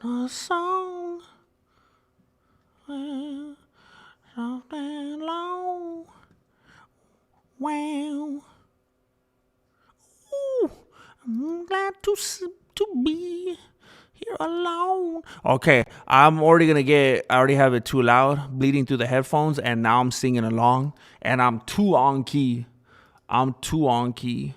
A song, something long. Wow. Ooh, I'm glad to be here alone. Okay, I'm already gonna get. I already have it too loud, bleeding through the headphones, and now I'm singing along, and I'm too on key. I'm too on key,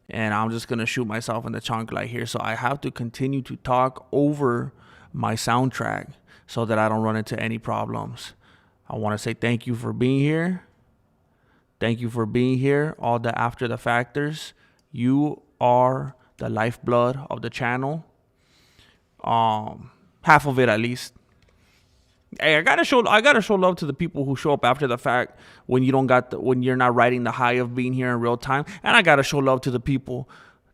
and I'm just gonna shoot myself in the chunk like here. So I have to continue to talk over my soundtrack so that I don't run into any problems. I want to say thank you for being here. Thank you for being here. All the after the factors. You are the lifeblood of the channel. Half of it at least. Hey, I gotta show love to the people who show up after the fact when you don't got when you're not riding the high of being here in real time. And I gotta show love to the people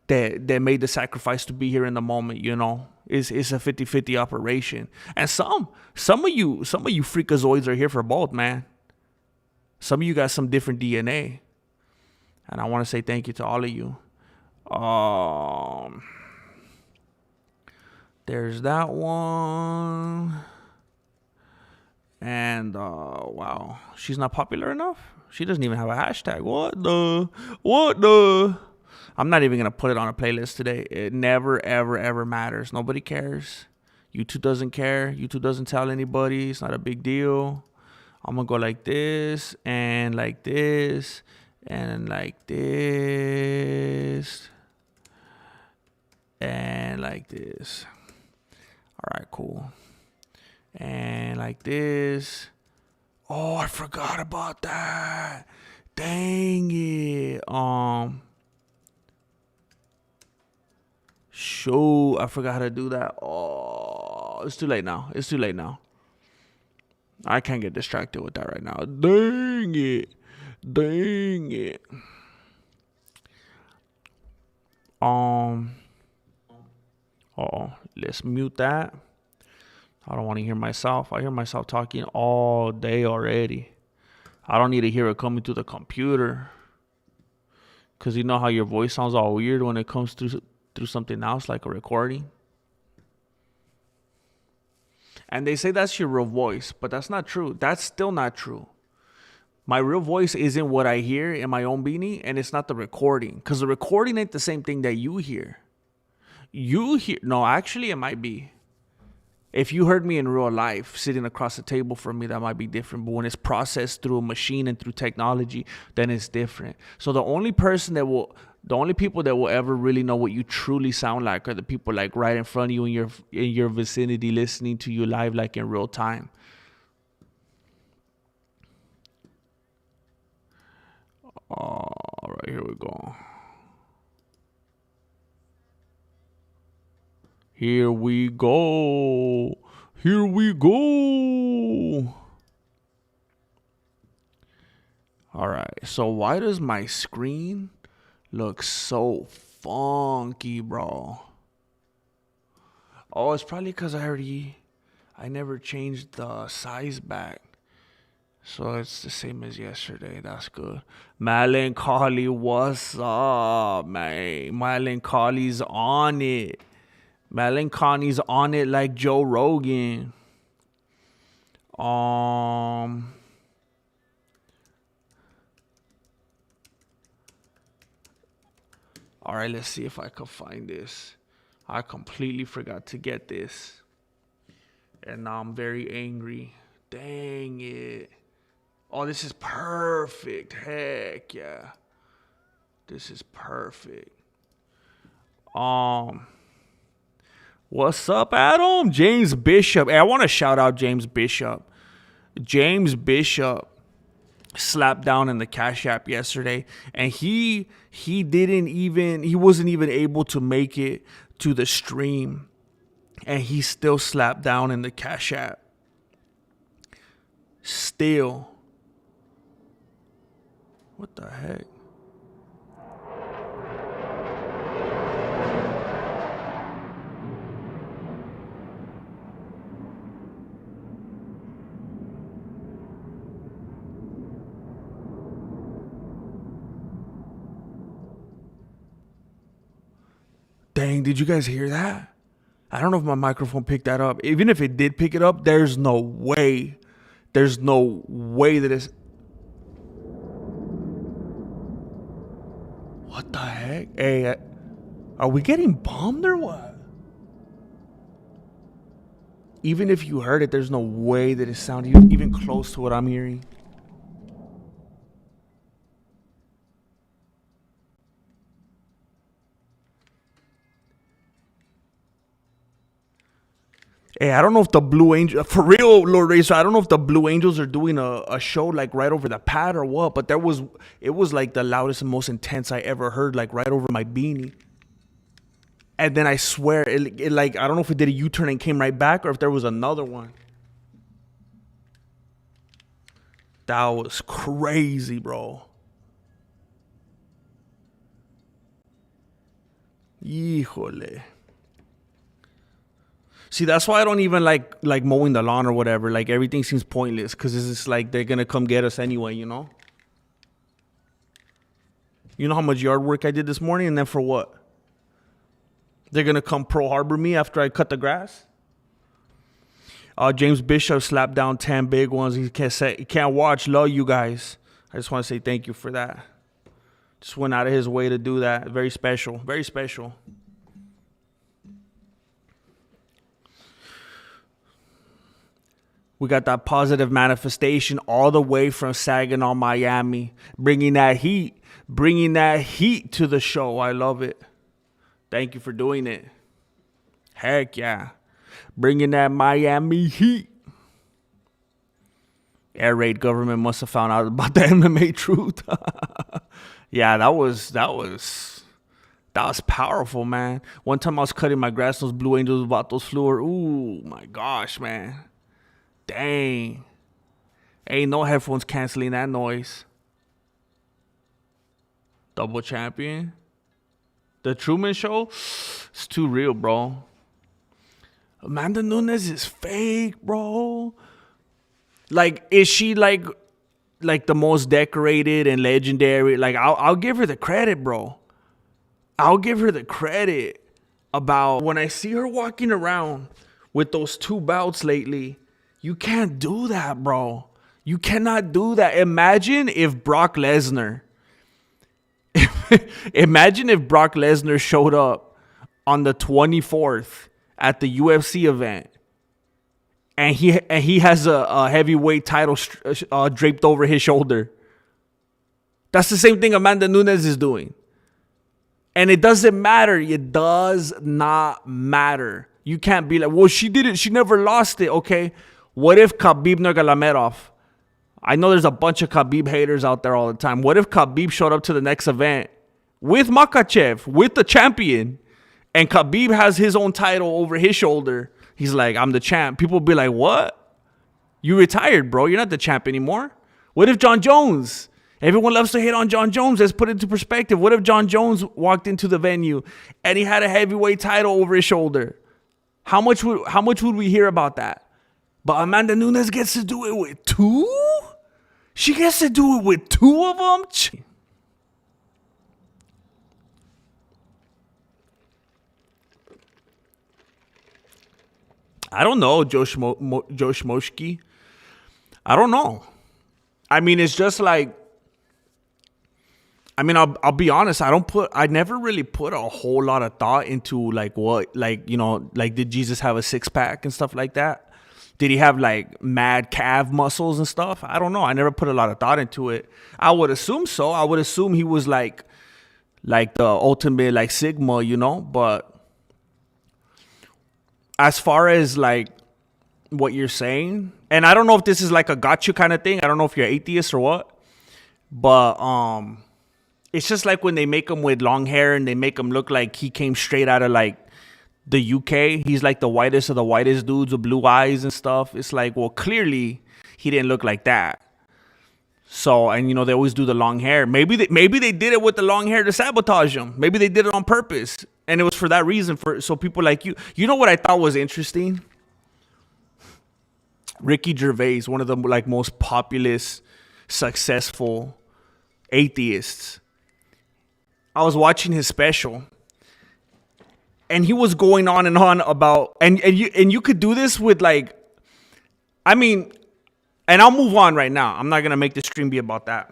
that made the sacrifice to be here in the moment, you know. It's a 50-50 operation. And some of you freakazoids are here for both, man. Some of you got some different DNA. And I want to say thank you to all of you. There's that one. And wow, she's not popular enough. She doesn't even have a hashtag. What the? I'm not even gonna put it on a playlist today. It never, ever, ever matters. Nobody cares. YouTube doesn't care. YouTube doesn't tell anybody. It's not a big deal. I'm gonna go like this and like this and like this and like this. All right, cool. And like this. Oh, I forgot about that. Dang it. Shoot, I forgot how to do that. Oh, it's too late now. It's too late now. I can't get distracted with that right now. Dang it. Dang it. Oh, let's mute that. I don't want to hear myself. I hear myself talking all day already. I don't need to hear it coming through the computer. Cause you know how your voice sounds all weird when it comes through something else like a recording. And they say that's your real voice, but that's not true. That's still not true. My real voice isn't what I hear in my own beanie, and it's not the recording. Because the recording ain't the same thing that you hear. No, actually, it might be. If you heard me in real life, sitting across the table from me, that might be different. But when it's processed through a machine and through technology, then it's different. So the only people that will ever really know what you truly sound like are the people like right in front of you in your vicinity, listening to you live, like in real time. All right, here we go. Here we go. Here we go. All right. So why does my screen look so funky, bro? Oh, it's probably because I never changed the size back. So it's the same as yesterday. That's good. Melancholy, what's up, man? Melancholy's on it. Melancholy's on it like Joe Rogan. All right, let's see if I can find this. I completely forgot to get this. And now I'm very angry. Dang it. Oh, this is perfect. Heck yeah. This is perfect. What's up, Adam? James Bishop. Hey, I want to shout out James Bishop. James Bishop slapped down in the Cash App yesterday, and he wasn't even able to make it to the stream, and he still slapped down in the Cash App. Still. What the heck? Dang, did you guys hear that? I don't know if my microphone picked that up. Even if it did pick it up, there's no way. There's no way that it's... What the heck? Hey, are we getting bombed or what? Even if you heard it, there's no way that it sounded even close to what I'm hearing. Hey, I don't know if the Blue Angels, for real, Lord Racer, I don't know if the Blue Angels are doing a show like right over the pad or what, but it was like the loudest and most intense I ever heard, like right over my beanie. And then I swear, it like, I don't know if it did a U-turn and came right back or if there was another one. That was crazy, bro. Híjole. See, that's why I don't even like mowing the lawn or whatever. Like, everything seems pointless because it's just like they're going to come get us anyway, you know? You know how much yard work I did this morning, and then for what? They're going to come Pearl Harbor me after I cut the grass? James Bishop slapped down 10 big ones. He can't watch. Love you guys. I just want to say thank you for that. Just went out of his way to do that. Very special. Very special. We got that positive manifestation all the way from Saginaw, Miami. Bringing that heat to the show. I love it. Thank you for doing it. Heck yeah. Bringing that Miami heat. Air raid government must have found out about the MMA truth. Yeah, that was powerful, man. One time I was cutting my grass, those Blue Angels vatos flew. Ooh, my gosh, man. Dang. Ain't no headphones canceling that noise. Double champion. The Truman Show? It's too real, bro. aMANda Nunes is fake, bro. Like, is she like the most decorated and legendary? Like, I'll give her the credit, bro. I'll give her the credit about when I see her walking around with those two belts lately. You can't do that, bro. You cannot do that. Imagine if Brock Lesnar showed up on the 24th at the UFC event and he has a heavyweight title draped over his shoulder. That's the same thing aMANda Nunes is doing. And it doesn't matter. It does not matter. You can't be like, well, she did it. She never lost it. Okay. What if Khabib Nurmagomedov? I know there's a bunch of Khabib haters out there all the time. What if Khabib showed up to the next event with Makhachev, with the champion, and Khabib has his own title over his shoulder? He's like, I'm the champ. People be like, what? You retired, bro. You're not the champ anymore. What if John Jones? Everyone loves to hate on John Jones. Let's put it into perspective. What if John Jones walked into the venue and he had a heavyweight title over his shoulder? How much would we hear about that? But aMANda Nunes gets to do it with two? She gets to do it with two of them? I don't know, Josh Moshki. I don't know. I mean, it's just like, I mean, I'll be honest. I never really put a whole lot of thought into like what, like, you know, like did Jesus have a 6-pack and stuff like that? Did he have like mad calf muscles and stuff? I don't know. I never put a lot of thought into it. I would assume so. I would assume he was like the ultimate like Sigma, you know? But as far as like what you're saying, and I don't know if this is like a gotcha kind of thing. I don't know if you're atheist or what. But it's just like when they make him with long hair and they make him look like he came straight out of like the UK. He's like the whitest of the whitest dudes with blue eyes and stuff. It's like, well, clearly he didn't look like that. So, and you know, they always do the long hair. Maybe they did it with the long hair to sabotage him. Maybe they did it on purpose. And it was for that reason, so people like you know what I thought was interesting? Ricky Gervais, one of the like most populous, successful atheists. I was watching his special. And he was going on and on about, and you could do this with like, I mean, and I'll move on right now. I'm not going to make this stream be about that.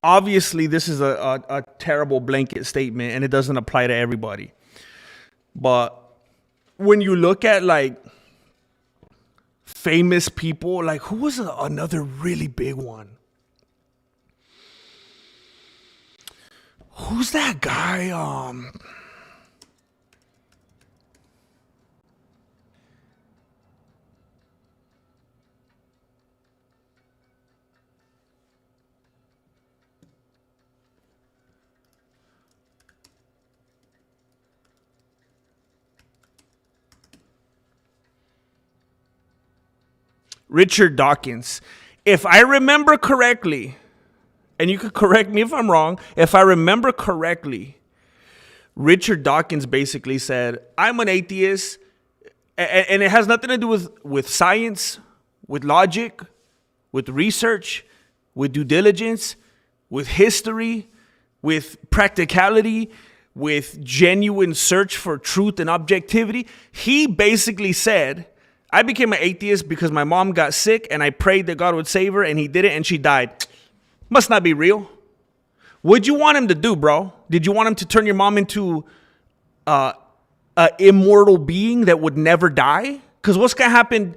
Obviously, this is a terrible blanket statement, and it doesn't apply to everybody. But when you look at like famous people, like who was another really big one? Who's that guy? Richard Dawkins. If I remember correctly, and you could correct me if I'm wrong, if I remember correctly, Richard Dawkins basically said, I'm an atheist, and it has nothing to do with science, with logic, with research, with due diligence, with history, with practicality, with genuine search for truth and objectivity. He basically said, I became an atheist because my mom got sick and I prayed that God would save her and he did it and she died. Must not be real. What'd you want him to do, bro? Did you want him to turn your mom into an immortal being that would never die? Because what's going to happen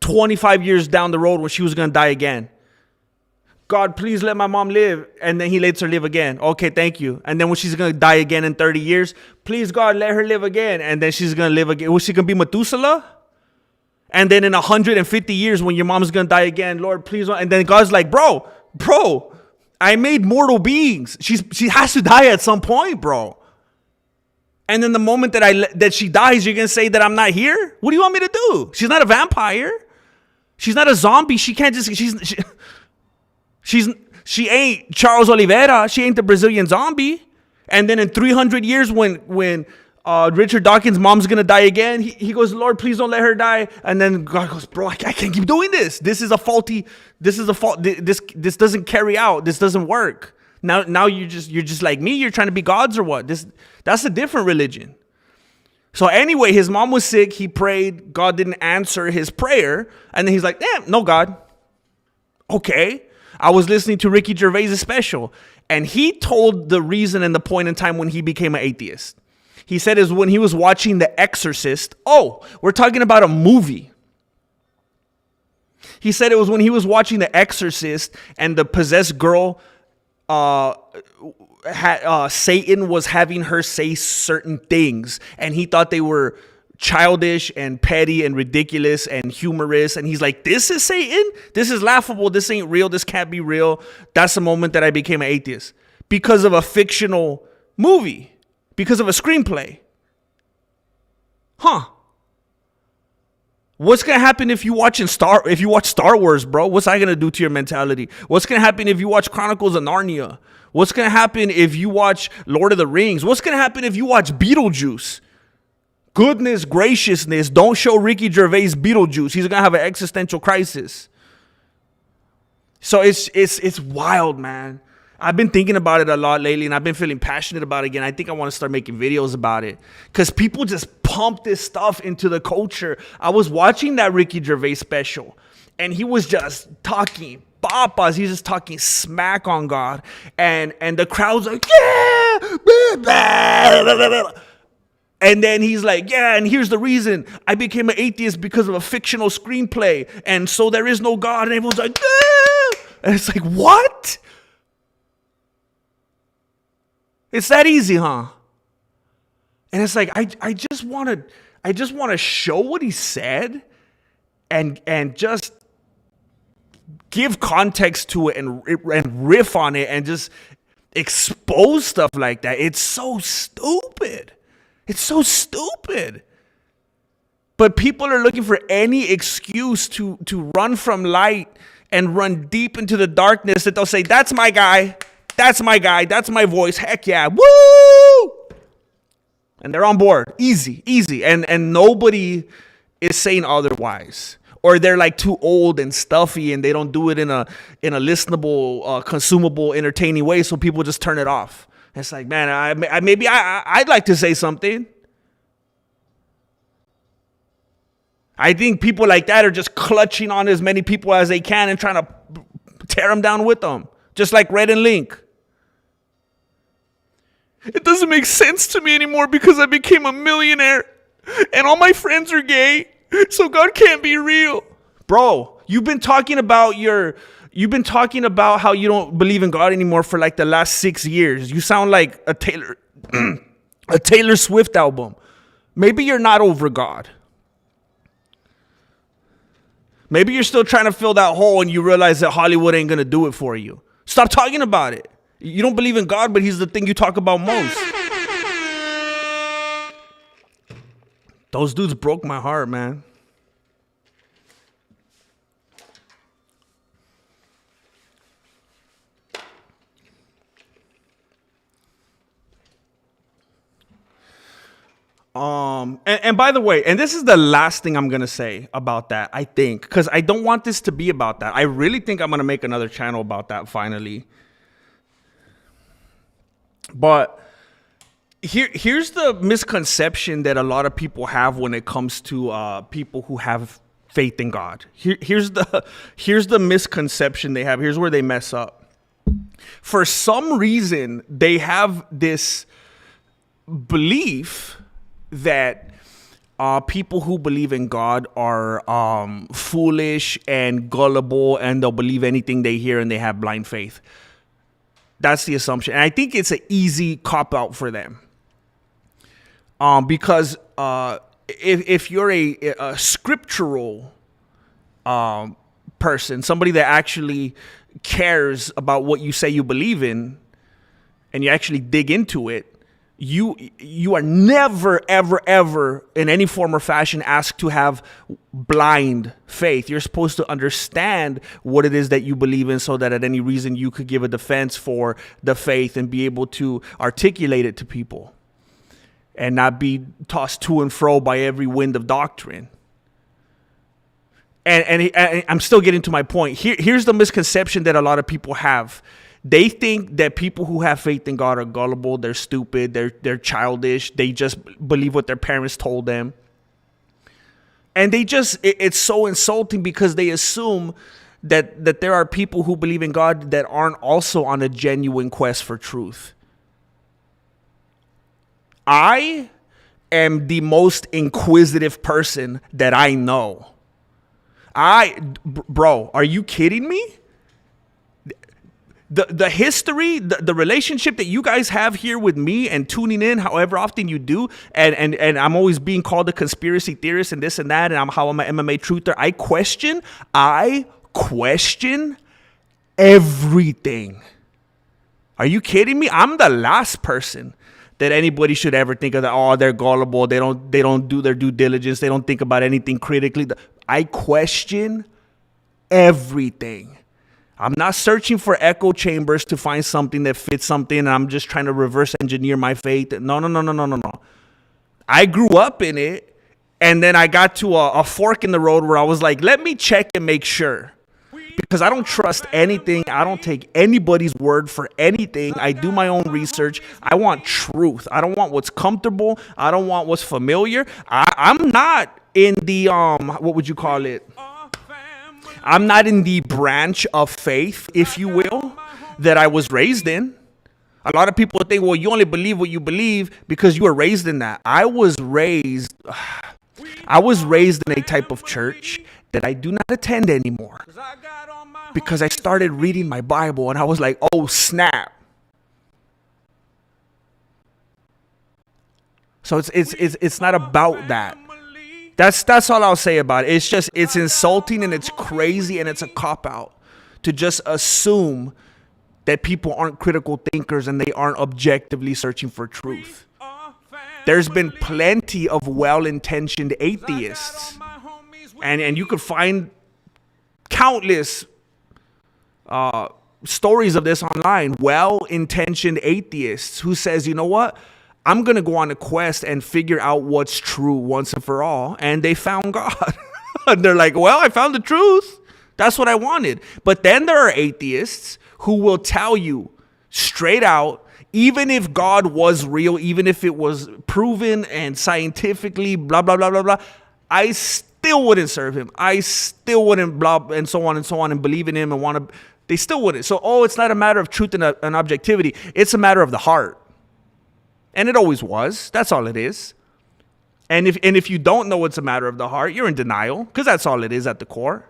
25 years down the road when she was going to die again? God, please let my mom live. And then he lets her live again. Okay, thank you. And then when she's going to die again in 30 years, please, God, let her live again. And then she's going to live again. Was she going to be Methuselah? And then in 150 years when your mom's going to die again, Lord, please. And then God's like, bro, I made mortal beings. She has to die at some point, bro. And then the moment that she dies, you're going to say that I'm not here? What do you want me to do? She's not a vampire. She's not a zombie. She can't just, she ain't Charles Oliveira. She ain't the Brazilian zombie. And then in 300 years when Richard Dawkins' mom's going to die again, he goes, Lord, please don't let her die. And then God goes, bro, I can't keep doing this. This is a fault. This doesn't carry out. This doesn't work. Now you're just like me. You're trying to be gods or what? That's a different religion. So anyway, his mom was sick. He prayed. God didn't answer his prayer. And then he's like, no, God. Okay. I was listening to Ricky Gervais' special, and he told the reason and the point in time when he became an atheist. He said is when he was watching The Exorcist. Oh, we're talking about a movie. He said it was when he was watching The Exorcist and the possessed girl, Satan was having her say certain things, and he thought they were childish and petty and ridiculous and humorous. And he's like, this is Satan? This is laughable. This ain't real. This can't be real. That's the moment that I became an atheist. Because of a fictional movie. Because of a screenplay. What's going to happen if you watch Star Wars, bro? What's that going to do to your mentality? What's going to happen if you watch Chronicles of Narnia? What's going to happen if you watch Lord of the Rings? What's going to happen if you watch Beetlejuice? Goodness graciousness, don't show Ricky Gervais Beetlejuice. He's going to have an existential crisis. So it's wild, man. I've been thinking about it a lot lately, and I've been feeling passionate about it again. I think I want to start making videos about it because people just pump this stuff into the culture. I was watching that Ricky Gervais special, and he was just talking papas. He's just talking smack on God, and the crowd's like, yeah. And then he's like, yeah, and here's the reason. I became an atheist because of a fictional screenplay. And so there is no God. And everyone's like, ah! And it's like, what? It's that easy, huh? And it's like, I just want to show what he said and just give context to it and riff on it and just expose stuff like that. It's so stupid. It's so stupid. But people are looking for any excuse to run from light and run deep into the darkness that they'll say, that's my guy. That's my guy. That's my voice. Heck yeah. Woo! And they're on board. Easy. And nobody is saying otherwise. Or they're like too old and stuffy and they don't do it in a listenable, consumable, entertaining way. So people just turn it off. It's like, man, maybe I'd like to say something. I think people like that are just clutching on as many people as they can and trying to tear them down with them. Just like Red and Link. It doesn't make sense to me anymore because I became a millionaire and all my friends are gay, so God can't be real. Bro, you've been talking about how you don't believe in God anymore for like the last 6 years. You sound like a Taylor Swift album. Maybe you're not over God. Maybe you're still trying to fill that hole and you realize that Hollywood ain't going to do it for you. Stop talking about it. You don't believe in God, but he's the thing you talk about most. Those dudes broke my heart, man. And by the way, and this is the last thing I'm going to say about that, I think, because I don't want this to be about that. I really think I'm going to make another channel about that finally. But here's the misconception that a lot of people have when it comes to people who have faith in God. Here's the misconception they have. Here's where they mess up. For some reason, they have this belief that people who believe in God are foolish and gullible, and they'll believe anything they hear, and they have blind faith. That's the assumption. And I think it's an easy cop-out for them. Because if you're a scriptural person, somebody that actually cares about what you say you believe in, and you actually dig into it, you are never, ever, ever in any form or fashion asked to have blind faith. You're supposed to understand what it is that you believe in so that at any reason you could give a defense for the faith and be able to articulate it to people and not be tossed to and fro by every wind of doctrine. And I'm still getting to my point. Here's the misconception that a lot of people have. They think that people who have faith in God are gullible, they're stupid, they're childish, they just believe what their parents told them. And it's so insulting because they assume that there are people who believe in God that aren't also on a genuine quest for truth. I am the most inquisitive person that I know. Bro, are you kidding me? The history, the relationship that you guys have here with me and tuning in however often you do, and I'm always being called a conspiracy theorist and this and that, and I'm an MMA truther. I question everything. Are you kidding me? I'm the last person that anybody should ever think of that. Oh, they're gullible. They don't do their due diligence. They don't think about anything critically. I question everything. I'm not searching for echo chambers to find something that fits something, and I'm just trying to reverse engineer my faith. No. I grew up in it, and then I got to a fork in the road where I was like, let me check and make sure. Because I don't trust anything. I don't take anybody's word for anything. I do my own research. I want truth. I don't want what's comfortable. I don't want what's familiar. I'm not in the, what would you call it? I'm not in the branch of faith, if you will, that I was raised in. A lot of people think, well, you only believe what you believe because you were raised in that. I was raised in a type of church that I do not attend anymore because I started reading my Bible and I was like, oh, snap. So it's not about that. That's all I'll say about it. It's insulting and it's crazy and it's a cop-out to just assume that people aren't critical thinkers and they aren't objectively searching for truth. There's been plenty of well-intentioned atheists. And you could find countless stories of this online. Well-intentioned atheists who says, you know what? I'm going to go on a quest and figure out what's true once and for all. And they found God. And they're like, well, I found the truth. That's what I wanted. But then there are atheists who will tell you straight out, Even if God was real, even if it was proven and scientifically blah blah blah blah blah, I still wouldn't serve him. I still wouldn't blah and so on and believe in him and want to. They still wouldn't. So it's not a matter of truth and objectivity. It's a matter of the heart, and it always was. That's all it is. And if you don't know it's a matter of the heart, you're in denial, because that's all it is at the core.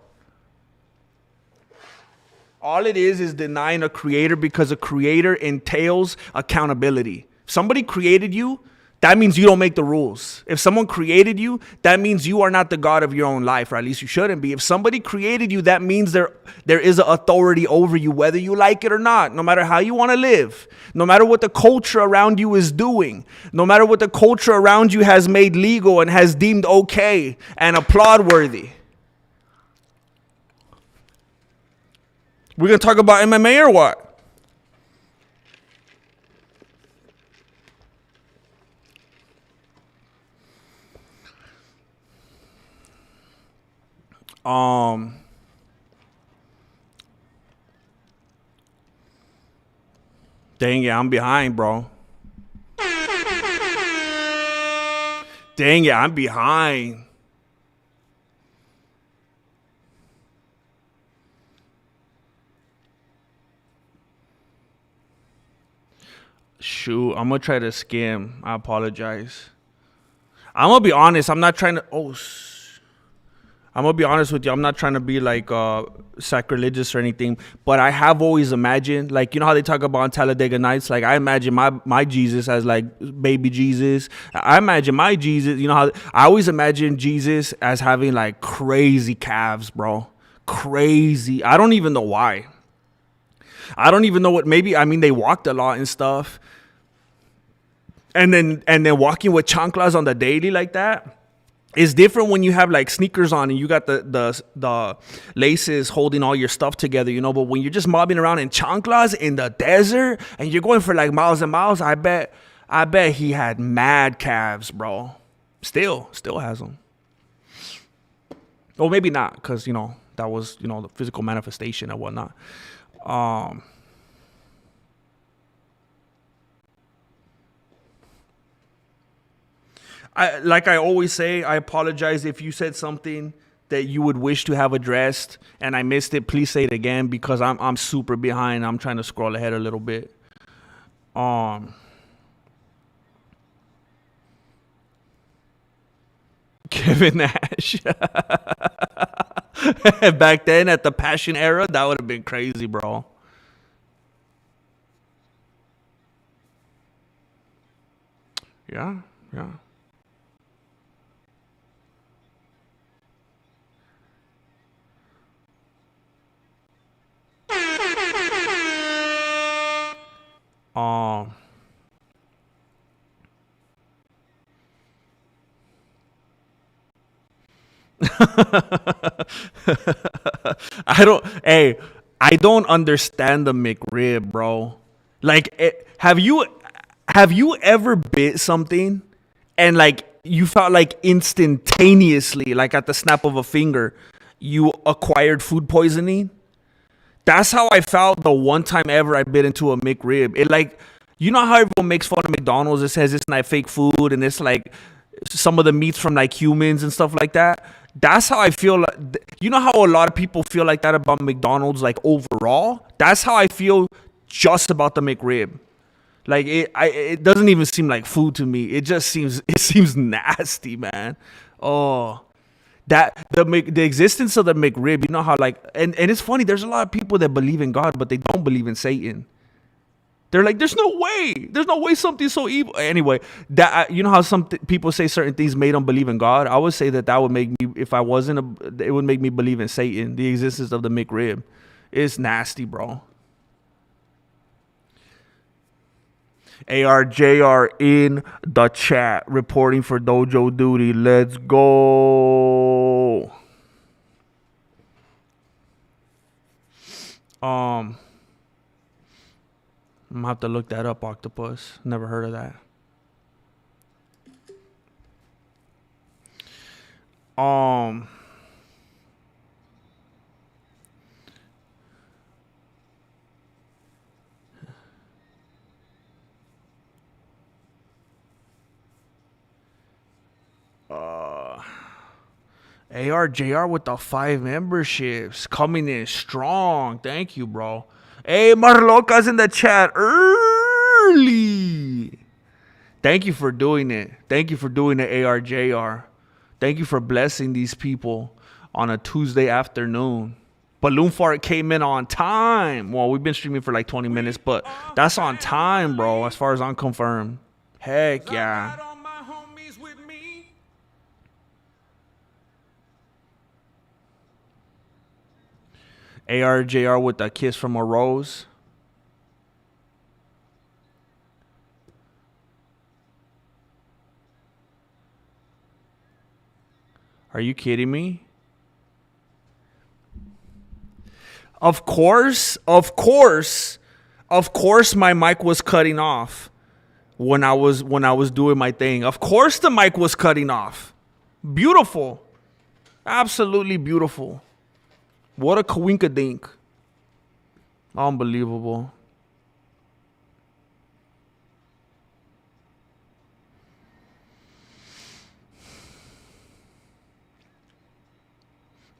All it is denying a creator, because a creator entails accountability. If somebody created you, that means you don't make the rules. If someone created you, that means you are not the God of your own life, or at least you shouldn't be. If somebody created you, that means there is an authority over you, whether you like it or not, no matter how you want to live, no matter what the culture around you is doing, no matter what the culture around you has made legal and has deemed okay and applaud worthy. We're going to talk about MMA or what? Dang it, I'm behind, bro. Dang it, I'm behind. Shoot, I'm gonna try to skim. I apologize. I'm gonna be honest. I'm not trying to. I'm gonna be honest with you. I'm not trying to be like sacrilegious or anything, but I have always imagined, like, you know how they talk about on Talladega Nights. Like, I imagine my Jesus as like baby Jesus. I imagine my Jesus. You know how I always imagine Jesus as having like crazy calves, bro. Crazy. I don't even know why. I don't even know what. Maybe, I mean, they walked a lot and stuff, and then walking with chanclas on the daily like that. It's different when you have like sneakers on and you got the laces holding all your stuff together, you know. But when you're just mobbing around in chanclas in the desert and you're going for like miles and miles, I bet he had mad calves, bro. Still has them. Or maybe not, because, you know, that was, you know, the physical manifestation and whatnot. Like I always say, I apologize if you said something that you would wish to have addressed and I missed it. Please say it again, because I'm super behind. I'm trying to scroll ahead a little bit. Kevin Nash. Back then at the Passion era, that would have been crazy, bro. Yeah. Um, I don't understand the McRib, bro. Like, have you ever bit something and like you felt like instantaneously, like at the snap of a finger, you acquired food poisoning? That's how I felt the one time ever I bit into a McRib. It like, you know how everyone makes fun of McDonald's? It says it's not fake food and it's like some of the meats from like humans and stuff like that. That's how I feel. You know how a lot of people feel like that about McDonald's, like overall? That's how I feel just about the McRib. Like it doesn't even seem like food to me. It seems nasty, man. Oh, that the existence of the McRib. You know how like and it's funny. There's a lot of people that believe in God, but they don't believe in Satan. They're like, there's no way something so evil. Anyway, that you know how some people say certain things made them believe in God. I would say that would make me, if I wasn't it would make me believe in Satan. The existence of the McRib, it's nasty, bro. ARJR in the chat reporting for dojo duty. Let's go. I'm gonna have to look that up, Octopus. Never heard of that. ARJR with the 5 memberships. Coming in strong. Thank you, bro. Hey, Marloca's in the chat early. Thank you for doing it. Thank you for doing it, ARJR. Thank you for blessing these people on a Tuesday afternoon. Balloon Fart came in on time. Well, we've been streaming for like 20 minutes, but that's on time, bro, as far as I'm confirmed. Heck yeah. ARJR with a kiss from a rose. Are you kidding me? Of course, my mic was cutting off when I was doing my thing. Of course the mic was cutting off. Beautiful. Absolutely beautiful. What a coinkadink. Unbelievable.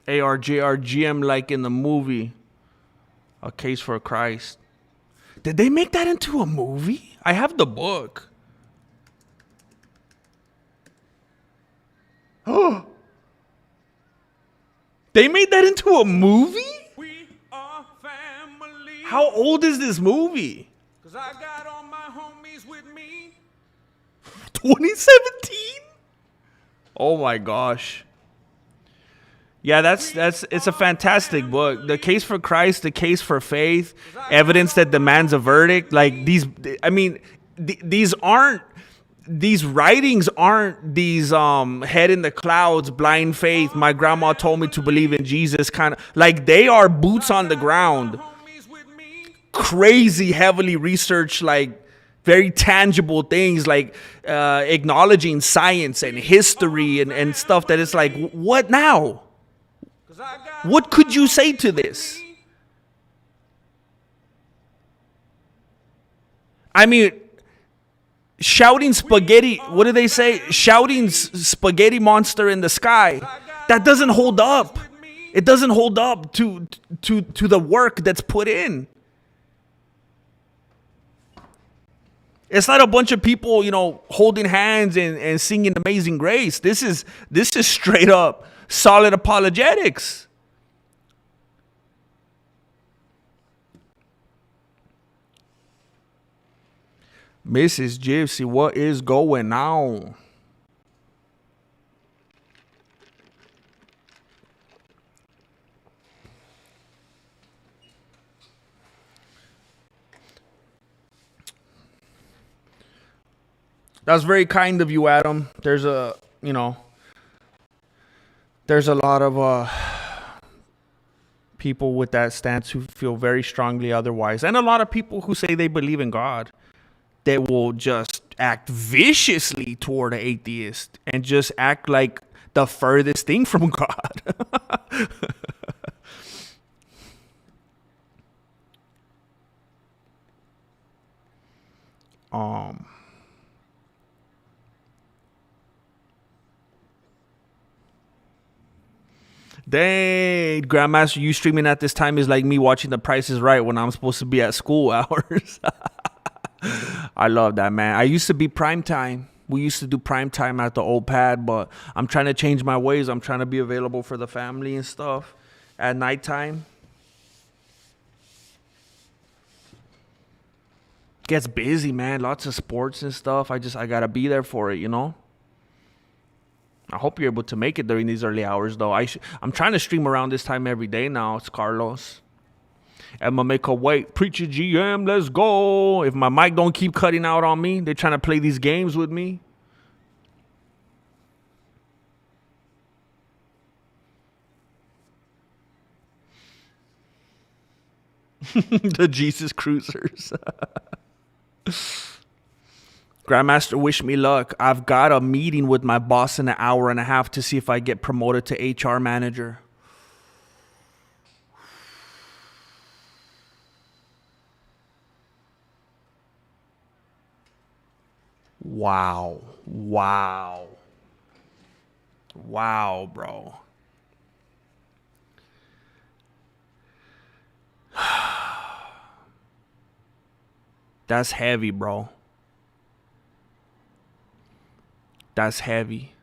ARJRGM like in the movie. A Case for Christ. Did they make that into a movie? I have the book. Oh. They made that into a movie? We are family. How old is this movie? 'Cause I got all my homies with me. 2017? Oh my gosh. Yeah, it's a fantastic book. The Case for Christ, The Case for Faith, Evidence That Demands a Verdict. Like these writings aren't these head in the clouds, blind faith. My grandma told me to believe in Jesus kind of, like they are boots on the ground. Crazy heavily researched, like very tangible things, like acknowledging science and history and stuff that is like, what now? What could you say to this? I mean, shouting spaghetti, what do they say? Shouting spaghetti monster in the sky. That doesn't hold up. It doesn't hold up to the work that's put in. It's not a bunch of people, holding hands and singing Amazing Grace. This is straight up solid apologetics. Mrs. Gypsy, what is going on? That's very kind of you, Adam. There's a lot of people with that stance who feel very strongly otherwise. And a lot of people who say they believe in God. They will just act viciously toward an atheist and just act like the furthest thing from God. Dang, Grandmaster, you streaming at this time is like me watching The Price is Right when I'm supposed to be at school hours. I love that, man. I used to be prime time. We used to do prime time at the old pad, but I'm trying to change my ways. I'm trying to be available for the family and stuff at nighttime. Gets busy, man. Lots of sports and stuff. I gotta be there for it, I hope you're able to make it during these early hours, though. I'm trying to stream around this time every day now. It's Carlos. Emma make a wait. Preacher GM, let's go. If my mic don't keep cutting out on me, they're trying to play these games with me. The Jesus Cruisers. Grandmaster, wish me luck. I've got a meeting with my boss in an hour and a half to see if I get promoted to HR manager. Wow, bro. That's heavy, bro. That's heavy.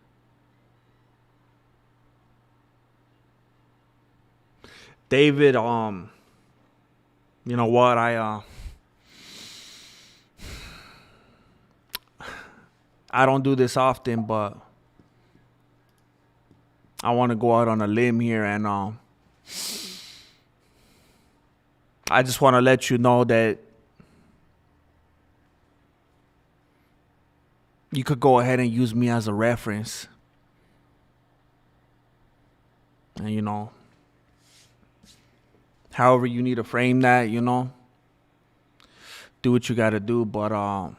David, you know what? I don't do this often, but I want to go out on a limb here, and I just want to let you know that you could go ahead and use me as a reference. And, you know, however you need to frame that, you know, do what you got to do. But I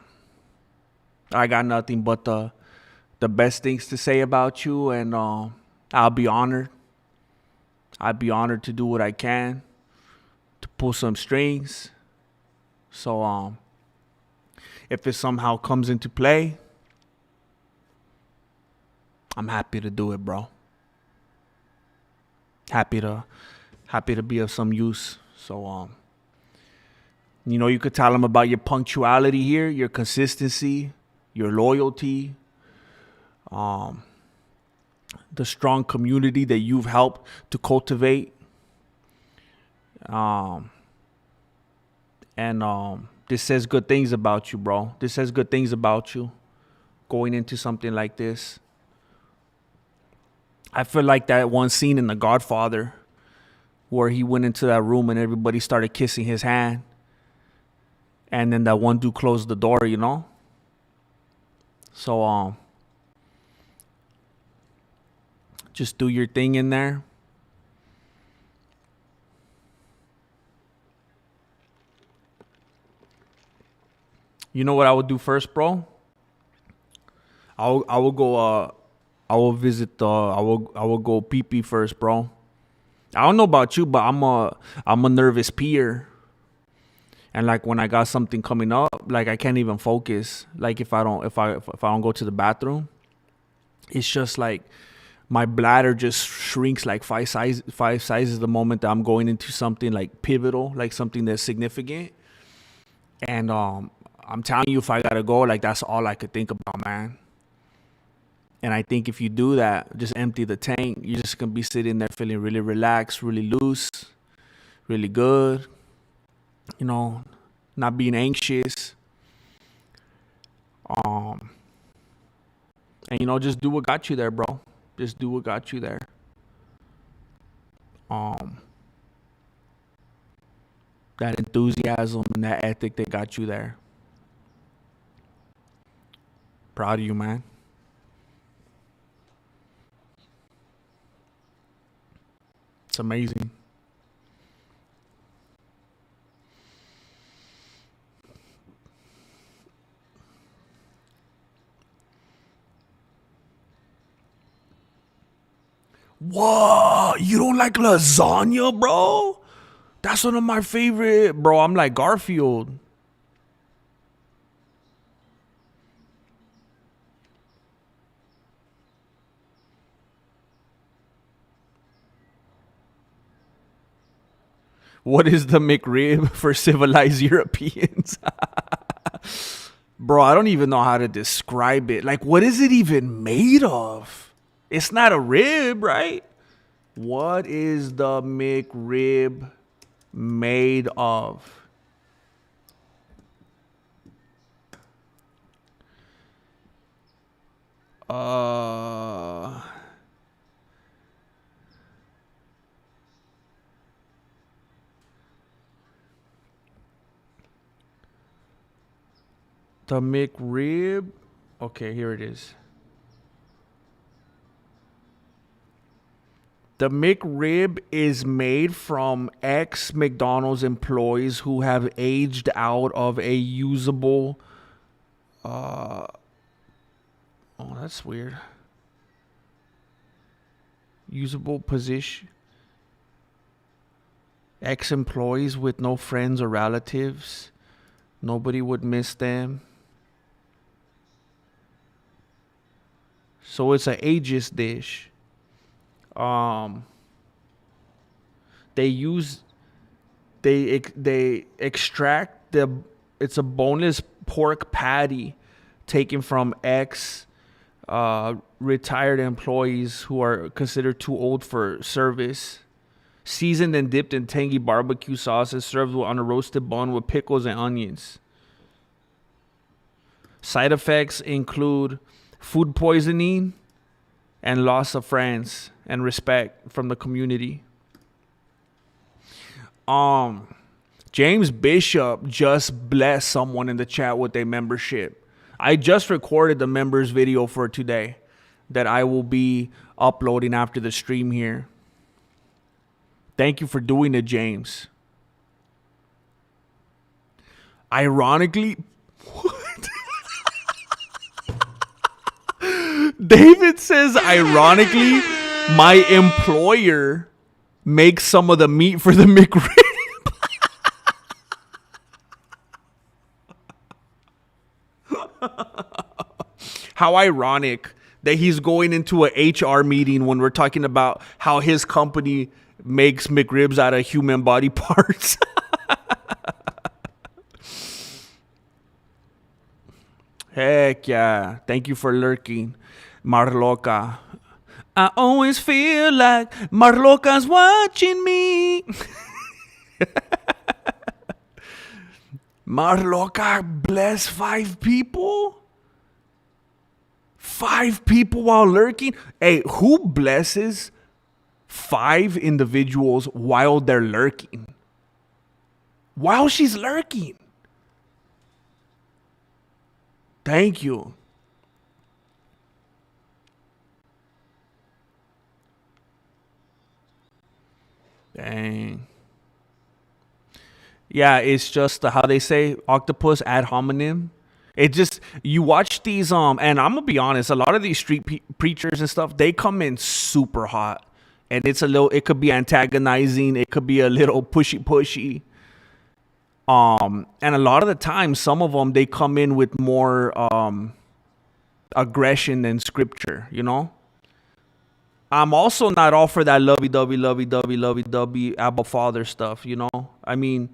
got nothing but the best things to say about you, and I'll be honored. I'd be honored to do what I can to pull some strings. So if it somehow comes into play, I'm happy to do it, bro. Happy to be of some use. So you know, you could tell them about your punctuality here, your consistency, your loyalty, the strong community that you've helped to cultivate. And this says good things about you, bro. This says good things about you going into something like this. I feel like that one scene in The Godfather where he went into that room and everybody started kissing his hand. And then that one dude closed the door, you know? So just do your thing in there. You know what I would do first, bro? I will go I will visit I will go pee pee first, bro. I don't know about you, but I'm a nervous peer. And like when I got something coming up, like I can't even focus. Like if I don't go to the bathroom, it's just like my bladder just shrinks like five sizes the moment that I'm going into something like pivotal, like something that's significant. And I'm telling you, if I gotta go, like that's all I could think about, man. And I think if you do that, just empty the tank, you're just gonna be sitting there feeling really relaxed, really loose, really good. You know, not being anxious. And you know, just do what got you there, bro. Just do what got you there. That enthusiasm and that ethic that got you there. Proud of you, man. It's amazing. What? You don't like lasagna, bro? That's one of my favorite, bro. I'm like Garfield. What is the McRib for civilized Europeans? Bro, I don't even know how to describe it. Like, what is it even made of? It's not a rib, right? What is the McRib made of? The McRib. Okay, here it is. The McRib is made from ex McDonald's employees who have aged out of a usable. Oh, that's weird. Usable position. Ex employees with no friends or relatives. Nobody would miss them. So it's an ageist dish. They use they extract it's a boneless pork patty taken from ex retired employees who are considered too old for service. Seasoned and dipped in tangy barbecue sauce and served on a roasted bun with pickles and onions. Side effects include food poisoning and loss of friends and respect from the community. James Bishop just blessed someone in the chat with a membership. I just recorded the members video for today that I will be uploading after the stream here. Thank you for doing it, James. Ironically, what? David says, ironically, my employer makes some of the meat for the McRib. How ironic that he's going into a HR meeting when we're talking about how his company makes McRibs out of human body parts. Heck yeah. Thank you for lurking, Marloca. I always feel like Marloca's watching me. Marloca bless 5 people? 5 people while lurking? Hey, who blesses 5 individuals while they're lurking? While she's lurking. Thank you. Dang. Yeah, it's just how they say octopus ad hominem. It just, you watch these, and I'm gonna be honest, a lot of these street preachers and stuff, they come in super hot. And it's a little, it could be antagonizing, it could be a little pushy. And a lot of the time, some of them, they come in with more aggression than scripture, you know? I'm also not all for that lovey-dovey Abba Father stuff, you know? I mean,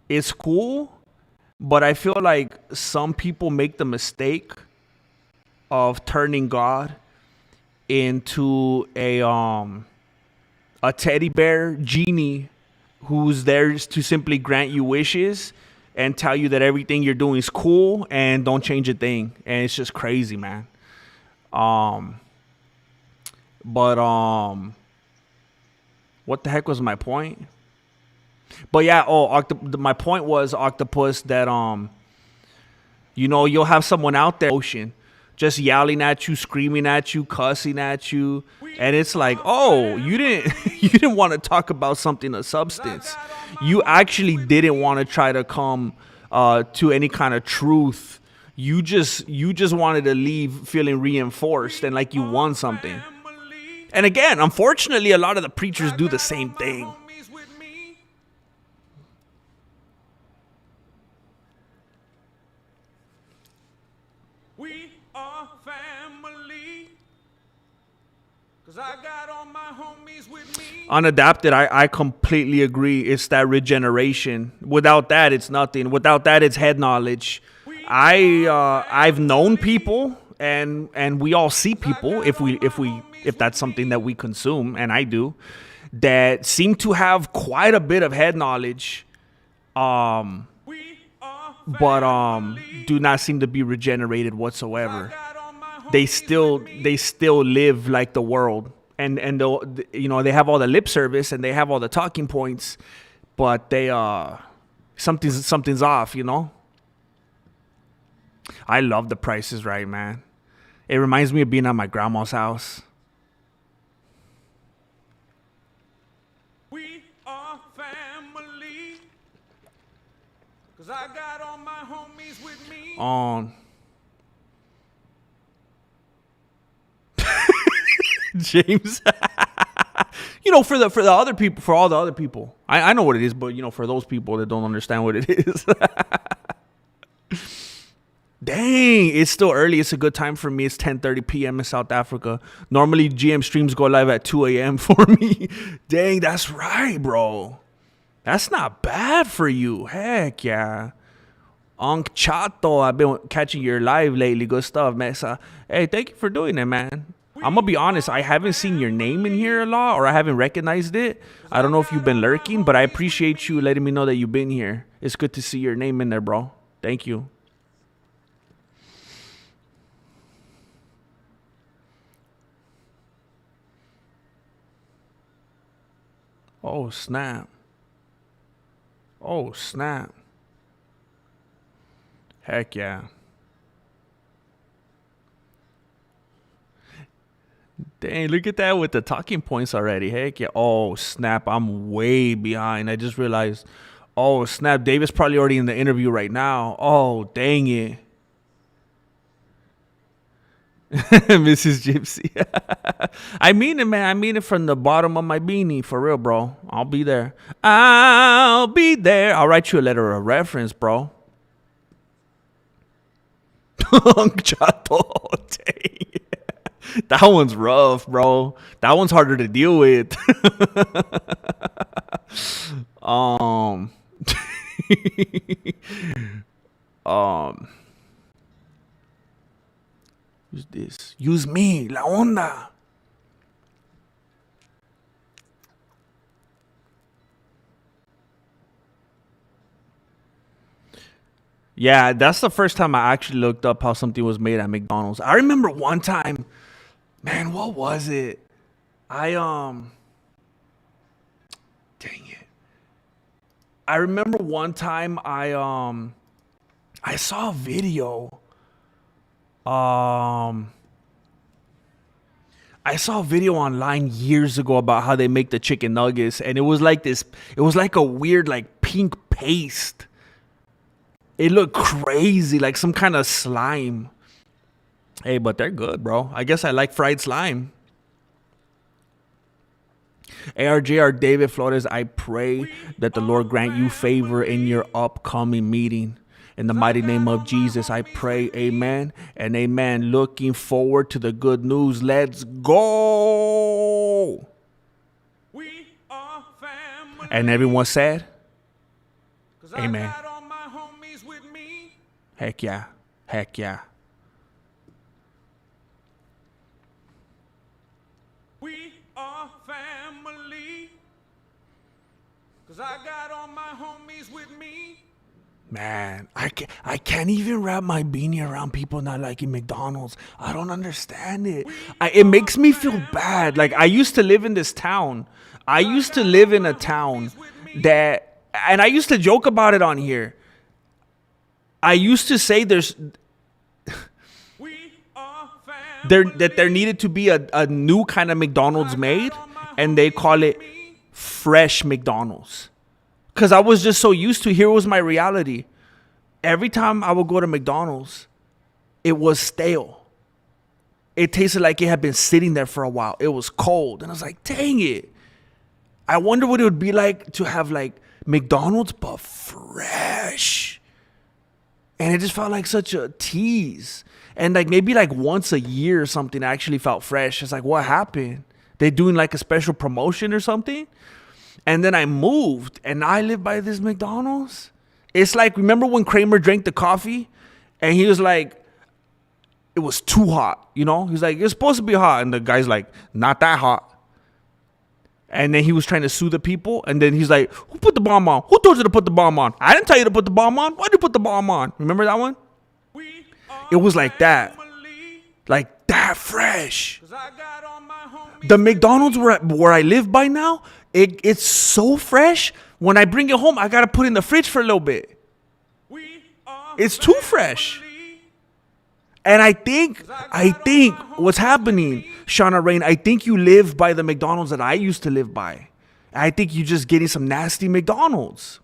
it's cool, but I feel like some people make the mistake of turning God into a teddy bear genie who's there to simply grant you wishes and tell you that everything you're doing is cool and don't change a thing. And it's just crazy, man. What the heck was my point? But yeah, my point was, octopus, that you know, you'll have someone out there ocean just yelling at you, screaming at you, cussing at you, and it's like, oh, you didn't want to talk about something of substance. You actually didn't want to try to come to any kind of truth. You just wanted to leave feeling reinforced and like you won something. And again, unfortunately, a lot of the preachers do the same thing. I got all my homies with me. Unadapted, I completely agree. It's that regeneration. Without that, it's nothing. Without that, it's head knowledge. I've known people, and we all see people, if that's something that we consume, and I do, that seem to have quite a bit of head knowledge, but do not seem to be regenerated whatsoever. They still live like the world, and they'll, you know, they have all the lip service and they have all the talking points, but they something's off, you know. I love The Price is Right, man. It reminds me of being at my grandma's house. We are family, 'cause I got all my homies with me. James, you know, for the other people, for all the other people, I know what it is, but you know, for those people that don't understand what it is, dang, it's still early. It's a good time for me. It's 10:30 p.m. in South Africa. Normally, GM streams go live at 2 a.m. for me. Dang, that's right, bro. That's not bad for you. Heck yeah. Chato, I've been catching your live lately. Good stuff, Mesa. Hey, thank you for doing it, man. I'm gonna be honest, I haven't seen your name in here a lot, or I haven't recognized it. I don't know if you've been lurking, but I appreciate you letting me know that you've been here. It's good to see your name in there, bro. Thank you. Oh, snap. Oh, snap. Heck yeah. Dang, look at that with the talking points already. Heck yeah. Oh, snap. I'm way behind. I just realized. Oh, snap. David's probably already in the interview right now. Oh, dang it. Mrs. Gypsy. I mean it, man. I mean it from the bottom of my beanie. For real, bro. I'll be there. I'll be there. I'll write you a letter of reference, bro. Chato. Dang. That one's rough, bro. That one's harder to deal with. um, Who's this? Use me, la onda. Yeah, that's the first time I actually looked up how something was made at McDonald's. I remember one time, man, what was it? Dang it. I remember one time I saw a video. I saw a video online years ago about how they make the chicken nuggets, and it was like this. It was like a weird, like pink paste. It looked crazy, like some kind of slime. Hey, but they're good, bro. I guess I like fried slime. ARJR David Flores, I pray that the Lord grant you favor in your upcoming meeting. In the mighty name of Jesus, I pray, amen and amen. Looking forward to the good news. Let's go. And everyone said, amen. Heck yeah. Heck yeah. We are family. Cause I got all my homies with me. Man, I can't even wrap my beanie around people not liking McDonald's. I don't understand it. It makes me feel bad. Like, I used to live in this town. I used to live in a town that, and I used to joke about it on here. I used to say there needed to be a new kind of McDonald's made, and they call it fresh McDonald's. Because I was just so used to, here was my reality. Every time I would go to McDonald's, it was stale. It tasted like it had been sitting there for a while. It was cold. And I was like, dang it. I wonder what it would be like to have like McDonald's, but fresh. And it just felt like such a tease. And like maybe like once a year or something actually felt fresh. It's like, what happened? They doing like a special promotion or something? And then I moved and I live by this McDonald's. It's like, remember when Kramer drank the coffee and he was like, it was too hot, you know? He's like, it's supposed to be hot. And the guy's like, not that hot. And then he was trying to sue the people. And then he's like, who put the bomb on? Who told you to put the bomb on? I didn't tell you to put the bomb on. Why did you put the bomb on? Remember that one? It was like that. Like that fresh. The McDonald's where I live by now, it's so fresh. When I bring it home, I got to put it in the fridge for a little bit. It's too fresh. And I think what's happening, Shauna Rain, I think you live by the McDonald's that I used to live by. I think you're just getting some nasty McDonald's.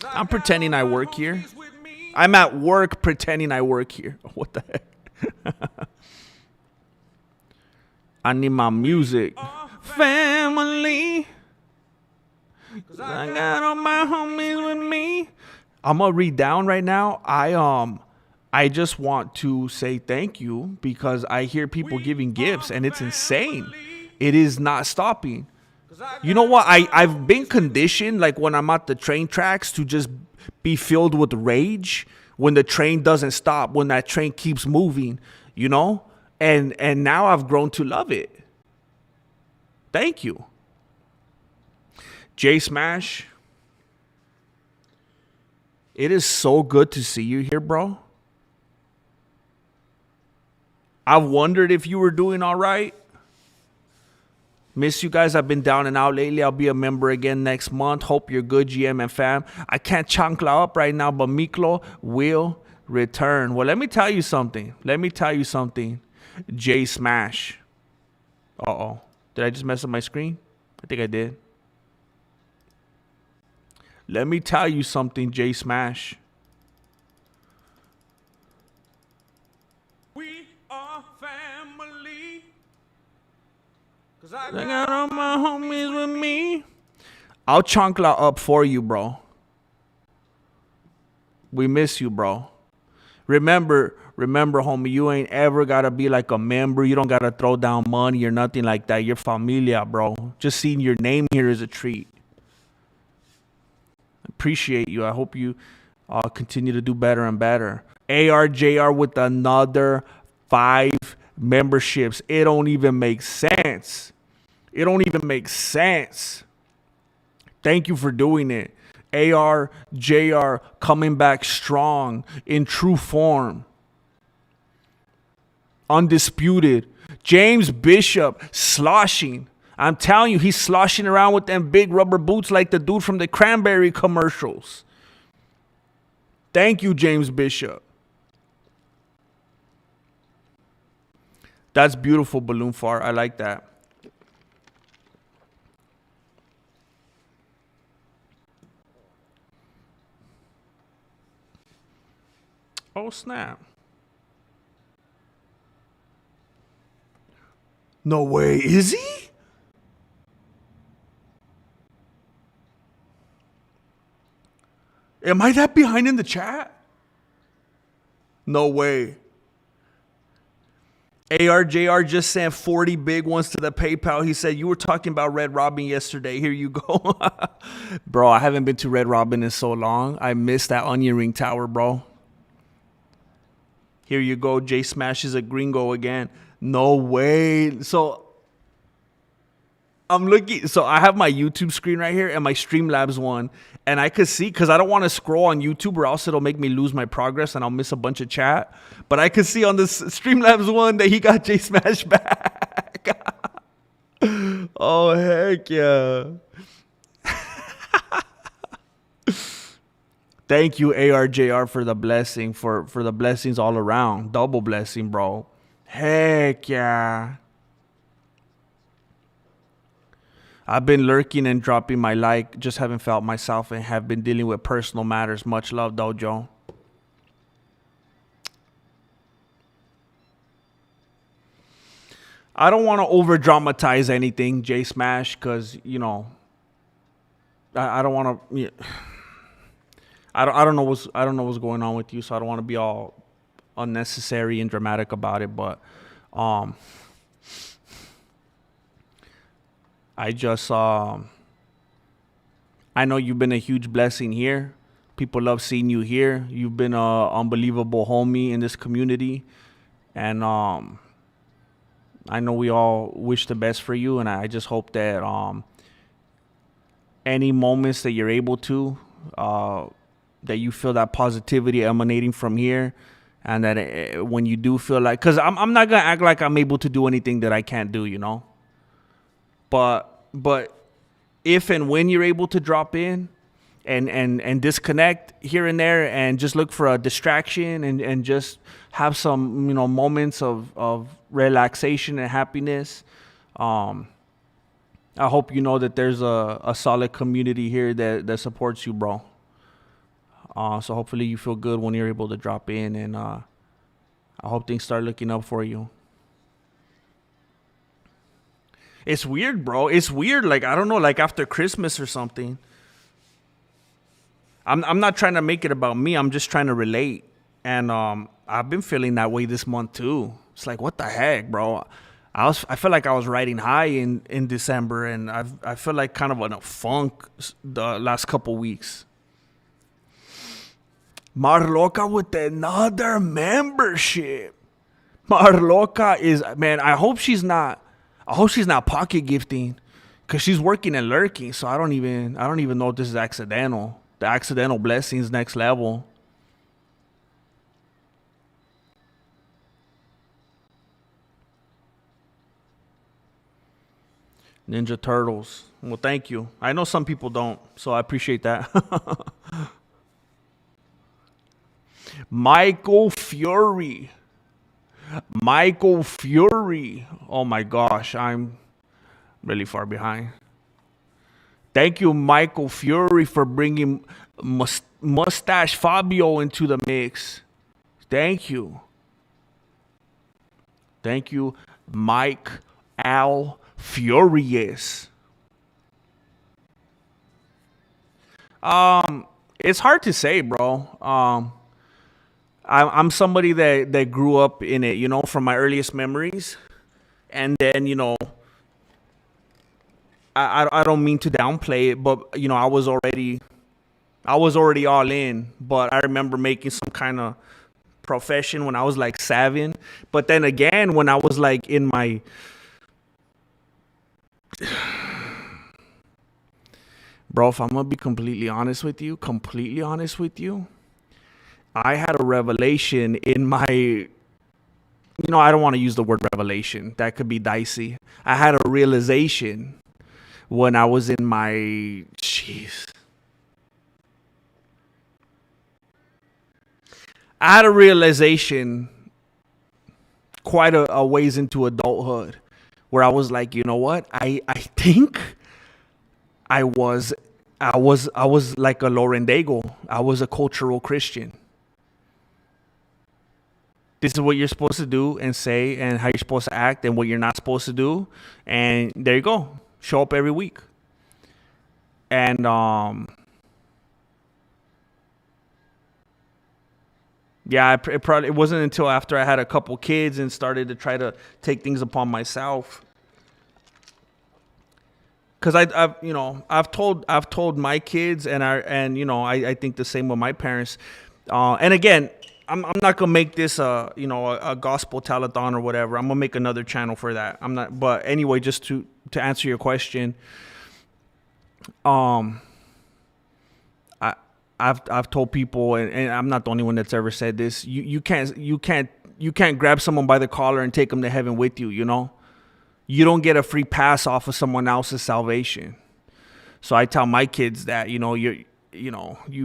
I'm pretending I work here. I'm at work pretending I work here. What the heck? I need my music. Family. Cause I got all my homies with me. I'm gonna read down right now. I just want to say thank you because I hear people giving gifts and it's insane. It is not stopping. You know what? I've been conditioned, like when I'm at the train tracks, to just be filled with rage when the train doesn't stop, when that train keeps moving, you know? And now I've grown to love it. Thank you. J Smash, it is so good to see you here, bro. I've wondered if you were doing all right. Miss you guys. I've been down and out lately. I'll be a member again next month. Hope you're good, GM and fam. I can't chancla up right now, but Miklo will return. Well, let me tell you something. J Smash. Uh-oh. Did I just mess up my screen? I think I did. Let me tell you something, J Smash. We are family. Cause I got all my homies with me. I'll chancla up for you, bro. We miss you, bro. Remember, homie, you ain't ever gotta be like a member. You don't gotta throw down money or nothing like that. You're familia, bro. Just seeing your name here is a treat. Appreciate you. I hope you continue to do better and better. ARJR with another 5 memberships. It don't even make sense. Thank you for doing it. ARJR coming back strong in true form. Undisputed. James Bishop sloshing. I'm telling you, he's sloshing around with them big rubber boots like the dude from the Cranberry commercials. Thank you, James Bishop. That's beautiful, Balloon Fart. I like that. Oh, snap. No way. Is he? Am I that behind in the chat? No way. ARJR just sent 40 big ones to the PayPal. He said, you were talking about Red Robin yesterday. Here you go. Bro, I haven't been to Red Robin in so long. I missed that onion ring tower, bro. Here you go. J Smash is a gringo again. No way. So I'm looking. So I have my YouTube screen right here and my Streamlabs one. And I could see, because I don't want to scroll on YouTube or else it'll make me lose my progress and I'll miss a bunch of chat. But I could see on this Streamlabs one that he got J Smash back. Oh, heck yeah. Thank you, ARJR, for the blessing, for the blessings all around. Double blessing, bro. Heck yeah. I've been lurking and dropping my like. Just haven't felt myself and have been dealing with personal matters. Much love, Dojo. I don't want to over dramatize anything, J Smash, because, you know, I don't want to. I don't know what's going on with you, so I don't want to be all unnecessary and dramatic about it. But I just I know you've been a huge blessing here. People love seeing you here. You've been a unbelievable homie in this community, and I know we all wish the best for you. And I just hope that any moments that you're able to. That you feel that positivity emanating from here, and that when you do feel like, because I'm not gonna act like I'm able to do anything that I can't do, you know. But if and when you're able to drop in and disconnect here and there and just look for a distraction and just have some, you know, moments of relaxation and happiness, I hope you know that there's a solid community here that supports you, bro. So hopefully you feel good when you're able to drop in, and I hope things start looking up for you. It's weird, bro. It's weird. Like, I don't know, like after Christmas or something. I'm not trying to make it about me. I'm just trying to relate. And I've been feeling that way this month too. It's like, what the heck, bro? I felt like I was riding high in December, and I felt like kind of in a funk the last couple weeks. Marloca with another membership. Marloca is, man. I hope she's not. I hope she's not pocket gifting, cause she's working and lurking. So I don't even know if this is accidental. The accidental blessings next level. Ninja Turtles. Well, thank you. I know some people don't, so I appreciate that. Michael Fury. Michael Fury. Oh my gosh, I'm really far behind. Thank you, Michael Fury, for bringing Mustache Fabio into the mix. Thank you. Thank you, Mike Al Furious. It's hard to say, bro. I'm somebody that grew up in it, from my earliest memories, and then I don't mean to downplay it, but I was already all in. But I remember making some kind of profession when I was like 7. But then again, when I was like in my bro, if I'm gonna be completely honest with you, I had a revelation in my, I don't want to use the word revelation. That could be dicey. I had a realization when I was in my, jeez. I had a realization quite a ways into adulthood where I was like, you know what? I think I was like a Lorendago. I was a cultural Christian. This is what you're supposed to do and say and how you're supposed to act and what you're not supposed to do. And there you go. Show up every week. And yeah, it wasn't until after I had a couple kids and started to try to take things upon myself. Because I've told my kids and I think the same with my parents. And again, I'm not gonna make this a gospel telethon or whatever. I'm gonna make another channel for that. I'm not, but anyway, just to answer your question, I've told people, and I'm not the only one that's ever said this. You can't grab someone by the collar and take them to heaven with you. You don't get a free pass off of someone else's salvation. So I tell my kids that you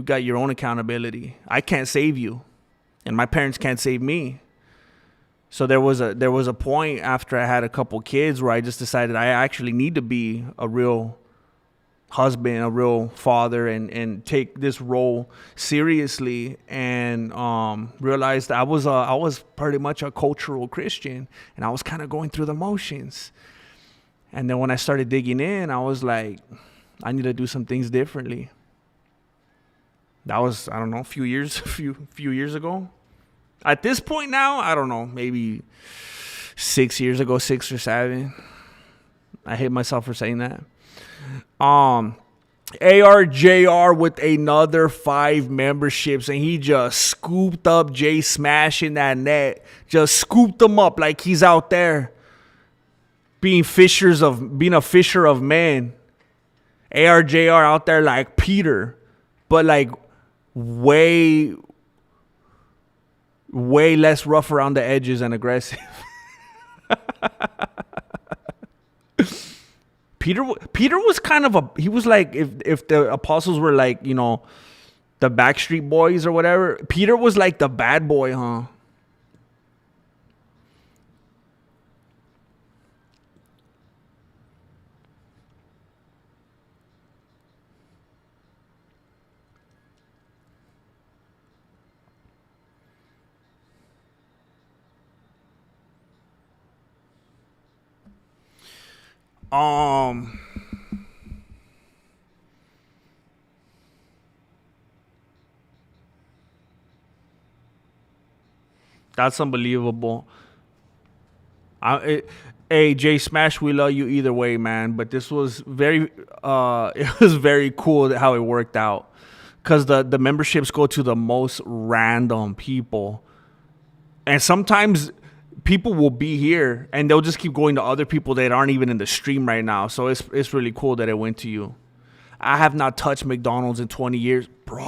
got your own accountability. I can't save you. And my parents can't save me. So there was a point after I had a couple kids where I just decided I actually need to be a real husband, a real father, and take this role seriously. And realized I was pretty much a cultural Christian, and I was kind of going through the motions. And then when I started digging in, I was like, I need to do some things differently. That was, I don't know, a few years ago. At this point now, I don't know, maybe 6 years ago, 6 or 7. I hate myself for saying that. ARJR with another 5 memberships, and he just scooped up Jay Smash in that net. Just scooped him up like he's out there being a fisher of men. ARJR out there like Peter, but like way less rough around the edges and aggressive. Peter was kind of he was like, if the apostles were like, the Backstreet Boys or whatever, Peter was like the bad boy, huh? That's unbelievable. Hey, J Smash, we love you either way, man. But this was very, it was very cool how it worked out, because the memberships go to the most random people, and sometimes people will be here and they'll just keep going to other people that aren't even in the stream right now. So it's really cool that it went to you. I have not touched McDonald's in 20 years, bro.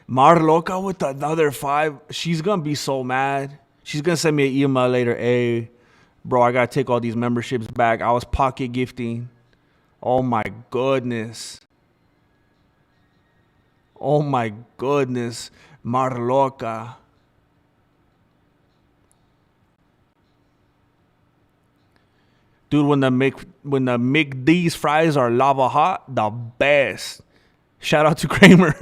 Marloca with another 5. She's gonna be so mad. She's gonna send me an email later. Hey, bro, I gotta take all these memberships back. I was pocket gifting. Oh my goodness. Oh my goodness. Marloca. Dude, when the McD's fries are lava hot, the best. Shout out to Kramer.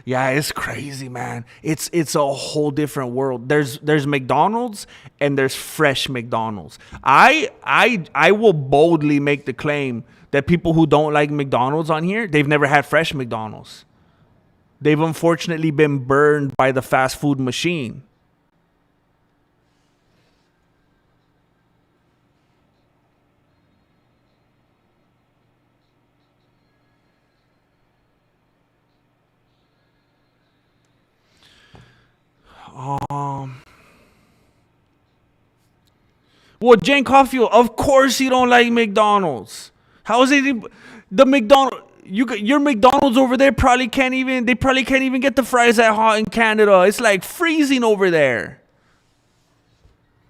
Yeah, it's crazy, man. It's a whole different world. There's McDonald's and there's fresh McDonald's. I will boldly make the claim that people who don't like McDonald's on here, they've never had fresh McDonald's. They've unfortunately been burned by the fast food machine. Well, Jane Caulfield, of course you don't like McDonald's. How is it the McDonald's? Your McDonald's over there probably can't even. They probably can't even get the fries that hot in Canada. It's like freezing over there.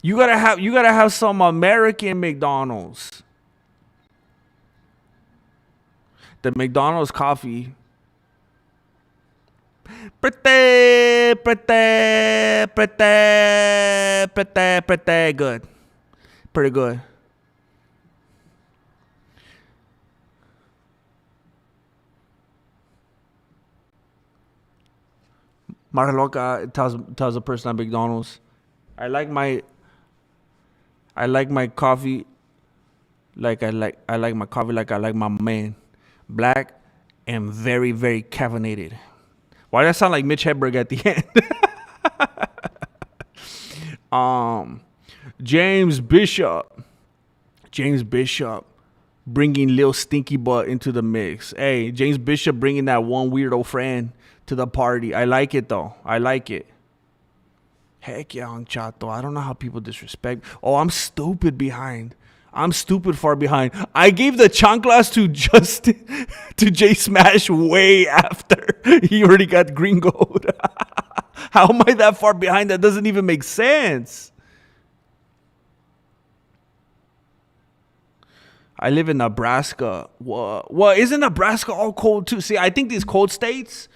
You gotta have some American McDonald's. The McDonald's coffee. Pretty good. Pretty good. Marloca tells a person at McDonald's, I like my coffee I like my coffee like I like my man, black and very very caffeinated. Why does that sound like Mitch Hedberg at the end? James Bishop bringing Lil Stinky Butt into the mix. Hey, James Bishop bringing that one weirdo friend to the party. I like it though. I like it. Heck yeah, Ang Chato. I don't know how people disrespect. Oh, I'm stupid behind. I'm stupid far behind. I gave the chanclas to Justin, to J Smash way after he already got green gold. How am I that far behind? That doesn't even make sense. I live in Nebraska. What? Isn't Nebraska all cold too? See, I think these cold states,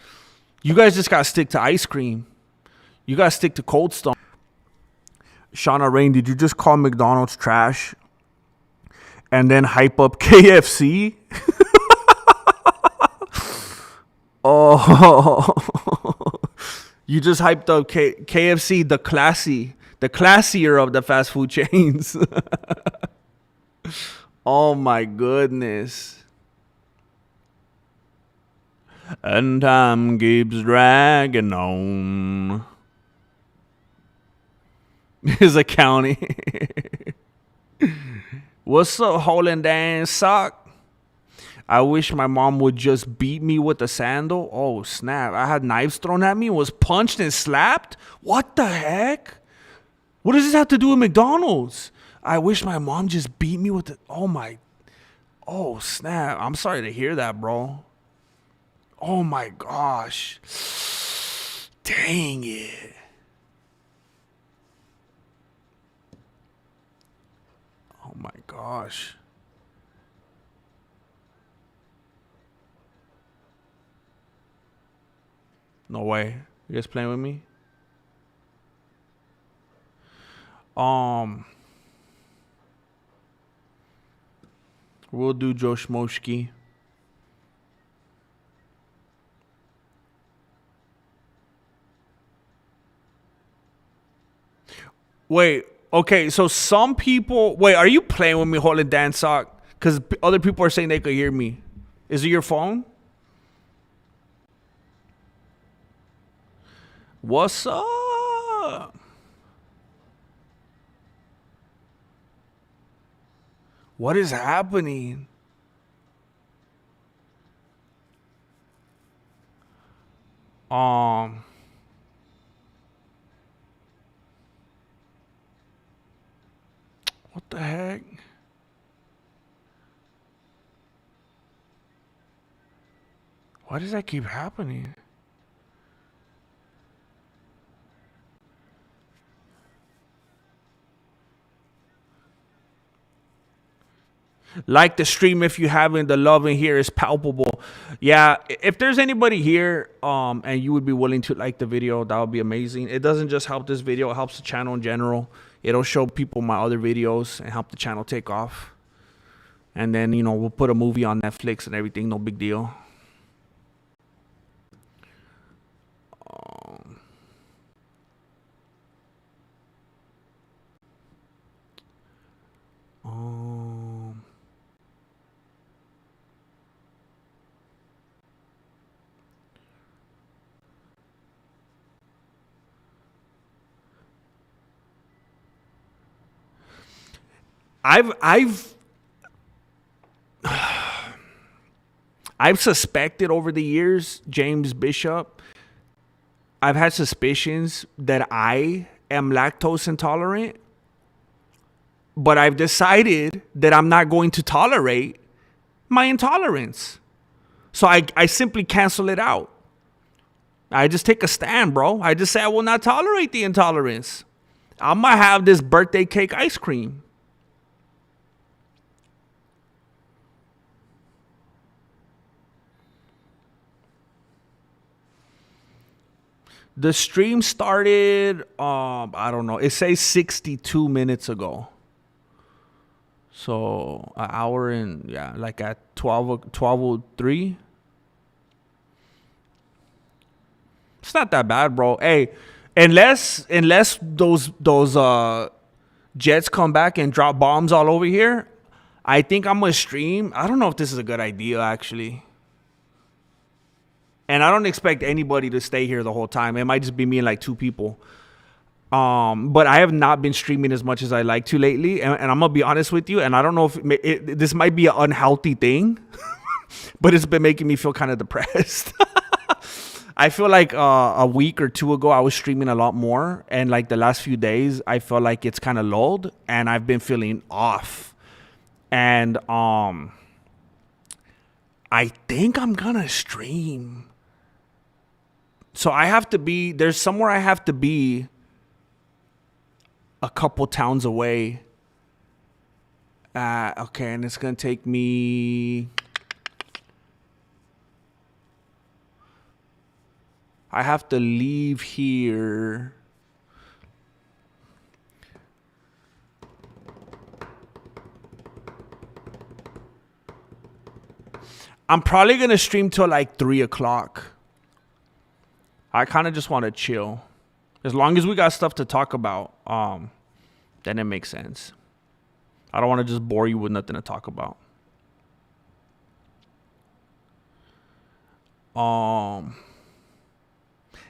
you guys just gotta stick to ice cream. You gotta stick to Cold Stone. Shauna Rain, did you just call McDonald's trash and then hype up KFC? Oh, you just hyped up KFC, the classier of the fast food chains. Oh my goodness. And time keeps dragging on. Is a county. What's up, Holland Dan Sock? I wish my mom would just beat me with a sandal. Oh, snap. I had knives thrown at me, was punched and slapped? What the heck? What does this have to do with McDonald's? I wish my mom just beat me with the... Oh, snap. I'm sorry to hear that, bro. Oh, my gosh. Dang it. Oh, my gosh. No way. You guys playing with me? We'll do Joe Schmoshki. Wait, okay, so some people... Wait, are you playing with me, Holland Dan Sock? Because other people are saying they could hear me. Is it your phone? What's up? What is happening? Um, what the heck? Why does that keep happening? Like the stream if you haven't. The love in here is palpable. Yeah, if there's anybody here and you would be willing to like the video, that would be amazing. It doesn't just help this video, it helps the channel in general. It'll show people my other videos and help the channel take off. And then, you know, we'll put a movie on Netflix and everything, no big deal. I've suspected over the years, James Bishop, I've had suspicions that I am lactose intolerant, but I've decided that I'm not going to tolerate my intolerance. So I simply cancel it out. I just take a stand, bro. I just say I will not tolerate the intolerance. I'm going to have this birthday cake ice cream. The stream started, I don't know. It says 62 minutes ago. So an hour and, yeah, like at 12:03. It's not that bad, bro. Hey, unless those jets come back and drop bombs all over here, I think I'm going to stream. I don't know if this is a good idea, actually. And I don't expect anybody to stay here the whole time. It might just be me and like 2 people. But I have not been streaming as much as I like to lately. And I'm going to be honest with you. And I don't know if this might be an unhealthy thing. But it's been making me feel kind of depressed. I feel like a week or 2 ago, I was streaming a lot more. And like the last few days, I feel like it's kind of lulled. And I've been feeling off. And I think I'm going to stream. So I have to be, there's somewhere I have to be a couple towns away. Okay, and it's going to take me, I have to leave here. I'm probably going to stream till like 3 o'clock. I kind of just want to chill. As long as we got stuff to talk about, then it makes sense. I don't want to just bore you with nothing to talk about.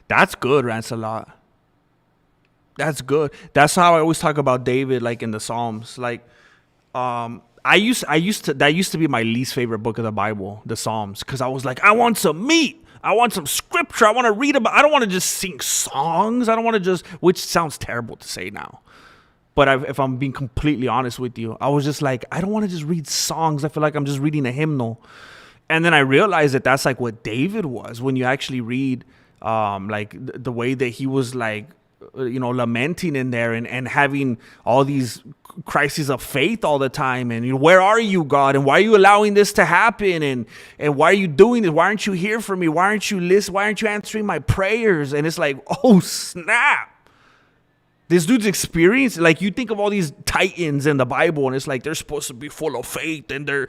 That's good, Rancelot. That's good. That's how I always talk about David, like in the Psalms. Like, that used to be my least favorite book of the Bible, the Psalms, because I was like, I want some meat. I want some scripture. I want to read about. I don't want to just sing songs. I don't want to just, which sounds terrible to say now. But if I'm being completely honest with you, I was just like, I don't want to just read songs. I feel like I'm just reading a hymnal. And then I realized that that's like what David was when you actually read like the way that he was like, you know, lamenting in there and having all these crises of faith all the time. And, you know, where are you, God? And why are you allowing this to happen? And why are you doing this? Why aren't you here for me? Why aren't you listening? Why aren't you answering my prayers? And it's like, oh, snap. This dude's experience, like you think of all these titans in the Bible and it's like they're supposed to be full of faith and they're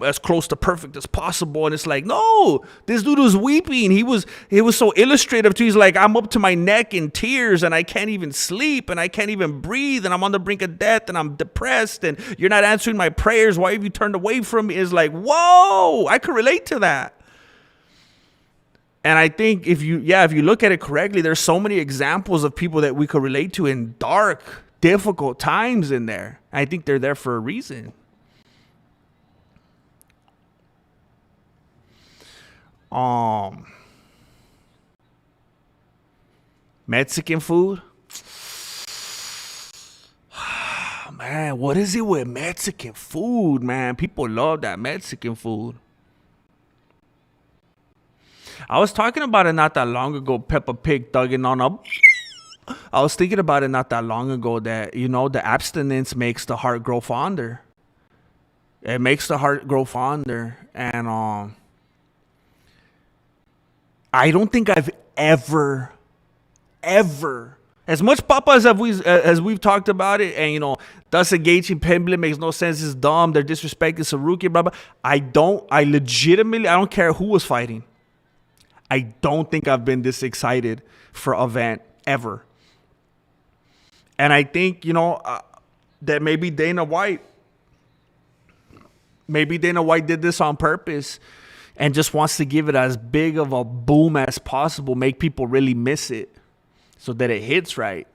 as close to perfect as possible. And it's like, no, this dude was weeping. It was so illustrative too. He's like, I'm up to my neck in tears and I can't even sleep and I can't even breathe and I'm on the brink of death and I'm depressed and you're not answering my prayers. Why have you turned away from me? It's like, whoa, I could relate to that. And I think if you look at it correctly, there's so many examples of people that we could relate to in dark, difficult times in there. I think they're there for a reason. Mexican food. Man, what is it with Mexican food, man? People love that Mexican food. I was talking about it not that long ago, Peppa Pig thugging on up. I was thinking about it not that long ago that, the abstinence makes the heart grow fonder. It makes the heart grow fonder. And I don't think I've ever, as much papas as we've talked about it, and thus engaging Pemble makes no sense, it's dumb, they're disrespecting Saruki, blah blah. I don't care who was fighting. I don't think I've been this excited for an event ever. And I think, that maybe Dana White did this on purpose and just wants to give it as big of a boom as possible, make people really miss it so that it hits right.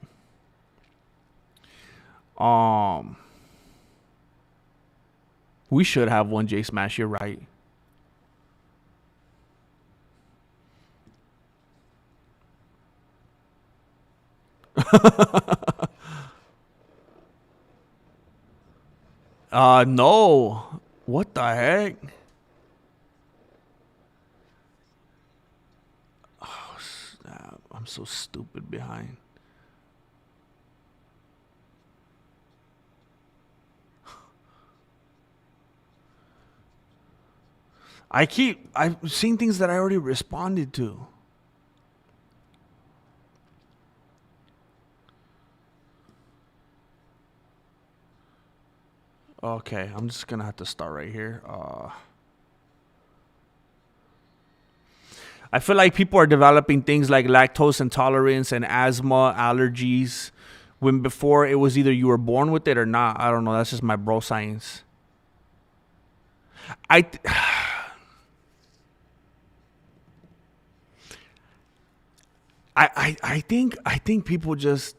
We should have one, J Smash, you're right. No. What the heck? Oh, snap. I'm so stupid behind. I've seen things that I already responded to. Okay, I'm just gonna have to start right here. I feel like people are developing things like lactose intolerance and asthma, allergies, when before it was either you were born with it or not. I don't know. That's just my bro science. I think people just.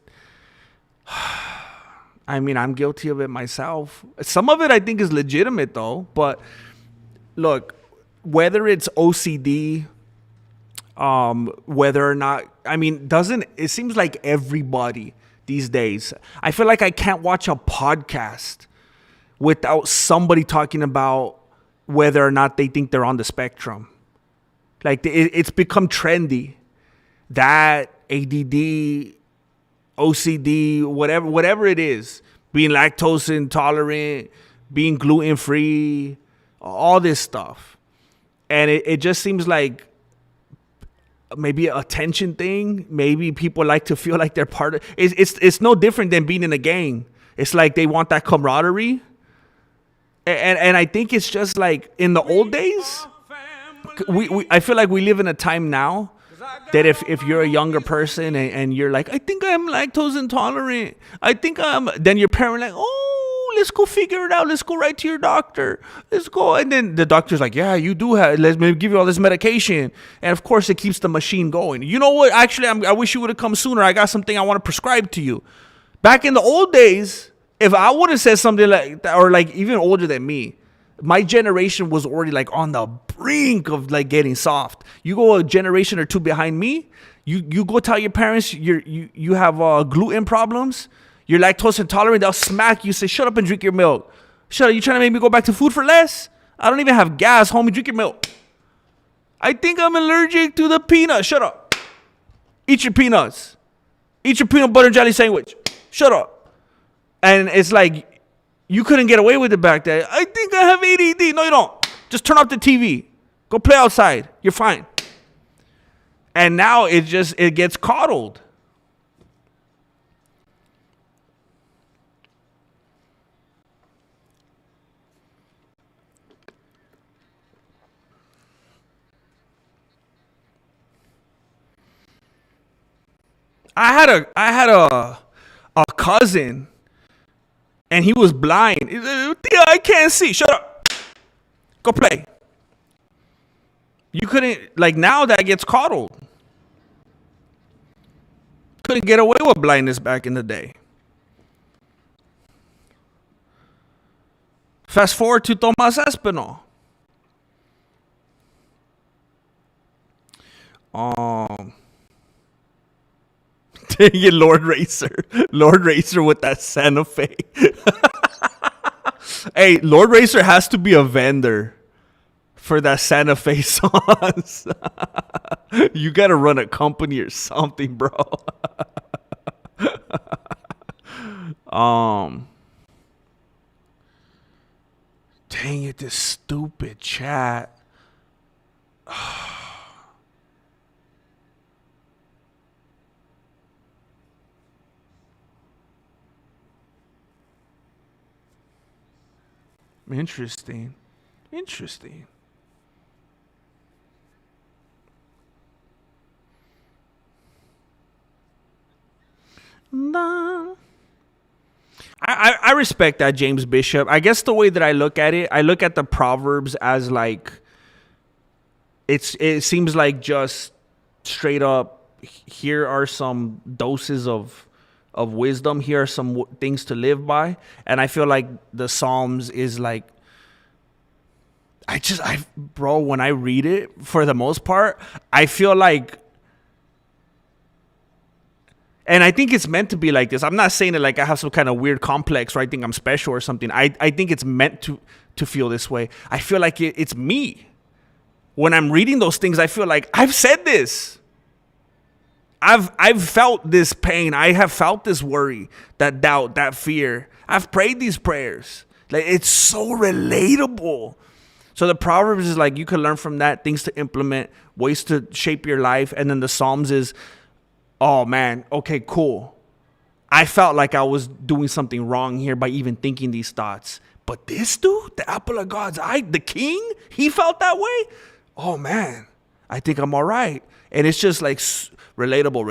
I mean, I'm guilty of it myself. Some of it I think is legitimate though. But look, whether it's OCD, whether or not, I mean, it seems like everybody these days, I feel like I can't watch a podcast without somebody talking about whether or not they think they're on the spectrum. Like it's become trendy. That ADD, OCD, whatever it is, being lactose intolerant, being gluten free, all this stuff. And it just seems like maybe an attention thing. Maybe people like to feel like they're part of it's no different than being in a gang. It's like they want that camaraderie. And I think it's just like in the old days, I feel like we live in a time now that if you're a younger person and you're like, I think I'm lactose intolerant, then your parent like, oh, let's go figure it out. Let's go right to your doctor. Let's go. And then the doctor's like, yeah, you do have, let me give you all this medication. And of course it keeps the machine going. You know what? Actually, I wish you would have come sooner. I got something I want to prescribe to you. Back in the old days, if I would have said something like that, or like even older than me, my generation was already like on the brink of like getting soft. You go a generation or two behind me, you go tell your parents you have gluten problems, you're lactose intolerant, they'll smack you, say, shut up and drink your milk. Shut up, you trying to make me go back to food for less? I don't even have gas, homie, drink your milk. I think I'm allergic to the peanut. Shut up. Eat your peanuts. Eat your peanut butter and jelly sandwich. Shut up. And it's like, you couldn't get away with it back then. I think I have ADD. No, you don't. Just turn off the TV. Go play outside. You're fine. And now it gets coddled. I had a cousin, and he was blind. Tia, I can't see. Shut up. Go play. You couldn't, like, now that gets coddled. Couldn't get away with blindness back in the day. Fast forward to Tomas Espinal. Dang it, Lord Racer. Lord Racer with that Santa Fe. Hey, Lord Racer has to be a vendor for that Santa Fe sauce. You gotta run a company or something, bro. Dang it, this stupid chat. Interesting. Interesting. Nah. I respect that, James Bishop. I guess the way that I look at it, I look at the Proverbs as like it seems like just straight up, here are some doses of wisdom, here are some things to live by. And I feel like the Psalms is like, bro, when I read it, for the most part, I feel like, and I think it's meant to be like this. I'm not saying it like I have some kind of weird complex or I think I'm special or something. I think it's meant to feel this way. I feel like it's me. When I'm reading those things, I feel like I've said this. I've felt this pain. I have felt this worry, that doubt, that fear. I've prayed these prayers. Like, it's so relatable. So the Proverbs is like, you can learn from that, things to implement, ways to shape your life. And then the Psalms is, oh man, okay, cool. I felt like I was doing something wrong here by even thinking these thoughts. But this dude, the apple of God's eye, the king, he felt that way. Oh man, I think I'm all right. And it's just like relatable.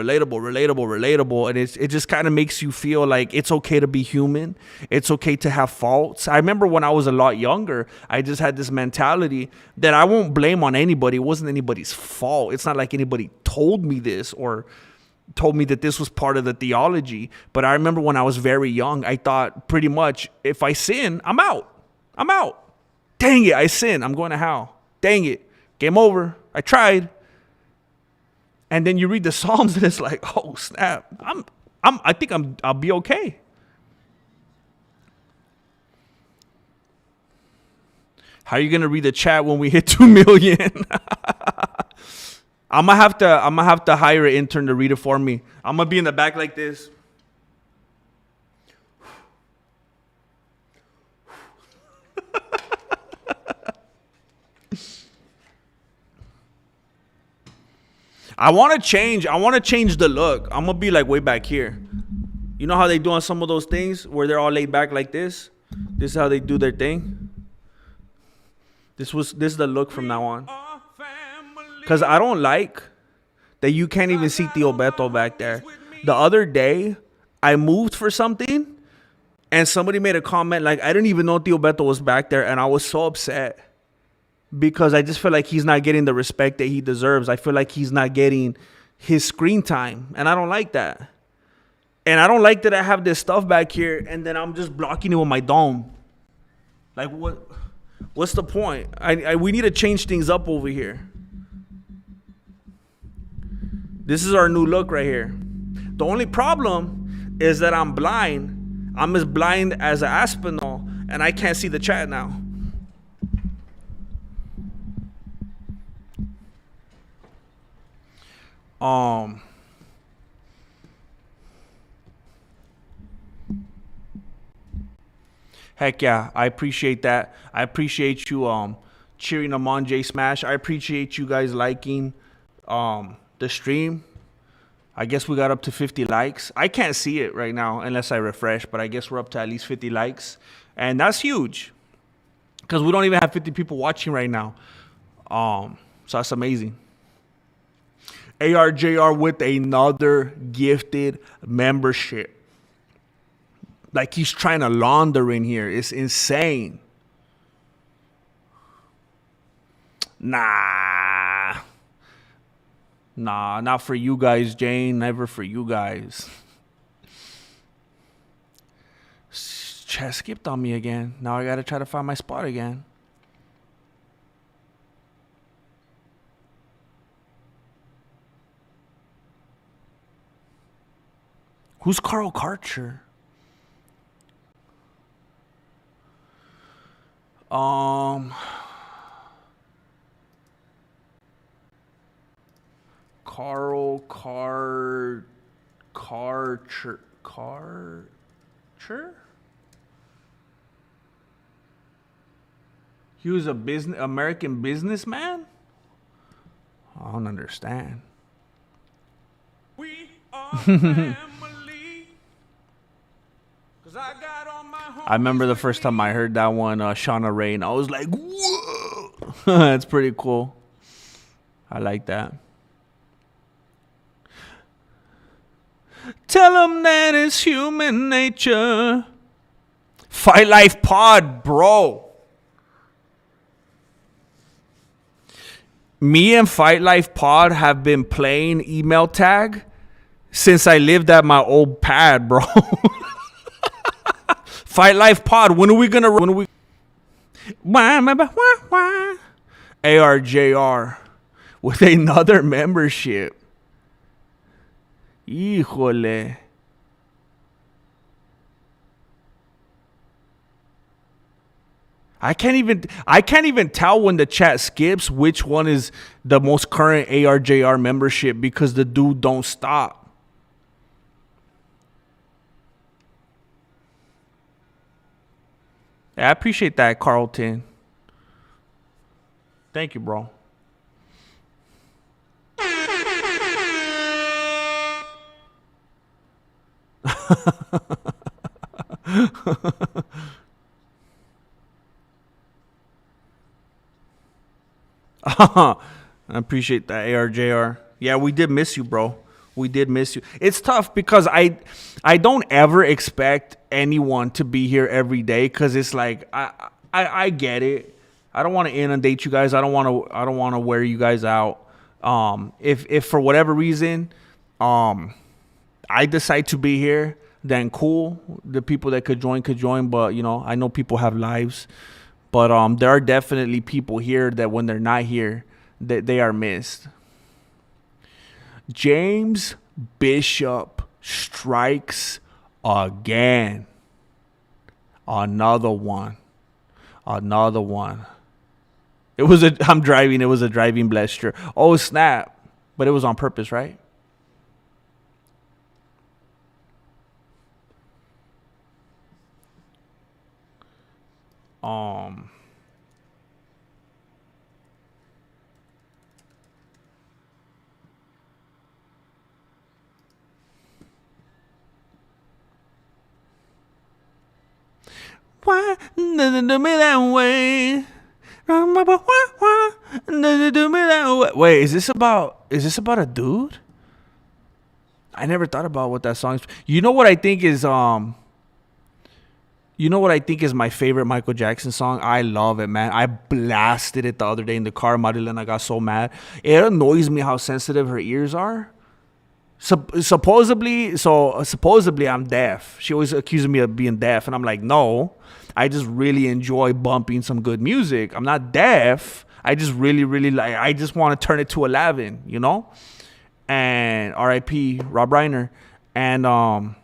And it just kind of makes you feel like it's okay to be human. It's okay to have faults. I remember when I was a lot younger, I just had this mentality that I won't blame on anybody. It wasn't anybody's fault. It's not like anybody told me this or told me that this was part of the theology. But I remember when I was very young, I thought pretty much, if I sin, I'm out. Dang it, I sin. I'm going to hell. Dang it. Game over. I tried. And then you read the Psalms and it's like, oh snap. I think I'll be okay. How are you gonna read the chat when we hit 2 million? I'm gonna have to hire an intern to read it for me. I'm gonna be in the back like this. I want to change the look. I'm going to be like way back here. You know how they do on some of those things where they're all laid back like this? This is how they do their thing. This is the look from now on. Because I don't like that you can't even see Tio Beto back there. The other day, I moved for something and somebody made a comment like, I didn't even know Tio Beto was back there, and I was so upset. Because I just feel like he's not getting the respect that he deserves. I feel like he's not getting his screen time. And I don't like that. And I don't like that I have this stuff back here and then I'm just blocking it with my dome. Like, what's the point? We need to change things up over here. This is our new look right here. The only problem is that I'm blind. I'm as blind as an Aspinall and I can't see the chat now. Heck yeah, I appreciate that. I appreciate you cheering them on, J Smash. I appreciate you guys liking the stream. I guess we got up to 50 likes. I can't see it right now unless I refresh, but I guess we're up to at least 50 likes. And that's huge because we don't even have 50 people watching right now. So that's amazing. ARJR with another gifted membership. Like he's trying to launder in here. It's insane. Nah. Nah, not for you guys, Jane. Never for you guys. Chat skipped on me again. Now I gotta try to find my spot again. Who's Carl Karcher? Carl Karcher. He was a American businessman? I don't understand. We are family. I remember the first time I heard that one, Shauna Rain. I was like, whoa! That's pretty cool. I like that. Tell them that it's human nature. Fight Life Pod, bro. Me and Fight Life Pod have been playing email tag since I lived at my old pad, bro. Fight Life Pod. When are we gonna? ARJR with another membership. Híjole. I can't even tell when the chat skips which one is the most current ARJR membership because the dude don't stop. Yeah, I appreciate that, Carlton. Thank you, bro. I appreciate that, ARJR. Yeah, we did miss you, bro. We did miss you. It's tough because I don't ever expect anyone to be here every day because it's like I get it. I don't want to inundate you guys. I don't want to wear you guys out. If for whatever reason I decide to be here, then cool. The people that could join, but you know, I know people have lives. But there are definitely people here that when they're not here, that they are missed. James Bishop strikes again. Another one. It was a driving blessure. Oh, snap. But it was on purpose, right? Why did you do me that way? Why did you do me that way? Wait, is this about a dude? I never thought about what that song is. You know what I think is my favorite Michael Jackson song? I love it, man. I blasted it the other day in the car. Marilena got so mad. It annoys me how sensitive her ears are. Supposedly I'm deaf. She always accuses me of being deaf, and I'm like, no. I just really enjoy bumping some good music. I'm not deaf. I just really, really like. I just want to turn it to 11, you know. And R.I.P. Rob Reiner, and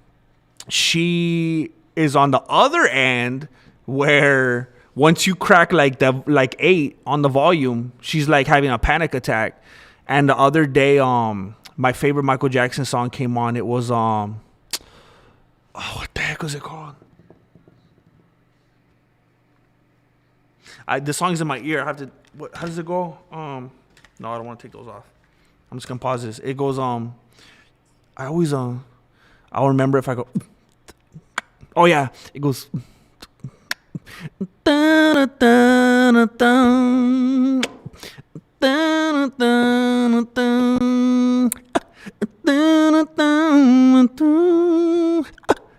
she is on the other end where once you crack like 8 on the volume, she's like having a panic attack. And the other day, my favorite Michael Jackson song came on. It was what the heck was it called? The song's in my ear. I have to. How does it go? No, I don't want to take those off. I'm just gonna pause this. It goes I always I'll remember if I go. Oh yeah, it goes.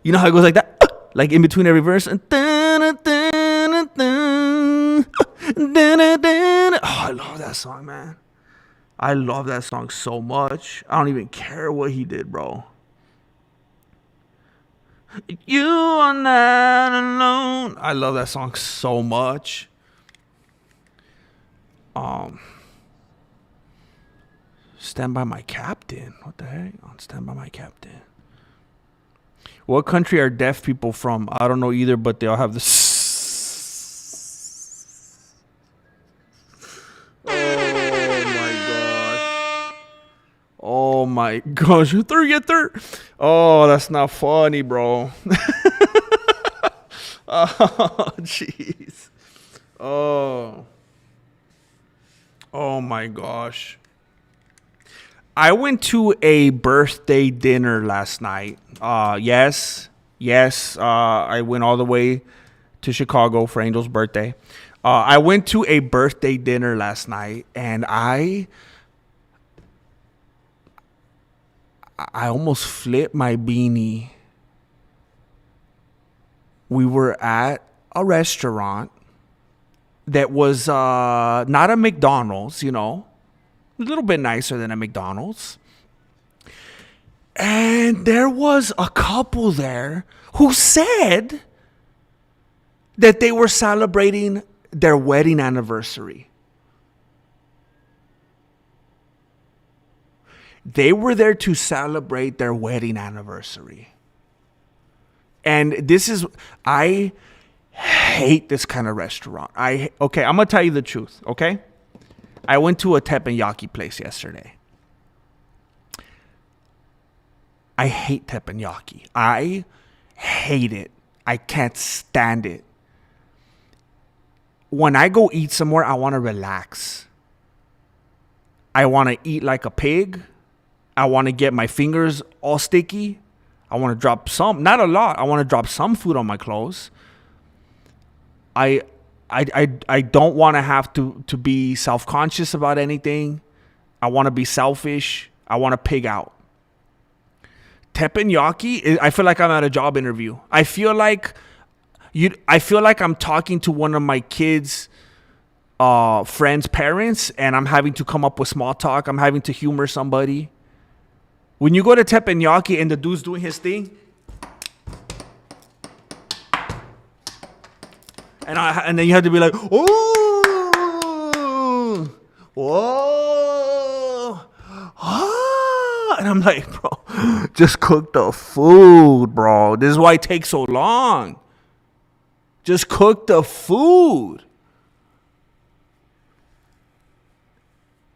You know how it goes like that, like in between every verse. Oh, I love that song, man. I love that song so much. I don't even care what he did, bro. You are not alone. I love that song so much. Stand by my captain. What the heck? On Stand by my captain. What country are deaf people from? I don't know either, but they all have this. Oh my gosh. Get third. Oh, that's not funny, bro. Oh, jeez. Oh my gosh. I went to a birthday dinner last night. Yes. I went all the way to Chicago for Angel's birthday. I went to a birthday dinner last night, and I almost flipped my beanie. We were at a restaurant that was not a McDonald's, you know, a little bit nicer than a McDonald's. And there was a couple there who said that they were celebrating their wedding anniversary. They were there to celebrate their wedding anniversary. And I hate this kind of restaurant. Okay, I'm going to tell you the truth, okay? I went to a teppanyaki place yesterday. I hate teppanyaki. I hate it. I can't stand it. When I go eat somewhere, I want to relax. I want to eat like a pig. I want to get my fingers all sticky. I want to drop some, not a lot. I want to drop some food on my clothes. I don't want to have to be self-conscious about anything. I want to be selfish. I want to pig out. Teppanyaki, I feel like I'm at a job interview. I feel like I'm talking to one of my kids' friends' parents, and I'm having to come up with small talk. I'm having to humor somebody. When you go to teppanyaki and the dude's doing his thing, and then you have to be like, oh, whoa, ah. And I'm like, bro, just cook the food, bro. This is why it takes so long. Just cook the food.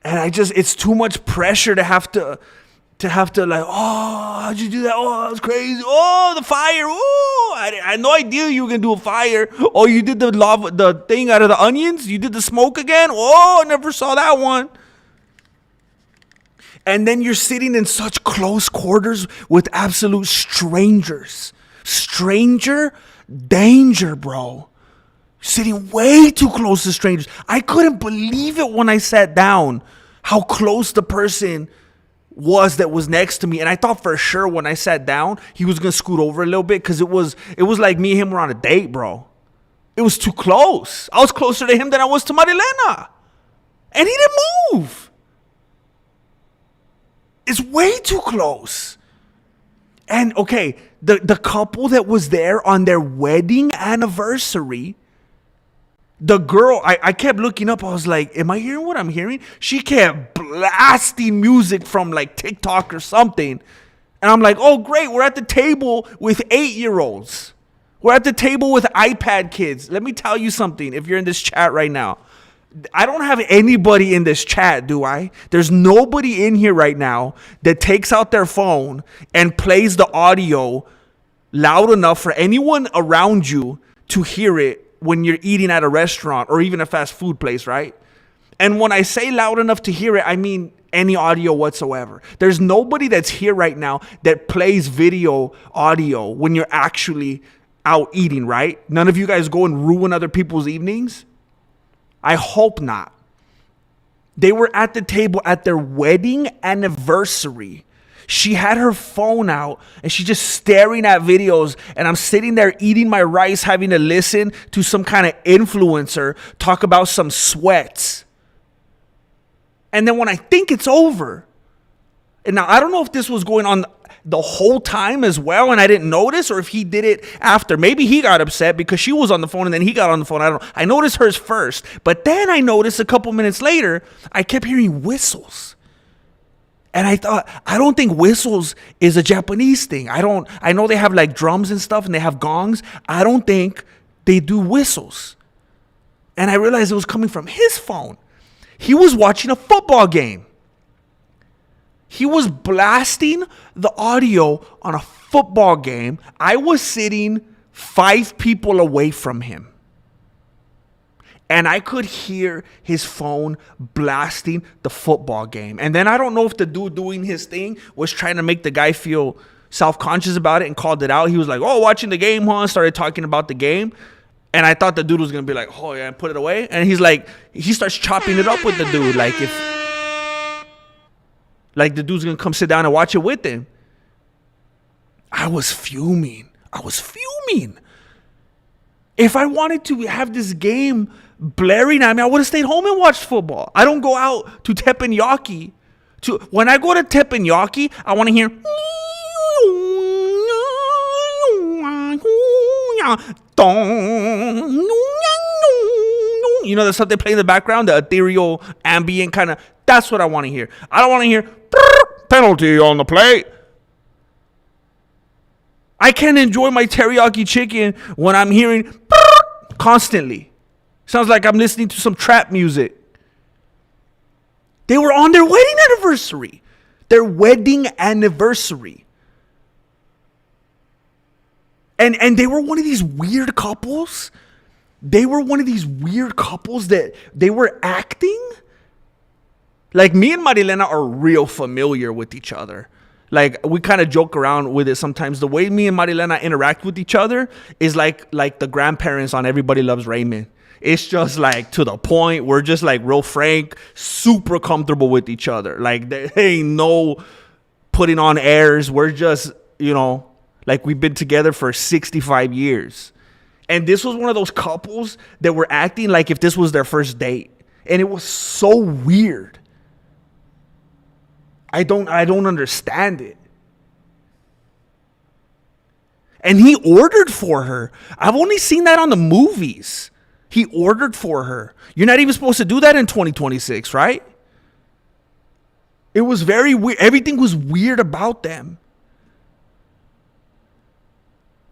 And it's too much pressure to have to like, oh, how'd you do that? Oh, that was crazy. Oh, the fire. Oh, I had no idea you were going to do a fire. Oh, you did the thing out of the onions? You did the smoke again? Oh, I never saw that one. And then you're sitting in such close quarters with absolute strangers. Stranger danger, bro. Sitting way too close to strangers. I couldn't believe it when I sat down how close the person was that was next to me. And I thought for sure when I sat down he was gonna scoot over a little bit, because it was like me and him were on a date, bro. It was too close. I was closer to him than I was to Marilena, and he didn't move. It's way too close. And okay, the couple that was there on their wedding anniversary, the girl, I kept looking up. I was like, am I hearing what I'm hearing? She kept blasting music from like TikTok or something. And I'm like, oh, great. We're at the table with 8-year-olds. We're at the table with iPad kids. Let me tell you something. If you're in this chat right now, I don't have anybody in this chat, do I? There's nobody in here right now that takes out their phone and plays the audio loud enough for anyone around you to hear it when you're eating at a restaurant or even a fast food place, right? And when I say loud enough to hear it, I mean any audio whatsoever. There's nobody that's here right now that plays video audio when you're actually out eating, right? None of you guys go and ruin other people's evenings? I hope not. They were at the table at their wedding anniversary. She had her phone out and she's just staring at videos, and I'm sitting there eating my rice, having to listen to some kind of influencer talk about some sweats. And then when I think it's over, and now I don't know if this was going on the whole time as well and I didn't notice, or if he did it after. Maybe he got upset because she was on the phone and then he got on the phone. I don't know. I noticed hers first, but then I noticed a couple minutes later, I kept hearing whistles. And I thought, I don't think whistles is a Japanese thing. I know they have like drums and stuff and they have gongs. I don't think they do whistles. And I realized it was coming from his phone. He was watching a football game. He was blasting the audio on a football game. I was sitting 5 people away from him. And I could hear his phone blasting the football game. And then I don't know if the dude doing his thing was trying to make the guy feel self-conscious about it and called it out. He was like, oh, watching the game, huh? Started talking about the game. And I thought the dude was going to be like, oh, yeah, put it away. And he's like, he starts chopping it up with the dude. Like the dude's going to come sit down and watch it with him. I was fuming. If I wanted to have this game blaring at me, I would have stayed home and watched football. I don't go out to teppanyaki. When I go to teppanyaki, I want to hear... You know the stuff they play in the background, the ethereal ambient kind of. That's what I want to hear. I don't want to hear penalty on the plate. I can't enjoy my teriyaki chicken when I'm hearing constantly. Sounds like I'm listening to some trap music. They were on their wedding anniversary. And they were one of these weird couples. That they were acting. Like me and Marilena are real familiar with each other. Like we kind of joke around with it sometimes. The way me and Marilena interact with each other is like the grandparents on Everybody Loves Raymond. It's just like to the point. We're just like real frank, super comfortable with each other. Like there ain't no putting on airs. We're just, like we've been together for 65 years. And this was one of those couples that were acting like if this was their first date. And it was so weird. I don't understand it. And he ordered for her. I've only seen that on the movies. He ordered for her. You're not even supposed to do that in 2026, right? It was very weird. Everything was weird about them.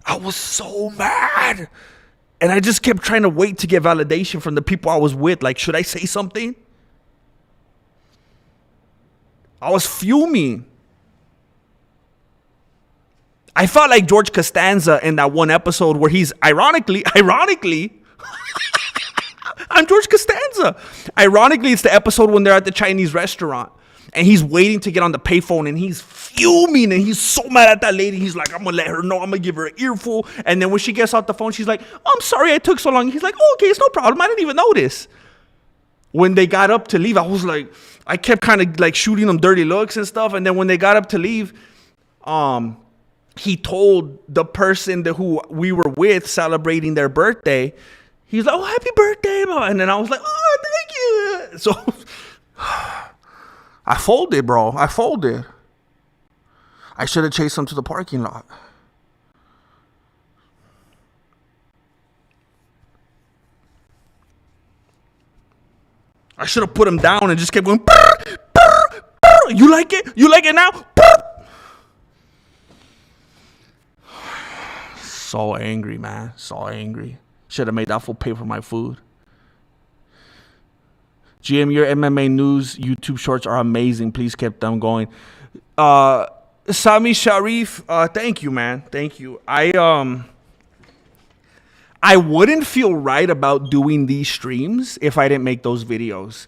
I was so mad. And I just kept trying to wait to get validation from the people I was with. Like, should I say something? I was fuming. I felt like George Costanza in that one episode where he's ironically, I'm George Costanza. Ironically, it's the episode when they're at the Chinese restaurant and he's waiting to get on the payphone and he's fuming and he's so mad at that lady. He's like, I'm going to let her know. I'm going to give her an earful. And then when she gets off the phone, she's like, oh, I'm sorry I took so long. He's like, oh, okay, it's no problem. I didn't even notice. When they got up to leave, I was like, I kept kind of like shooting them dirty looks and stuff. And then when they got up to leave, he told the person who we were with celebrating their birthday, he's like, oh, happy birthday. And then I was like, oh, thank you. So I folded, bro. I should have chased him to the parking lot. I should have put him down and just kept going. Burr, burr, burr. You like it? You like it now? Burr. So angry, man. So angry. Should have made that fool pay for my food. GM, your MMA news YouTube shorts are amazing. Please keep them going. Sami Sharif, thank you, man. Thank you. I wouldn't feel right about doing these streams if I didn't make those videos.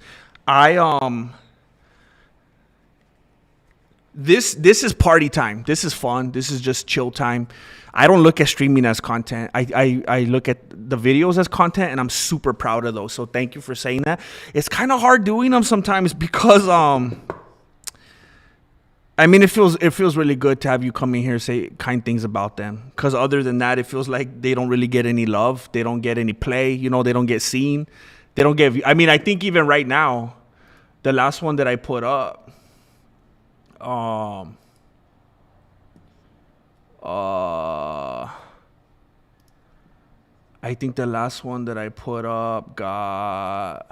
This is party time. This is fun. This is just chill time. I don't look at streaming as content. I look at the videos as content, and I'm super proud of those. So thank you for saying that. It's kind of hard doing them sometimes because it feels really good to have you come in here and say kind things about them. Because other than that, it feels like they don't really get any love. They don't get any play. They don't get seen. They don't get. I think even right now, The last one that I put up. I think the last one that I put up got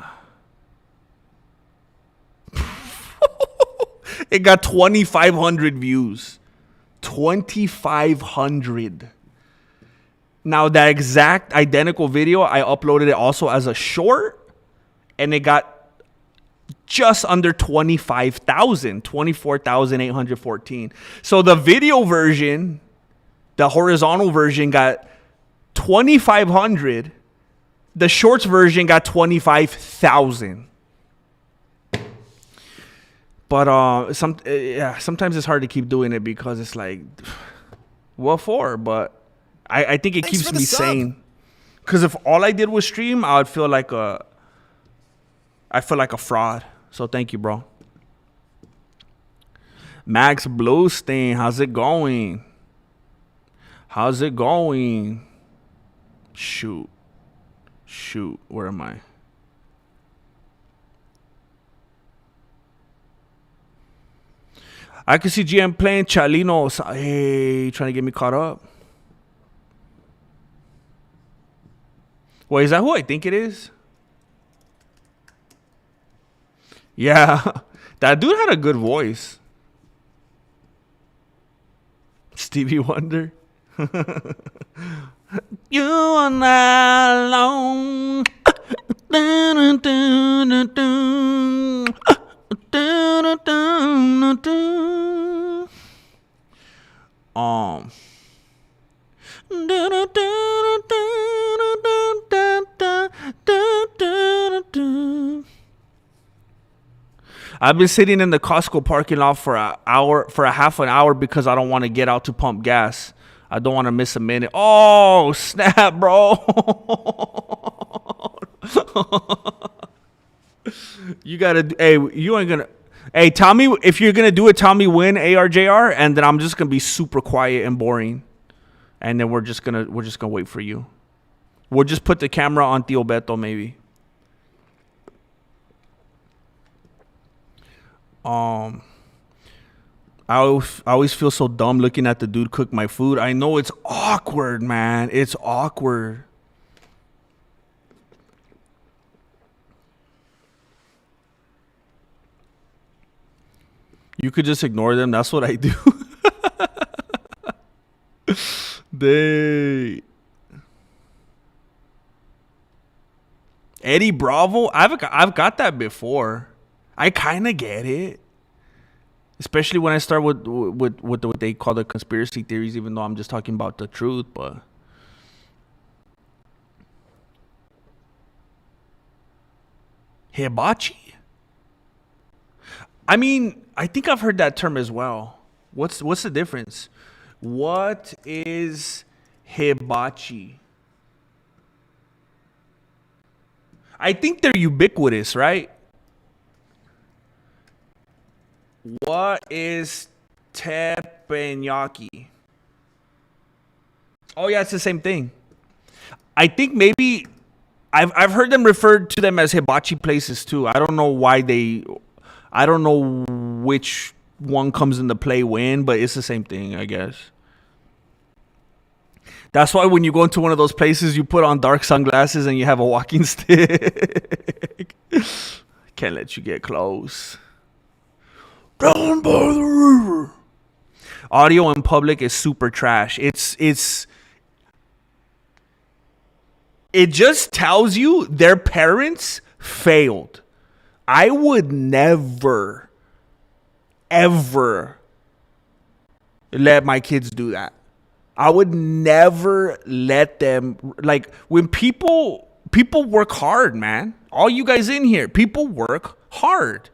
it got 2,500 views. 2,500. Now that exact identical video, I uploaded it also as a short, and it got just under 25,000, 24,814. So the video version, the horizontal version, got 2,500. The shorts version got 25,000. But sometimes it's hard to keep doing it because it's like, what for? But I think it keeps me sane. Because if all I did was stream, I would feel like a fraud. So thank you, bro. Max Bluestein, how's it going? How's it going? Shoot, where am I? I can see GM playing Chalino. Hey, trying to get me caught up. Wait, is that who I think it is? Yeah, that dude had a good voice. Stevie Wonder. You are not alone. I've been sitting in the Costco parking lot for a half an hour because I don't want to get out to pump gas. I don't want to miss a minute. Oh, snap, bro. You gotta, you ain't gonna, tell me if you're gonna do it. Tell me when, ARJR, and then I'm just gonna be super quiet and boring, and then we're just gonna wait for you. We'll just put the camera on Tio Beto, maybe. I always feel so dumb looking at the dude cook my food. I know it's awkward, man. It's awkward. You could just ignore them. That's what I do. Eddie Bravo. I've got that before. I kind of get it. Especially when I start with what they call the conspiracy theories, even though I'm just talking about the truth. But hibachi? I mean, I think I've heard that term as well. What's the difference? What is hibachi? I think they're ubiquitous, right? What is teppanyaki? Oh yeah, it's the same thing. I think maybe I've heard them referred to them as hibachi places too. I don't know which one comes into play when, but it's the same thing, I guess. That's why when you go into one of those places, you put on dark sunglasses and you have a walking stick. Can't let you get close. Down by the river. Audio in public is super trash. It just tells you their parents failed. I would never, ever let my kids do that. I would never let them, like, when people work hard, man. All you guys in here, people work hard.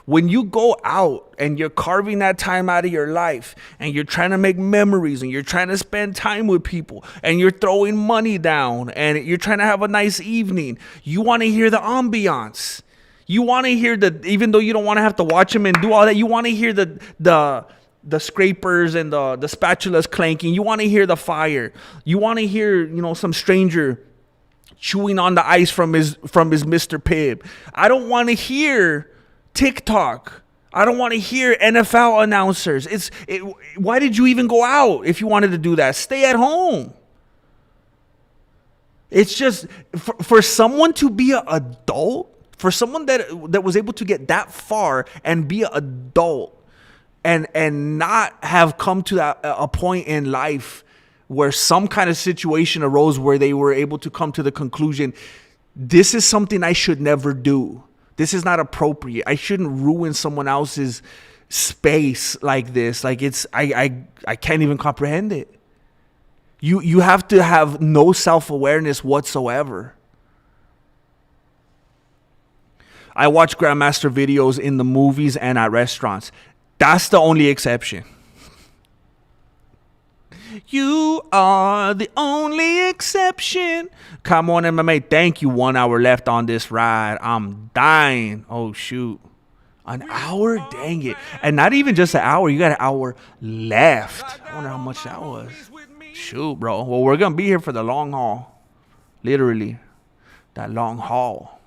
When you go out and you're carving that time out of your life and you're trying to make memories and you're trying to spend time with people and you're throwing money down and you're trying to have a nice evening, you want to hear the ambiance. You want to hear even though you don't want to have to watch them and do all that, you want to hear the scrapers and the spatulas clanking. You want to hear the fire. You want to hear, some stranger chewing on the ice from his Mr. Pibb. I don't want to hear TikTok. I don't want to hear NFL announcers. Why did you even go out if you wanted to do that? Stay at home. It's just for someone to be an adult, for someone that was able to get that far and be an adult and not have come to a point in life where some kind of situation arose where they were able to come to the conclusion, this is something I should never do. This is not appropriate. I shouldn't ruin someone else's space like this. Like I can't even comprehend it. You have to have no self-awareness whatsoever. I watch Grandmaster videos in the movies and at restaurants. That's the only exception. You are the only exception. Come on, MMA. Thank you. 1 hour left on this ride. I'm dying. Oh, shoot. An hour? Dang it. And not even just an hour. You got an hour left. I wonder how much that was. Shoot, bro. Well, we're going to be here for the long haul. Literally. That long haul.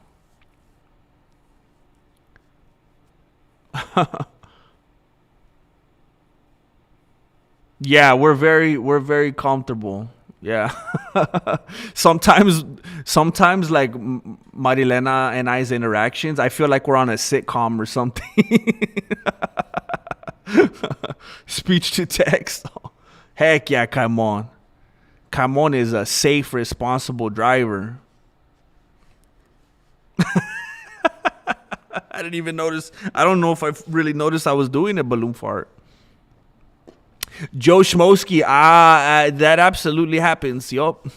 Yeah, we're very comfortable. Yeah. sometimes like Marilena and I's interactions, I feel like we're on a sitcom or something. Speech to text. Heck yeah, Camon. Camon is a safe, responsible driver. I didn't even notice. I don't know if I really noticed I was doing a balloon fart. Joe Schmosky, that absolutely happens. Yup.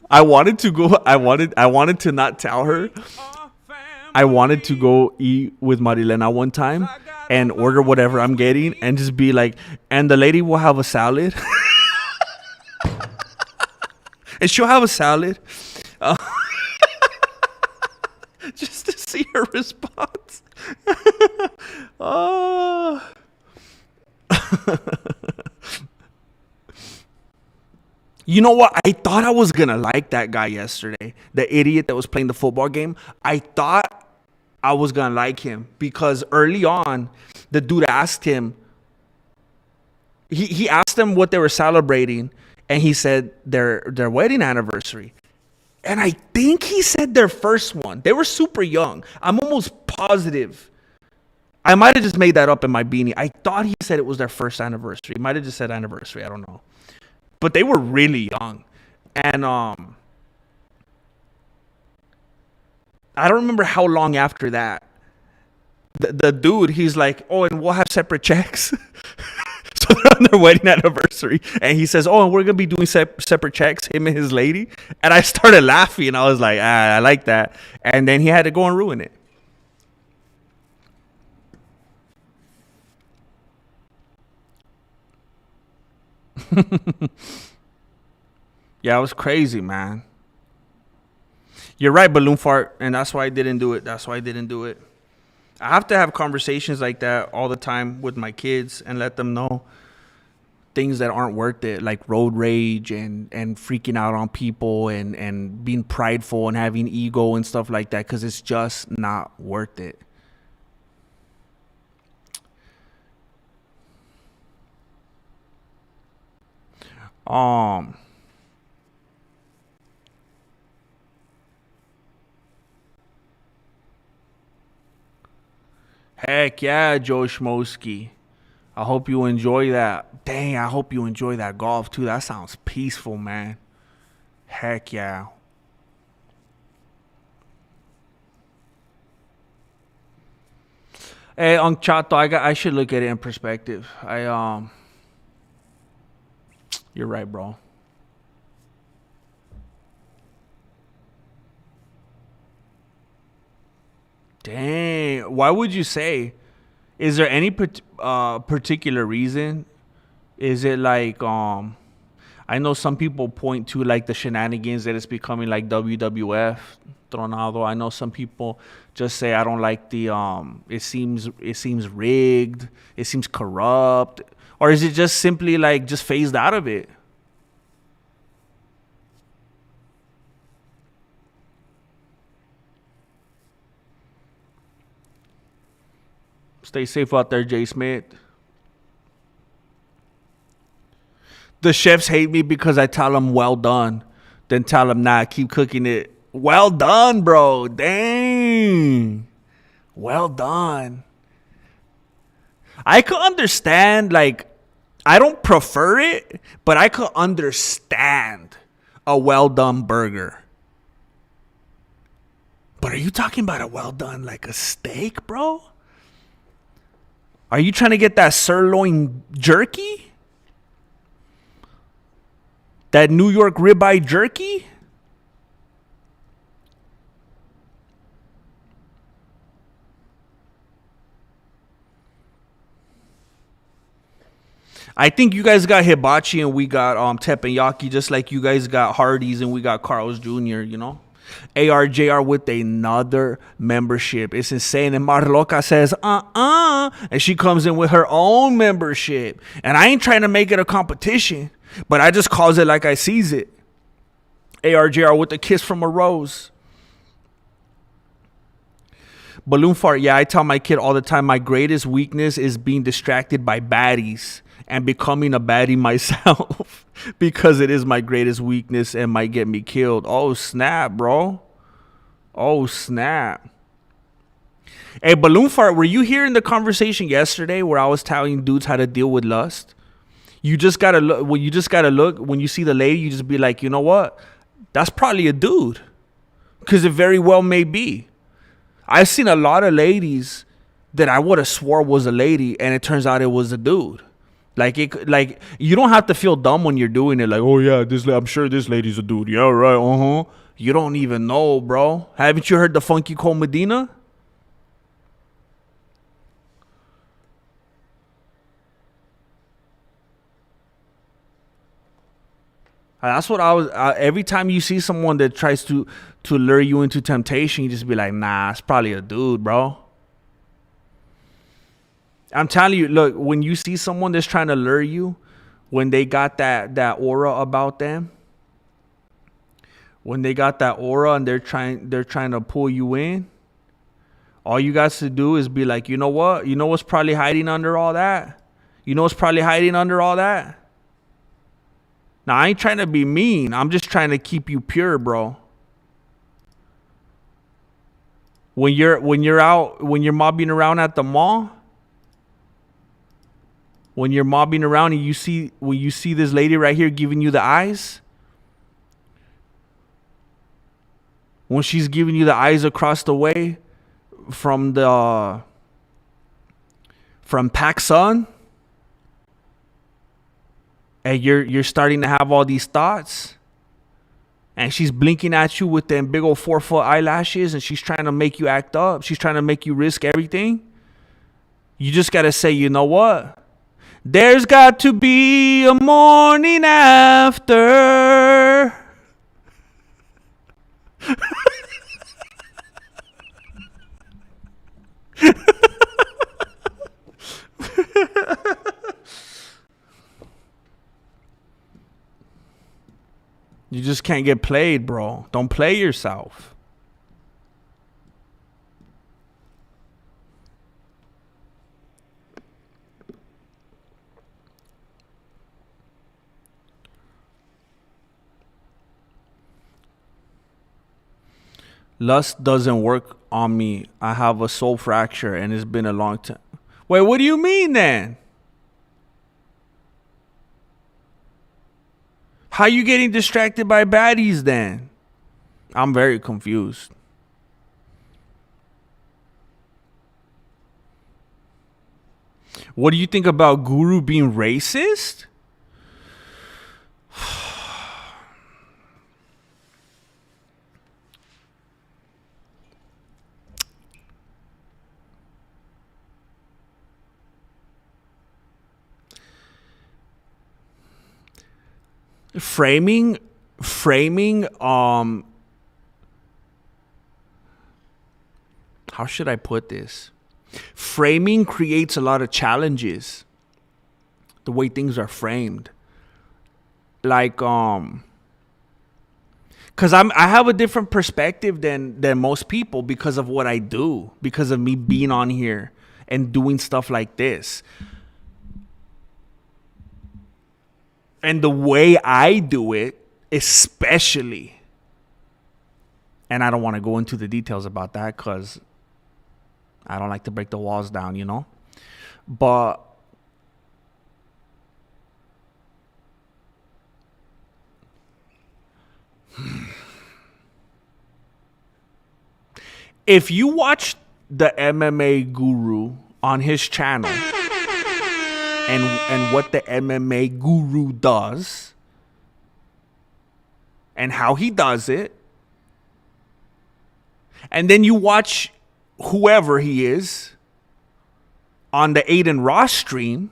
I wanted to go. I wanted to not tell her. I wanted to go eat with Marilena one time and order whatever I'm getting and just be like, and the lady will have a salad. And she'll have a salad. Just to see her response. Oh. You know what? I thought I was going to like that guy yesterday. The idiot that was playing the football game. I thought I was going to like him because early on, the dude asked him. He asked them what they were celebrating. And he said their wedding anniversary. And I think he said their first one. They were super young. I'm almost positive. I might have just made that up in my beanie. I thought he said it was their first anniversary. He might have just said anniversary. I don't know. But they were really young. And I don't remember how long after that. The dude, he's like, oh, and we'll have separate checks. So they're on their wedding anniversary. And he says, oh, and we're going to be doing separate checks, him and his lady. And I started laughing. And I was like, I like that. And then he had to go and ruin it. Yeah, it was crazy, man. You're right, balloon fart. And that's why I didn't do it. I have to have conversations like that all the time with my kids and let them know things that aren't worth it, like road rage and freaking out on people and being prideful and having ego and stuff like that, because it's just not worth it. Heck yeah, Joe Schmosky. I hope you enjoy that. Dang, I hope you enjoy that golf too. That sounds peaceful, man. Heck yeah. Hey, Chato, I should look at it in perspective. You're right, bro. Dang, why would you say? Is there any particular reason? Is it like I know some people point to like the shenanigans that it's becoming like WWF Tronado. I know some people just say I don't like the it seems rigged, it seems corrupt, or is it just simply like just phased out of it? Stay safe out there, Jay Smith. The chefs hate me because I tell them well done. Then tell them, nah, keep cooking it. Well done, bro. Dang. Well done. I could understand, like, I don't prefer it, but I could understand a well done burger. But are you talking about a well done, like a steak, bro? Are you trying to get that sirloin jerky? That New York ribeye jerky? I think you guys got hibachi and we got teppanyaki, just like you guys got Hardee's and we got Carl's Jr., you know? ARJR with another membership. It's insane. And Marloca says, and she comes in with her own membership. And I ain't trying to make it a competition, but I just calls it like I sees it. ARJR with a kiss from a rose. Balloon fart. Yeah, I tell my kid all the time, my greatest weakness is being distracted by baddies and becoming a baddie myself because it is my greatest weakness and might get me killed. Oh, snap, bro. Oh, snap. Hey, Balloon Fart, were you here in the conversation yesterday where I was telling dudes how to deal with lust? You just gotta look. Well, you just gotta look. When you see the lady, you just be like, you know what? That's probably a dude. Because it very well may be. I've seen a lot of ladies that I would have swore was a lady, and it turns out it was a dude. Like you don't have to feel dumb when you're doing it. Like, oh yeah, I'm sure this lady's a dude. Yeah, right. You don't even know, bro. Haven't you heard the Funky Cole Medina? That's what I was. Every time you see someone that tries to lure you into temptation, you just be like, nah, it's probably a dude, bro. I'm telling you, look, when you see someone that's trying to lure you, when they got that aura about them, when they got that aura and they're trying to pull you in, all you got to do is be like, you know what? You know what's probably hiding under all that? You know what's probably hiding under all that? Now, I ain't trying to be mean. I'm just trying to keep you pure, bro. When you're mobbing around at the mall, when you're mobbing around and when you see this lady right here giving you the eyes, when she's giving you the eyes across the way from PacSun, and you're starting to have all these thoughts, and she's blinking at you with them big old 4-foot eyelashes, and she's trying to make you act up. She's trying to make you risk everything. You just got to say, you know what? There's got to be a morning after. You just can't get played, bro. Don't play yourself. Lust doesn't work on me. I have a soul fracture and it's been a long time. Wait, what do you mean then? How you getting distracted by baddies then? I'm very confused. What do you think about Guru being racist? Framing how should I put this? Framing creates a lot of challenges. The way things are framed. Like cuz I have a different perspective than most people because of what I do, because of me being on here and doing stuff like this. And the way I do it, especially, and I don't want to go into the details about that because I don't like to break the walls down, you know? But if you watch the MMA Guru on his channel and what the MMA Guru does and how he does it, and then you watch whoever he is on the Aiden Ross stream,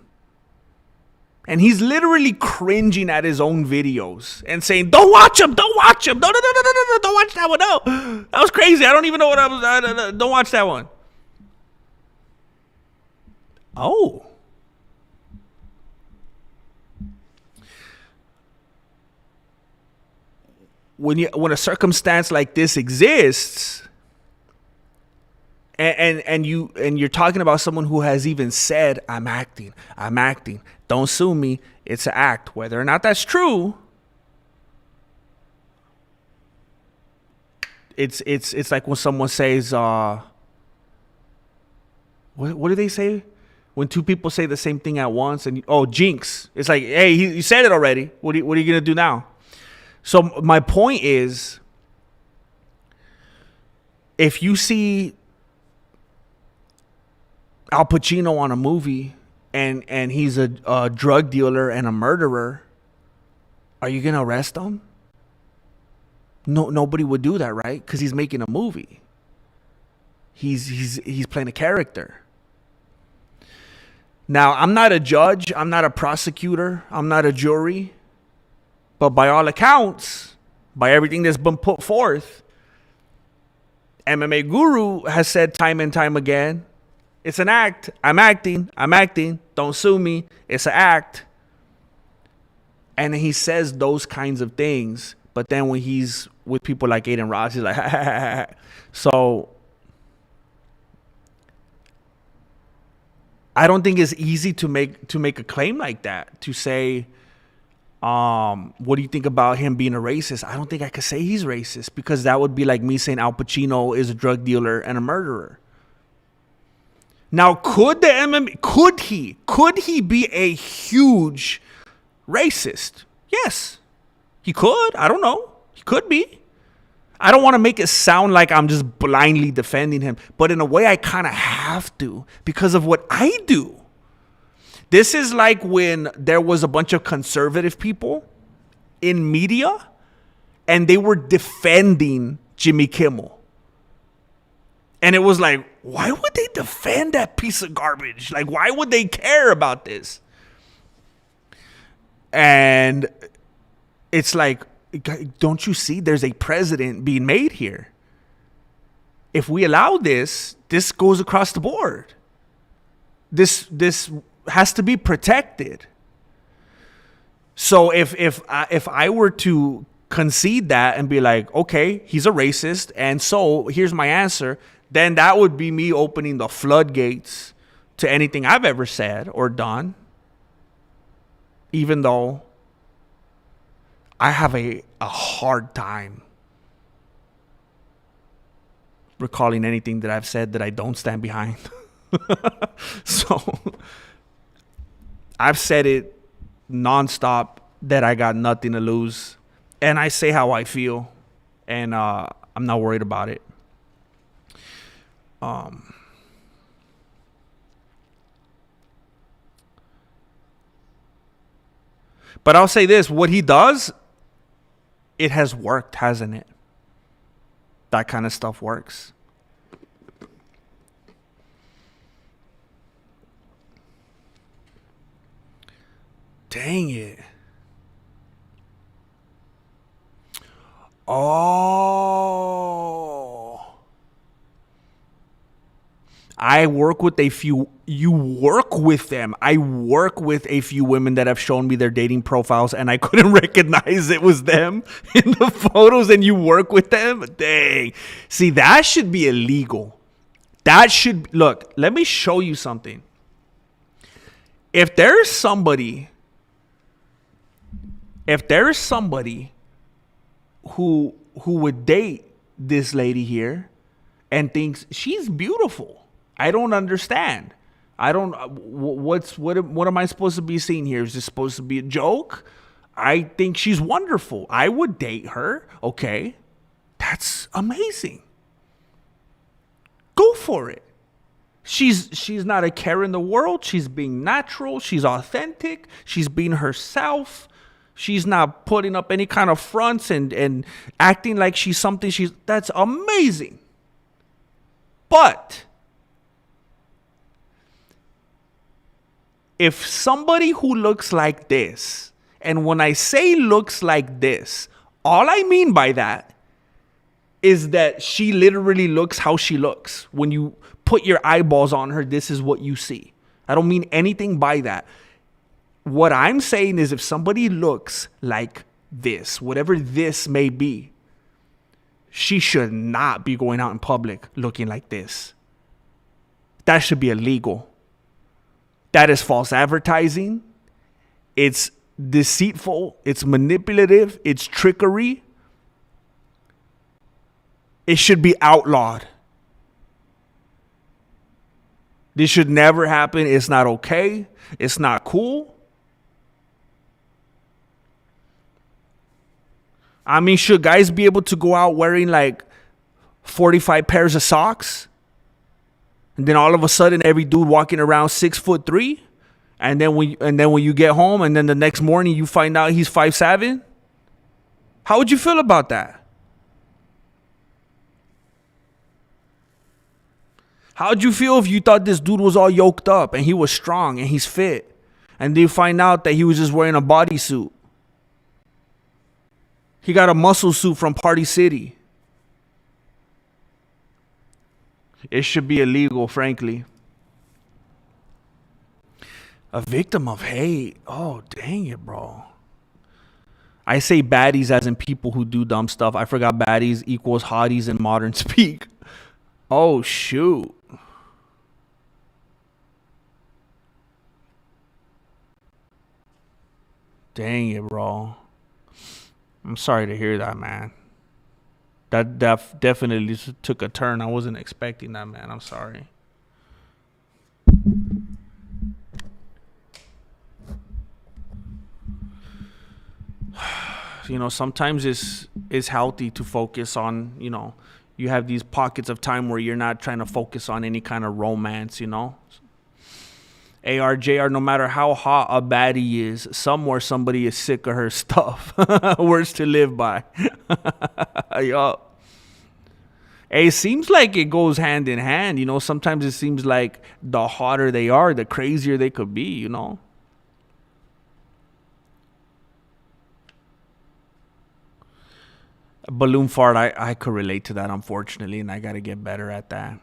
and he's literally cringing at his own videos and saying, don't watch him, don't watch him. No, don't watch that one. No, that was crazy. I don't even know what I was. Don't watch that one. Oh. When a circumstance like this exists, and you're talking about someone who has even said, I'm acting, don't sue me, it's an act, whether or not that's true, it's like when someone says, what do they say when two people say the same thing at once? And jinx. It's like, hey, you said it already, what are you gonna do now? So my point is, if you see Al Pacino on a movie and he's a drug dealer and a murderer, are you gonna arrest him? No, nobody would do that, right? Because he's making a movie. He's playing a character. Now, I'm not a judge, I'm not a prosecutor, I'm not a jury. But by all accounts, by everything that's been put forth, MMA Guru has said time and time again, it's an act. I'm acting. Don't sue me. It's an act. And he says those kinds of things. But then when he's with people like Aiden Ross, he's like, So I don't think it's easy to make a claim like that, to say, what do you think about him being a racist? I don't think I could say he's racist, because that would be like me saying Al Pacino is a drug dealer and a murderer. Now, could he be a huge racist? Yes, he could. I don't know. He could be. I don't want to make it sound like I'm just blindly defending him, but in a way I kind of have to, because of what I do. This is like when there was a bunch of conservative people in media and they were defending Jimmy Kimmel. And it was like, why would they defend that piece of garbage? Like, why would they care about this? And it's like, don't you see there's a precedent being made here? If we allow this goes across the board. This has to be protected. So if I were to concede that and be like, okay, he's a racist, and so here's my answer, then that would be me opening the floodgates to anything I've ever said or done, even though I have a hard time recalling anything that I've said that I don't stand behind. So I've said it nonstop that I got nothing to lose, and I say how I feel, and I'm not worried about it. But I'll say this, what he does, it has worked, hasn't it? That kind of stuff works. Dang it. Oh. I work with a few. You work with them. I work with a few women that have shown me their dating profiles, and I couldn't recognize it was them in the photos, and you work with them? Dang. See, that should be illegal. That should look. Let me show you something. If there's somebody, if there is somebody who would date this lady here and thinks she's beautiful, I don't understand. I don't. What am I supposed to be seeing here? Is this supposed to be a joke? I think she's wonderful. I would date her. Okay, that's amazing. Go for it. She's not a care in the world. She's being natural. She's authentic. She's being herself. She's not putting up any kind of fronts and acting like she's something. That's amazing. But if somebody who looks like this, and when I say looks like this, all I mean by that is that she literally looks how she looks. When you put your eyeballs on her, this is what you see. I don't mean anything by that. What I'm saying is if somebody looks like this, whatever this may be, she should not be going out in public looking like this. That should be illegal. That is false advertising. It's deceitful. It's manipulative. It's trickery. It should be outlawed. This should never happen. It's not okay. It's not cool. I mean, should guys be able to go out wearing like 45 pairs of socks? And then all of a sudden, every dude walking around 6'3", and then when you get home, and then the next morning you find out he's 5'7"? How would you feel about that? How'd you feel if you thought this dude was all yoked up and he was strong and he's fit, and then you find out that he was just wearing a bodysuit? He got a muscle suit from Party City. It should be illegal, frankly. A victim of hate. Oh, dang it, bro. I say baddies as in people who do dumb stuff. I forgot baddies equals hotties in modern speak. Oh, shoot. Dang it, bro. I'm sorry to hear that, man. That definitely took a turn. I wasn't expecting that, man. I'm sorry. You know, sometimes it's healthy to focus on, you know, you have these pockets of time where you're not trying to focus on any kind of romance, you know. ARJR, no matter how hot a baddie is, somewhere somebody is sick of her stuff. Words to live by. Yup. It seems like it goes hand in hand, you know. Sometimes it seems like the hotter they are, the crazier they could be, you know. Balloon fart, I could relate to that, unfortunately, and I got to get better at that.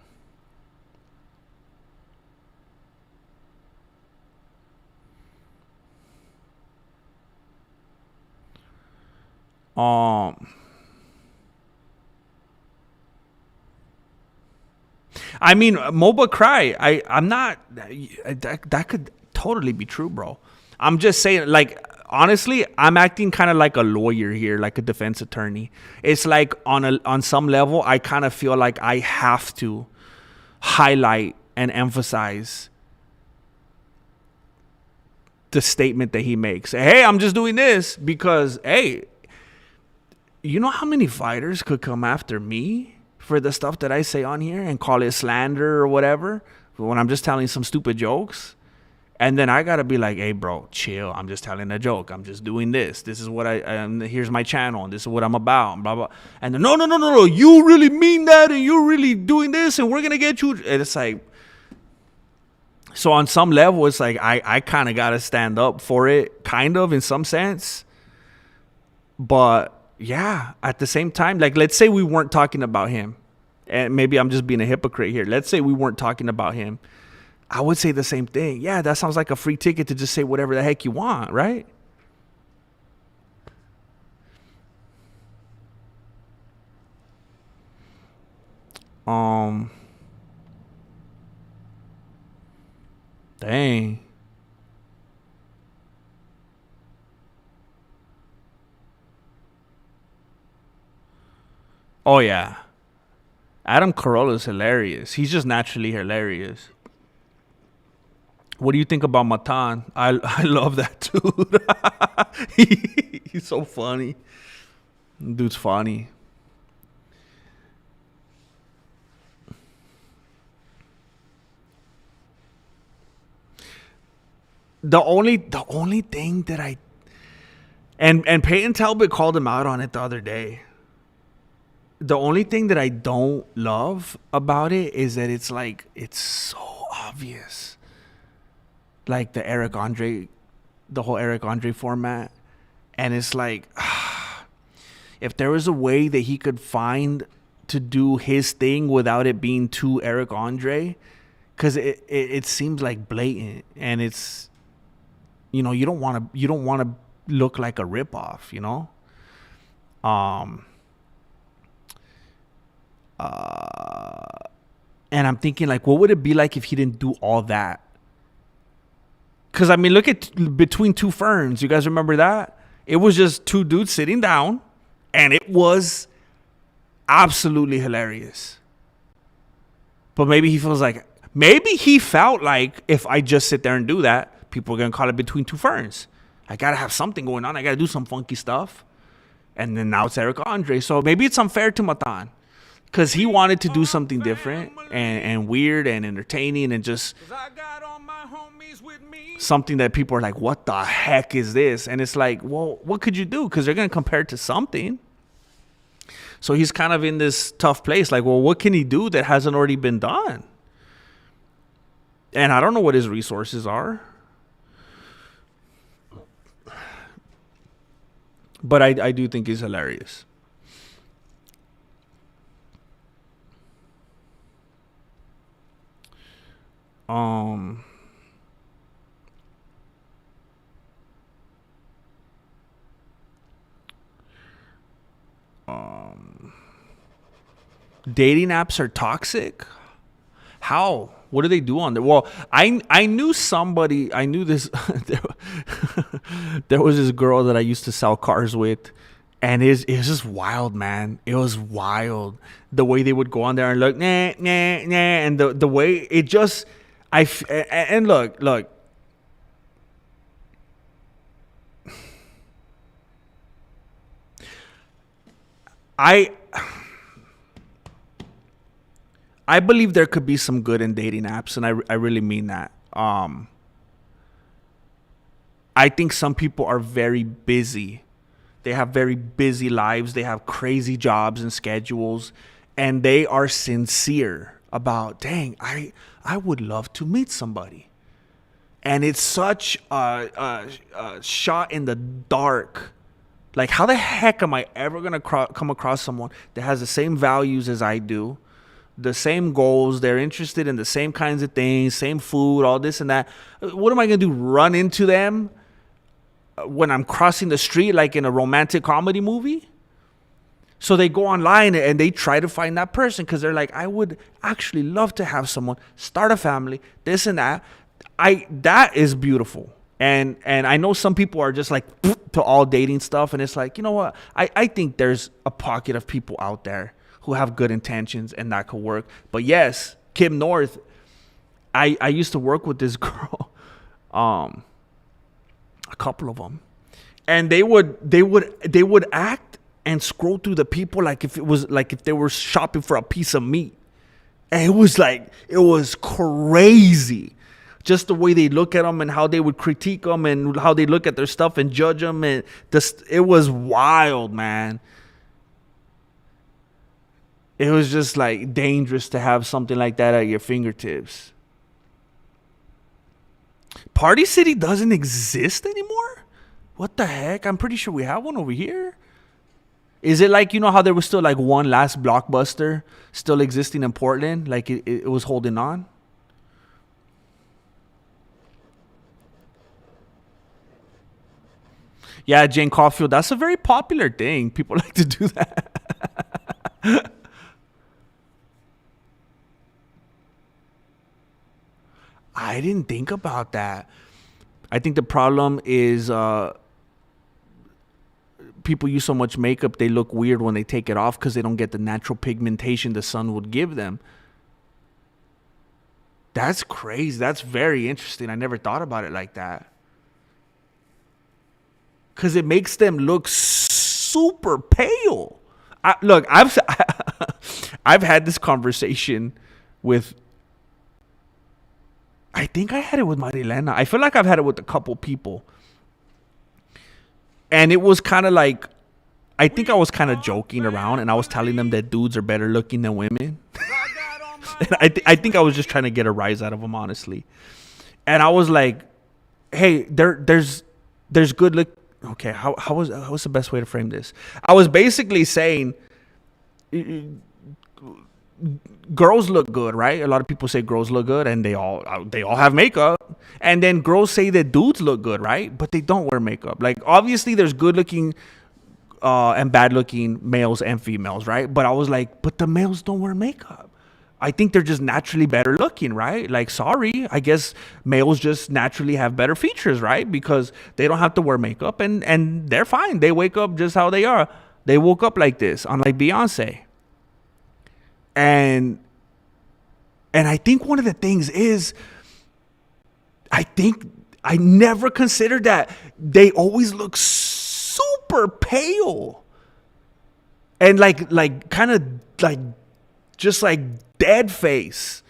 I mean, MOBA cry. I'm not. That could totally be true, bro. I'm just saying, like, honestly, I'm acting kind of like a lawyer here, like a defense attorney. It's like on some level, I kind of feel like I have to highlight and emphasize the statement that he makes. Hey, I'm just doing this because, hey, you know how many fighters could come after me for the stuff that I say on here and call it slander or whatever when I'm just telling some stupid jokes? And then I got to be like, hey, bro, chill. I'm just telling a joke. I'm just doing this. This is what here's my channel, and this is what I'm about, blah, blah. And then, no. You really mean that, and you're really doing this, and we're going to get you. And it's like, so on some level, it's like I kind of got to stand up for it, kind of, in some sense. But yeah, at the same time, like, let's say we weren't talking about him, and maybe I'm just being a hypocrite here. Let's say we weren't talking about him. I would say the same thing. Yeah, that sounds like a free ticket to just say whatever the heck you want, right? Dang. Oh yeah. Adam Carolla is hilarious. He's just naturally hilarious. What do you think about Matan? I love that dude. He's so funny. Dude's funny. The only thing that I and Peyton Talbot called him out on it the other day. The only thing that I don't love about it is that it's like it's so obvious. Like the whole Eric Andre format. And it's like if there was a way that he could find to do his thing without it being too Eric Andre, because it seems like blatant, and it's, you don't want to look like a ripoff, um and I'm thinking, like, what would it be like if he didn't do all that? Because I mean, look at Between Two Ferns. You guys remember that? It was just two dudes sitting down, and it was absolutely hilarious. But maybe he felt like if I just sit there and do that, people are gonna call it Between Two Ferns. I gotta have something going on. I gotta do some funky stuff. And then now it's Eric Andre. So maybe it's unfair to Matan, because he wanted to do something different and weird and entertaining, and just something that people are like, what the heck is this? And it's like, well, what could you do? Because they're going to compare it to something. So he's kind of in this tough place. Like, well, what can he do that hasn't already been done? And I don't know what his resources are. But I do think he's hilarious. Um, Dating apps are toxic. How? What do they do on there? Well, I knew somebody. I knew this. There was this girl that I used to sell cars with, and it was just wild, man. It was wild the way they would go on there and look, nah, nah, nah, and the way it just and look. I I believe there could be some good in dating apps, and I really mean that. I think some people are very busy. They have very busy lives. They have crazy jobs and schedules, and they are sincere about, dang, I would love to meet somebody. And it's such a shot in the dark. Like, how the heck am I ever going to come across someone that has the same values as I do, the same goals, they're interested in the same kinds of things, same food, all this and that? What am I going to do? Run into them when I'm crossing the street like in a romantic comedy movie? So they go online and they try to find that person because they're like, I would actually love to have someone start a family, this and that. That is beautiful. And I know some people are just like to all dating stuff, and it's like, you know what? I think there's a pocket of people out there who have good intentions and that could work. But yes, Kim North, I used to work with this girl, a couple of them, and they would act and scroll through the people like if they were shopping for a piece of meat. And it was crazy. Just the way they look at them and how they would critique them and how they look at their stuff and judge them. And it was wild, man. It was just like dangerous to have something like that at your fingertips. Party City doesn't exist anymore? What the heck? I'm pretty sure we have one over here. Is it like, you know how there was still like one last Blockbuster still existing in Portland? Like it was holding on? Yeah, Jane Caulfield, that's a very popular thing. People like to do that. I didn't think about that. I think the problem is people use so much makeup, they look weird when they take it off because they don't get the natural pigmentation the sun would give them. That's crazy. That's very interesting. I never thought about it like that. Because it makes them look super pale. Look, I've had this conversation with, I think I had it with Marilena. I feel like I've had it with a couple people. And it was kind of like, I think I was kind of joking around and I was telling them that dudes are better looking than women. And I think I was just trying to get a rise out of them, honestly. And I was like, hey, there's good look. Okay, what's the best way to frame this? I was basically saying, girls look good, right? A lot of people say girls look good, and they all have makeup. And then girls say that dudes look good, right? But they don't wear makeup. Like, obviously, there's good looking and bad looking males and females, right? But I was like, but the males don't wear makeup. I think they're just naturally better looking, right? Like, sorry, I guess males just naturally have better features, right? Because they don't have to wear makeup and they're fine. They wake up just how they are. They woke up like this, unlike Beyonce. And I think one of the things is, I think I never considered that they always look super pale. And like kind of like just like dead face.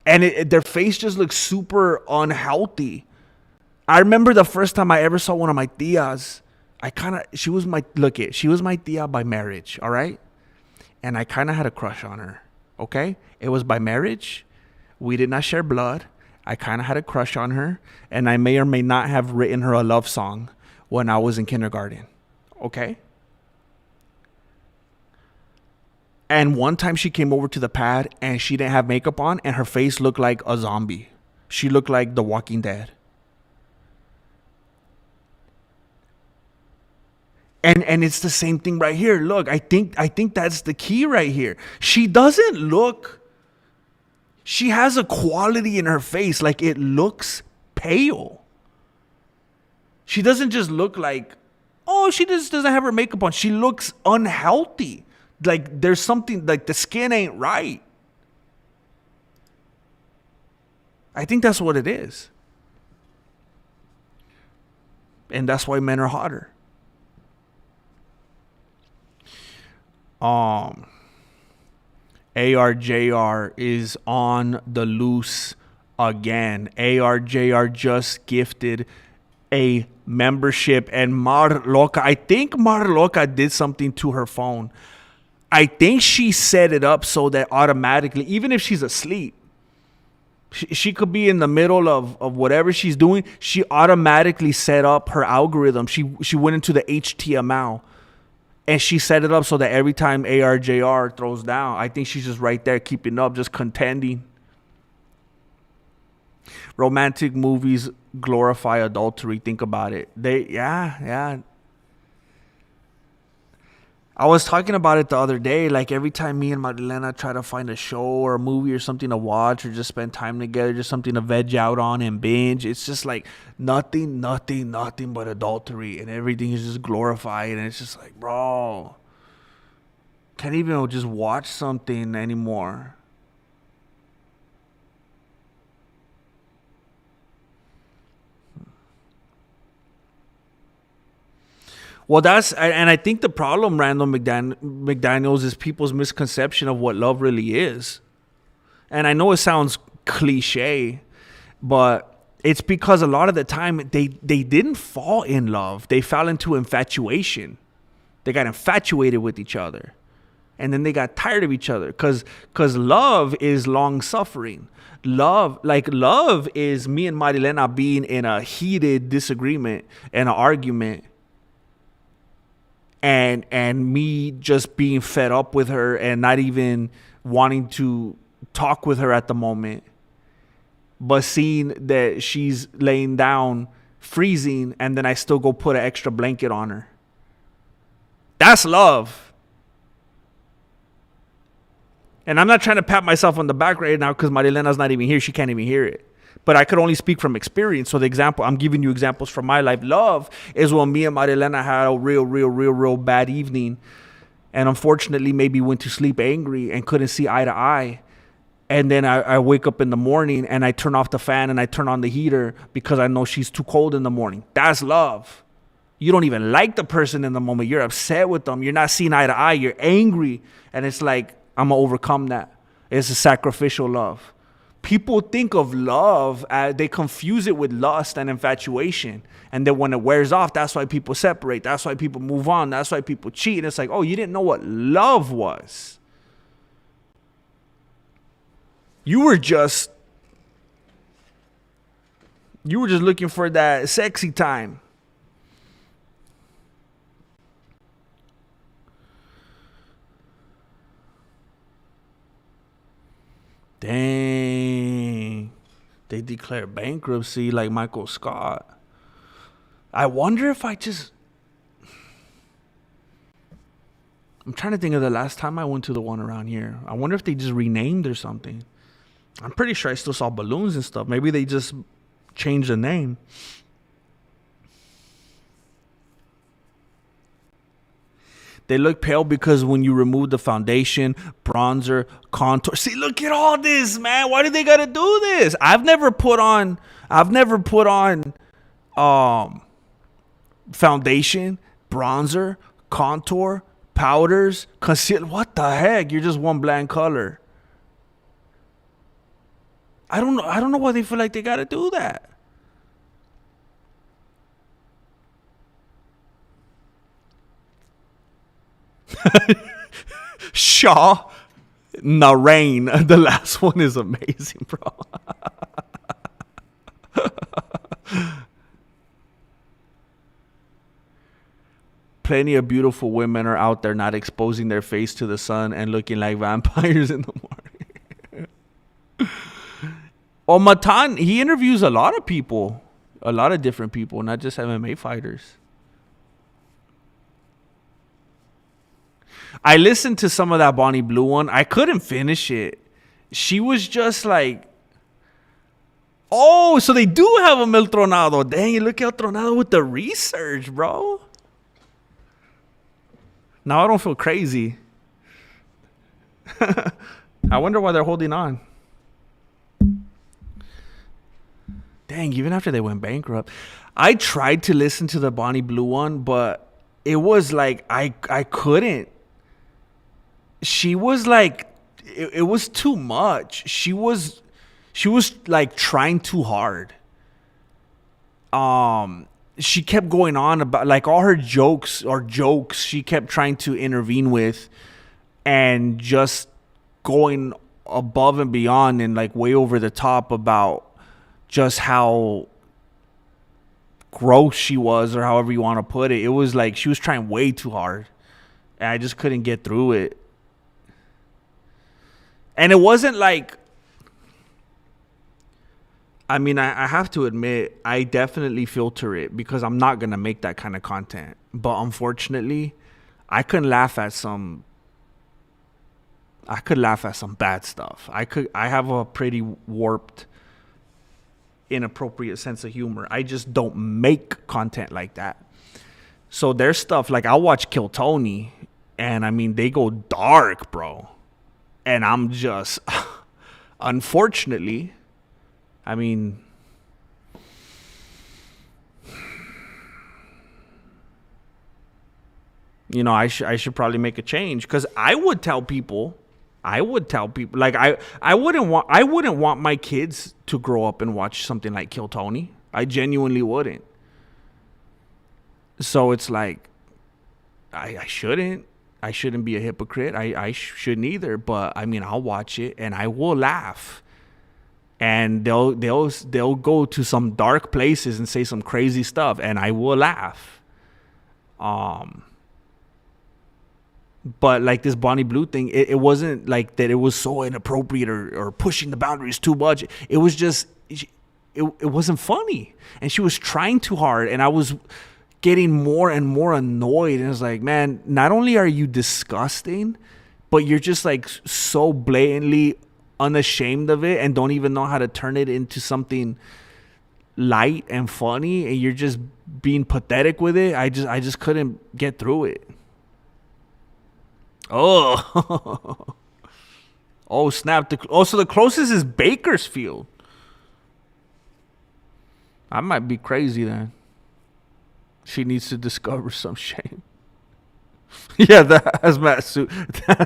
And their face just looks super unhealthy. I remember the first time I ever saw one of my tias. She was my tia by marriage, all right? And I kind of had a crush on her, okay? It was by marriage. We did not share blood. I kind of had a crush on her. And I may or may not have written her a love song when I was in kindergarten, okay? And one time she came over to the pad and she didn't have makeup on and her face looked like a zombie. She looked like The Walking Dead. And it's the same thing right here. Look, I think that's the key right here. She doesn't look, she has a quality in her face, like it looks pale. She doesn't just look like, oh, she just doesn't have her makeup on. She looks unhealthy. Like there's something, like the skin ain't right. I think that's what it is. And that's why men are hotter. ARJR is on the loose again. ARJR just gifted a membership, and Mar Loca, I think Mar Loca did something to her phone. I think she set it up so that automatically, even if she's asleep, she could be in the middle of whatever she's doing, she automatically set up her algorithm. She went into the HTML and she set it up so that every time ARJR throws down, I think she's just right there keeping up, just contending. Romantic movies glorify adultery. Think about it. Yeah. I was talking about it the other day. Like every time me and Marilena try to find a show or a movie or something to watch or just spend time together, just something to veg out on and binge, it's just like nothing but adultery, and everything is just glorified. And it's just like, bro, can't even just watch something anymore. Well, and I think the problem, Randall McDaniels, is people's misconception of what love really is. And I know it sounds cliche, but it's because a lot of the time they didn't fall in love. They fell into infatuation. They got infatuated with each other. And then they got tired of each other. Because love is long-suffering. Love is me and Marilena being in a heated disagreement and an argument. And me just being fed up with her and not even wanting to talk with her at the moment, but seeing that she's laying down freezing and then I still go put an extra blanket on her. That's love. And I'm not trying to pat myself on the back right now because Marilena's not even here. She can't even hear it. But I could only speak from experience. So the example, I'm giving you examples from my life. Love is when me and Marilena had a real bad evening. And unfortunately, maybe went to sleep angry and couldn't see eye to eye. And then I wake up in the morning and I turn off the fan and I turn on the heater because I know she's too cold in the morning. That's love. You don't even like the person in the moment. You're upset with them. You're not seeing eye to eye. You're angry. And it's like, I'm going to overcome that. It's a sacrificial love. People think of love, they confuse it with lust and infatuation. And then when it wears off, that's why people separate. That's why people move on. That's why people cheat. And it's like, oh, you didn't know what love was. You were just looking for that sexy time. Dang. They declare bankruptcy like Michael Scott. I wonder if I'm trying to think of the last time I went to the one around here. I wonder if they just renamed or something. I'm pretty sure I still saw balloons and stuff. Maybe they just changed the name. They look pale because when you remove the foundation, bronzer, contour. See, look at all this, man. Why do they gotta do this? I've never put on foundation, bronzer, contour, powders, concealer. What the heck? You're just one bland color. I don't know why they feel like they gotta do that. Shaw Narain. The last one is amazing, bro. Plenty of beautiful women are out there not exposing their face to the sun and looking like vampires in the morning. Well, Matan, he interviews a lot of people, a lot of different people, not just MMA fighters. I listened to some of that Bonnie Blue one. I couldn't finish it. She was just like, oh, so they do have a Mil Tronado. Dang, look at Tronado with the research, bro. Now I don't feel crazy. I wonder why they're holding on. Dang, even after they went bankrupt. I tried to listen to the Bonnie Blue one, but it was like I couldn't. She was like, it was too much. She was like trying too hard. She kept going on about like all her jokes she kept trying to intervene with and just going above and beyond and like way over the top about just how gross she was, or however you want to put it. It was like she was trying way too hard and I just couldn't get through it. And it wasn't like, I mean, I have to admit, I definitely filter it because I'm not going to make that kind of content. But unfortunately, I could laugh at some bad stuff. I have a pretty warped, inappropriate sense of humor. I just don't make content like that. So there's stuff like I'll watch Kill Tony, and I mean, they go dark, bro. And I'm just, unfortunately, I mean, you know, I should probably make a change, because I would tell people like I wouldn't want my kids to grow up and watch something like Kill Tony. I genuinely wouldn't. So it's like I shouldn't be a hypocrite. I shouldn't either. But I mean, I'll watch it and I will laugh. And they'll go to some dark places and say some crazy stuff, and I will laugh. But like this Bonnie Blue thing, it wasn't like that. It was so inappropriate or pushing the boundaries too much. It was just it wasn't funny, and she was trying too hard, and I was getting more and more annoyed. And it's like, man, not only are you disgusting, but you're just like so blatantly unashamed of it and don't even know how to turn it into something light and funny, and you're just being pathetic with it. I just couldn't get through it. Oh. Oh, snap. So the closest is Bakersfield. I might be crazy then. She needs to discover some shame. Yeah, that hazmat suit.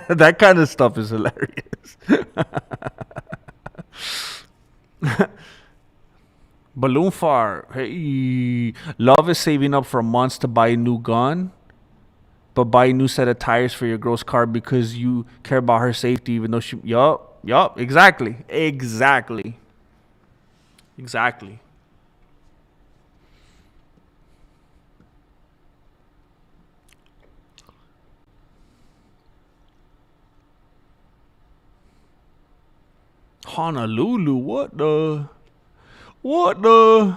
That kind of stuff is hilarious. Balloon fart. Hey, love is saving up for months to buy a new gun, but buy a new set of tires for your girl's car because you care about her safety, even though she. Yup. Exactly. Honolulu, what the? What in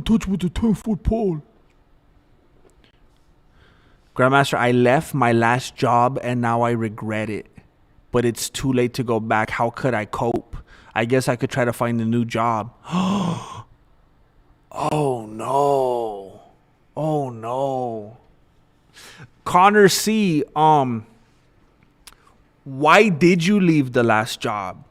touch with the 10-foot pole? Grandmaster, I left my last job and now I regret it. But it's too late to go back. How could I cope? I guess I could try to find a new job. Oh no. Oh no. Connor C, why did you leave the last job?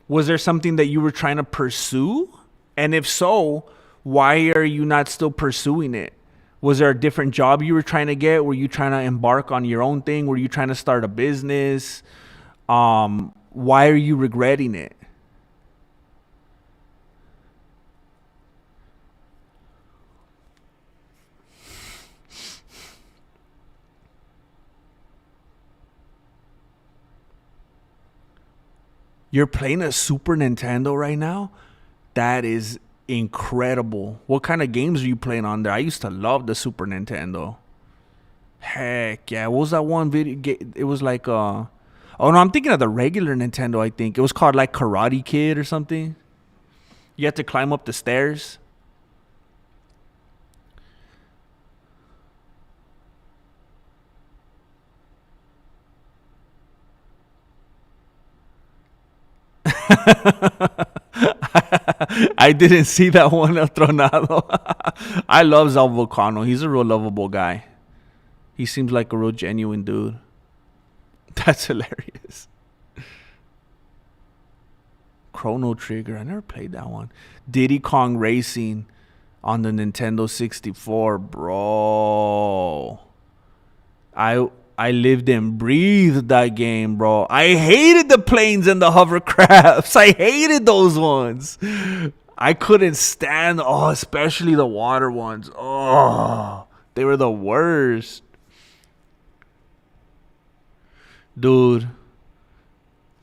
Was there something that you were trying to pursue? And if so, why are you not still pursuing it? Was there a different job you were trying to get? Were you trying to embark on your own thing? Were you trying to start a business? Why are you regretting it? You're playing a Super Nintendo right now? That is incredible. What kind of games are you playing on there? I used to love the Super Nintendo. Heck yeah. What was that one video? It was like, oh no, I'm thinking of the regular Nintendo, I think. It was called like Karate Kid or something. You had to climb up the stairs. I didn't see that one, El Tronado. I love Zal Volcano. He's a real lovable guy. He seems like a real genuine dude. That's hilarious. Chrono Trigger. I never played that one. Diddy Kong Racing on the Nintendo 64, bro. I lived and breathed that game, bro. I hated the planes and the hovercrafts. I hated those ones. I couldn't stand, especially the water ones. Oh, they were the worst. Dude,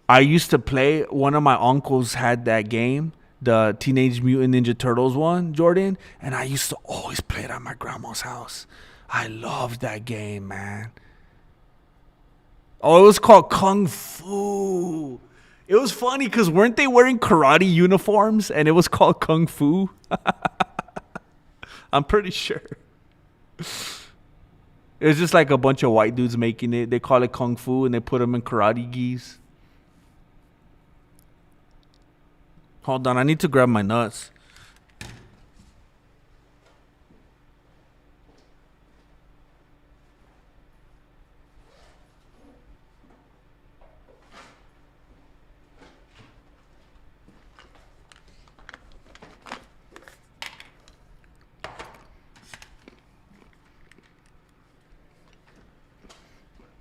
I used to play, one of my uncles had that game, the Teenage Mutant Ninja Turtles one, Jordan, and I used to always play it at my grandma's house. I loved that game, man. Oh, it was called Kung Fu. It was funny because weren't they wearing karate uniforms and it was called Kung Fu? I'm pretty sure. It was just like a bunch of white dudes making it. They call it Kung Fu and they put them in karate gis. Hold on, I need to grab my nuts.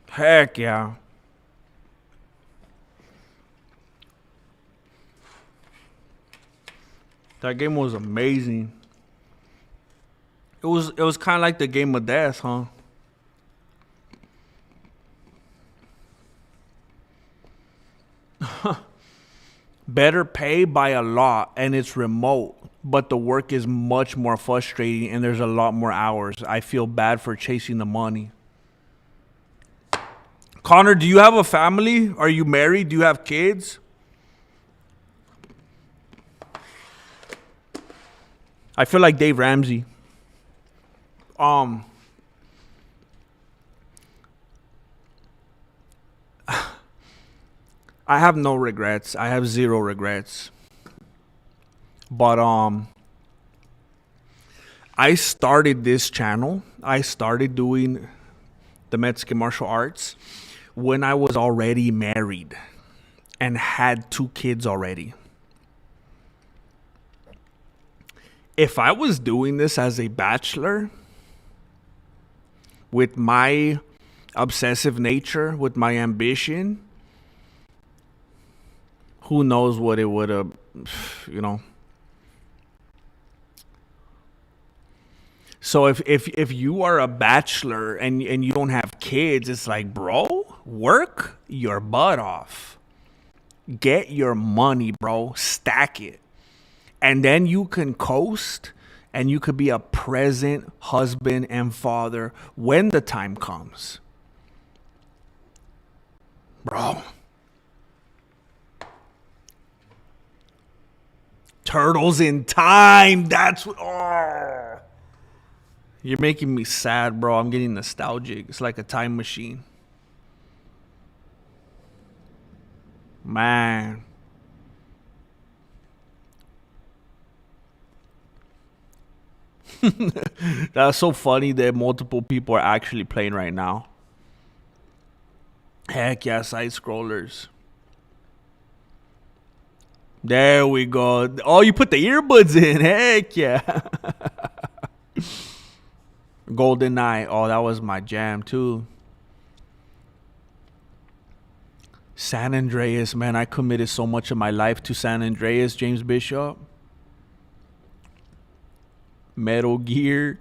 Heck yeah. That game was amazing. It was kind of like the game of death, huh? Better pay by a lot and it's remote, but the work is much more frustrating and there's a lot more hours. I feel bad for chasing the money. Connor, do you have a family? Are you married? Do you have kids? I feel like Dave Ramsey. I have no regrets. I have zero regrets. But I started this channel. I started doing the Mexican martial arts when I was already married and had 2 kids already. If I was doing this as a bachelor, with my obsessive nature, with my ambition, who knows what it would have, you know. So if you are a bachelor and you don't have kids, it's like, bro, work your butt off. Get your money, bro. Stack it. And then you can coast and you could be a present husband and father when the time comes. Bro. Turtles in Time. That's what. Oh. You're making me sad, bro. I'm getting nostalgic. It's like a time machine. Man. That's so funny that multiple people are actually playing right now. Heck yeah, side scrollers. There we go. Oh, you put the earbuds in. Heck yeah. Golden Eye. Oh, that was my jam too. San Andreas, man. I committed so much of my life to San Andreas, James Bishop. Metal Gear.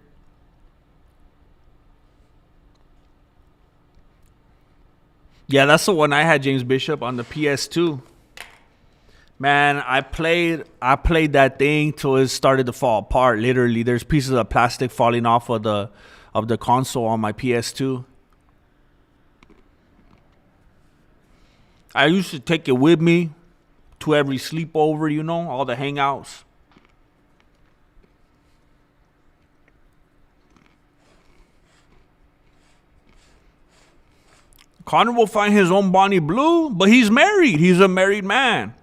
Yeah, that's the one I had, James Bishop, on the PS2. Man, I played that thing till it started to fall apart. Literally, there's pieces of plastic falling off of the console on my PS2. I used to take it with me to every sleepover, you know, all the hangouts. Connor will find his own Bonnie Blue, but he's married. He's a married man.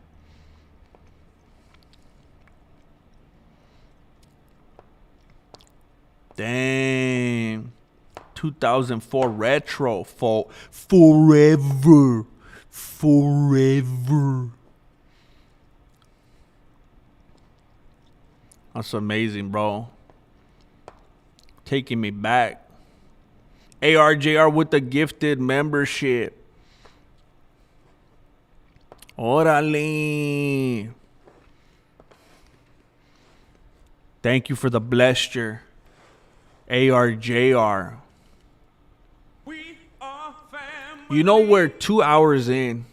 Dang. 2004 retro. Forever. That's amazing, bro. Taking me back. ARJR with the gifted membership. Orale. Thank you for the blessure. ARJR. You know we're 2 hours in.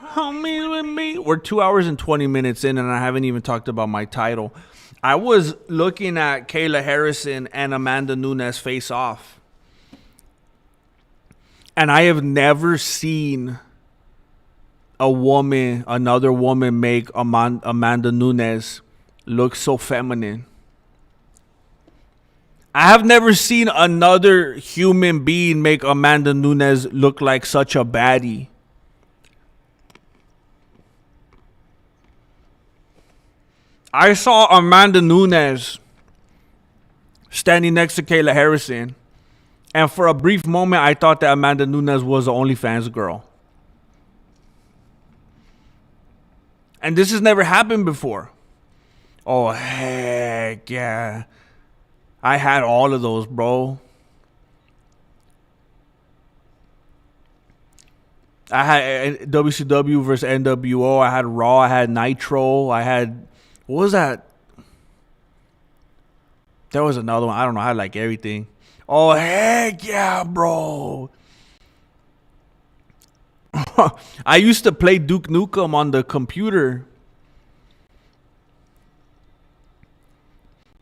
Homies with me. We're 2 hours and 20 minutes in, and I haven't even talked about my title. I was looking at Kayla Harrison and aMANda Nunes face off. And I have never seen another woman make aMANda Nunes look so feminine. I have never seen another human being make aMANda Nunes look like such a baddie. I saw aMANda Nunes standing next to Kayla Harrison, and for a brief moment, I thought that aMANda Nunes was an OnlyFans girl. And this has never happened before. Oh, heck yeah. I had all of those, bro. I had WCW versus NWO. I had Raw. I had Nitro. I had... What was that? There was another one. I don't know. I had like everything. Oh, heck yeah, bro. I used to play Duke Nukem on the computer.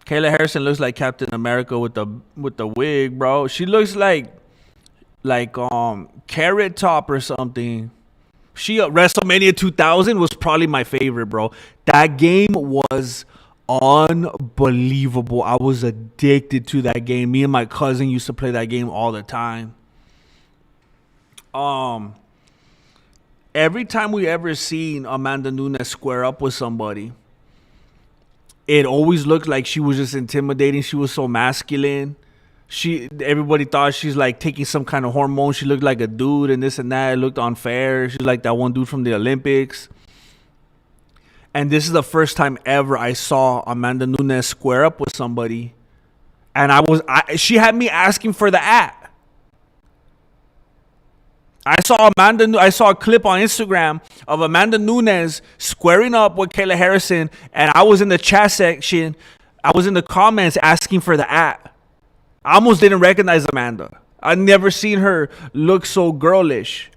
Kayla Harrison looks like Captain America with the wig, bro. She looks like Carrot Top or something. She WrestleMania 2000 was probably my favorite, bro. That game was unbelievable. I was addicted to that game. Me and my cousin used to play that game all the time. every time we ever seen aMANda Nunes square up with somebody, it always looked like she was just intimidating. She was so masculine. Everybody thought she's like taking some kind of hormone. She looked like a dude and this and that. It looked unfair. She's like that one dude from the Olympics. And this is the first time ever I saw aMANda Nunes square up with somebody. And she had me asking for the at. I saw a clip on Instagram of aMANda Nunes squaring up with Kayla Harrison, and I was in the chat section. I was in the comments asking for the at. I almost didn't recognize aMANda. I'd never seen her look so girlish.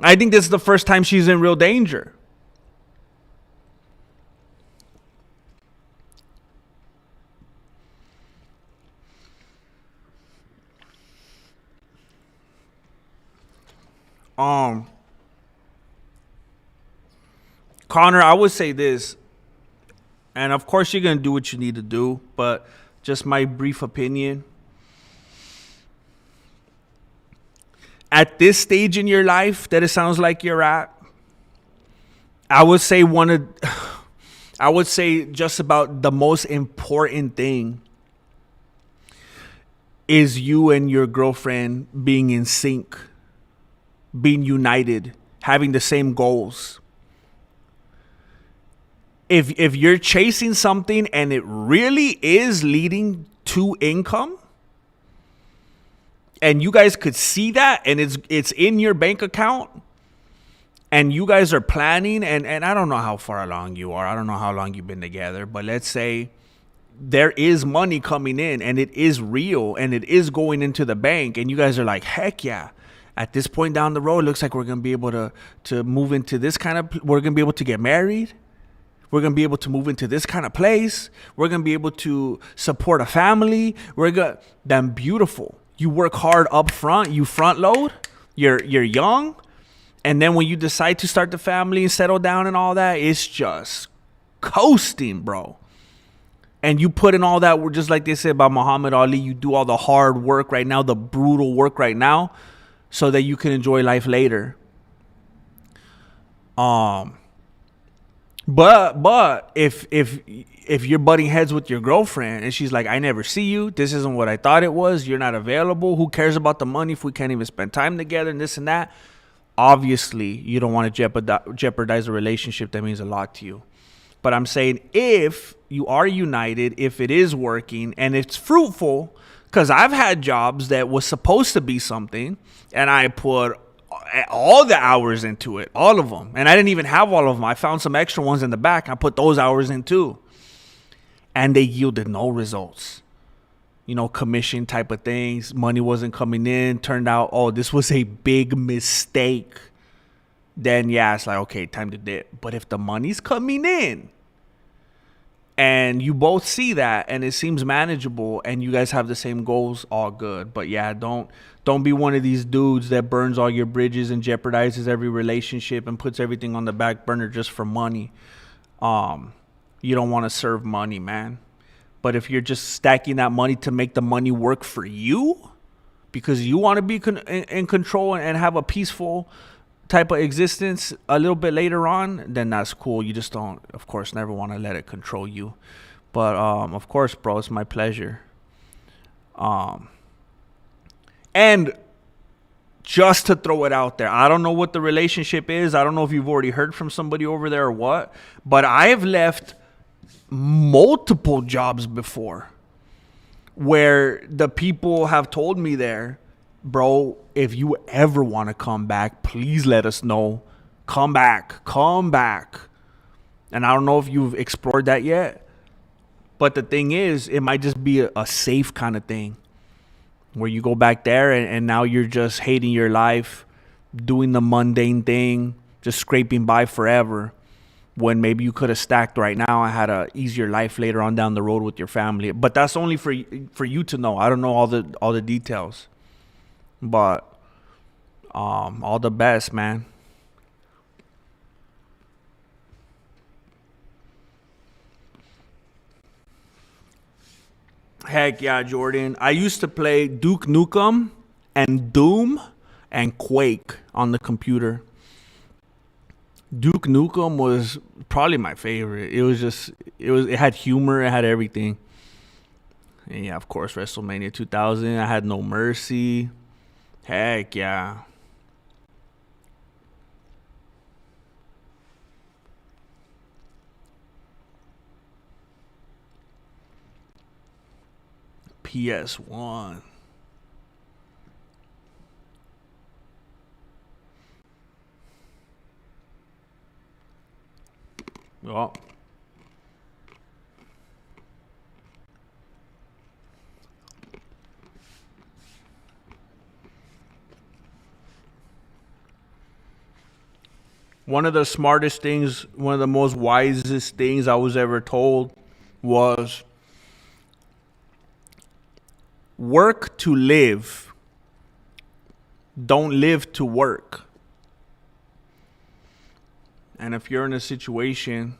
I think this is the first time she's in real danger. Connor, I would say this, and of course you're gonna do what you need to do, but just my brief opinion. At this stage in your life that it sounds like you're at, I would say just about the most important thing is you and your girlfriend being in sync, being united, having the same goals. If you're chasing something and it really is leading to income, and you guys could see that, and it's in your bank account, and you guys are planning, and I don't know how far along you are. I don't know how long you've been together, but let's say there is money coming in and it is real and it is going into the bank, and you guys are like, heck yeah. At this point down the road, it looks like we're going to be able to move into this kind of, we're going to be able to get married. We're going to be able to move into this kind of place. We're going to be able to support a family. Then beautiful. You work hard up front. You front load. You're young. And then when you decide to start the family and settle down and all that, it's just coasting, bro. And you put in all that, just like they said about Muhammad Ali, you do all the hard work right now, the brutal work right now, so that you can enjoy life later. But if you're butting heads with your girlfriend and she's like, I never see you, this isn't what I thought it was, you're not available, who cares about the money if we can't even spend time together and this and that, obviously you don't want to jeopardize a relationship that means a lot to you. But I'm saying if you are united, if it is working and it's fruitful, because I've had jobs that was supposed to be something and I put all the hours into it, all of them. And I didn't even have all of them. I found some extra ones in the back. I put those hours in too. And they yielded no results. You know, commission type of things. Money wasn't coming in. Turned out, oh, this was a big mistake. Then, yeah, it's like, okay, time to dip. But if the money's coming in and you both see that and it seems manageable and you guys have the same goals, all good. But yeah, don't be one of these dudes that burns all your bridges and jeopardizes every relationship and puts everything on the back burner just for money. You don't want to serve money, man. But if you're just stacking that money to make the money work for you because you want to be in control and have a peaceful type of existence a little bit later on, then that's cool. You just don't, of course, never want to let it control you. But of course, bro, it's my pleasure. And just to throw it out there, I don't know what the relationship is. I don't know if you've already heard from somebody over there or what, but I have left multiple jobs before where the people have told me there, bro, if you ever want to come back, please let us know. Come back. And I don't know if you've explored that yet, but the thing is, it might just be a safe kind of thing where you go back there and now you're just hating your life, doing the mundane thing, just scraping by forever, when maybe you could have stacked right now and had a easier life later on down the road with your family. But that's only for you to know. I don't know all the details. But all the best, man. Heck yeah, Jordan. I used to play Duke Nukem and Doom and Quake on the computer. Duke Nukem was probably my favorite. It had humor, it had everything. And yeah, of course, WrestleMania 2000. I had No Mercy. Heck yeah. PS1. Oh. One of the smartest things, one of the most wisest things I was ever told was work to live. Don't live to work. And if you're in a situation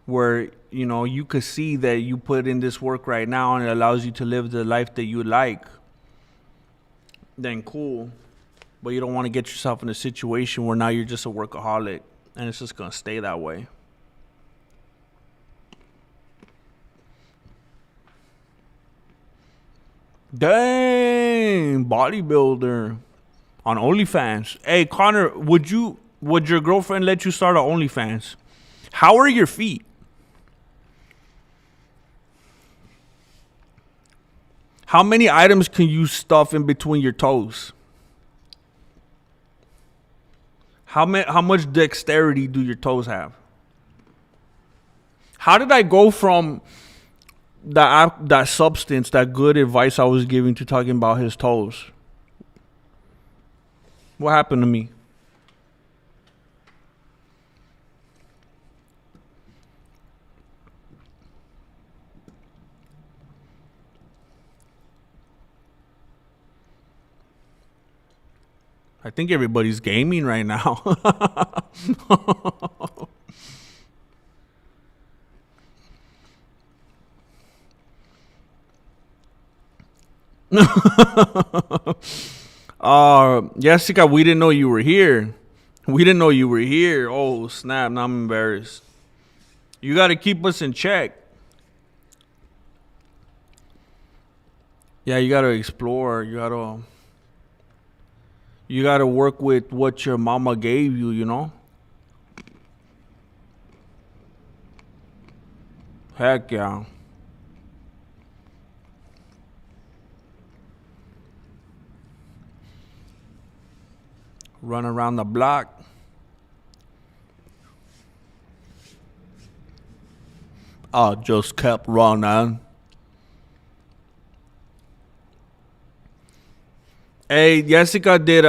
where, you could see that you put in this work right now and it allows you to live the life that you like, then cool. But you don't want to get yourself in a situation where now you're just a workaholic and it's just going to stay that way. Dang, bodybuilder on OnlyFans. Hey, Connor, would your girlfriend let you start on OnlyFans? How are your feet? How many items can you stuff in between your toes? How much dexterity do your toes have? How did I go from that substance, that good advice I was giving, to talking about his toes? What happened to me? I think everybody's gaming right now. Jessica, we didn't know you were here. We didn't know you were here. Oh, snap. Now I'm embarrassed. You got to keep us in check. Yeah, you got to explore. You got to work with what your mama gave you, Heck yeah. Run around the block. I just kept running. Hey, Jessica, did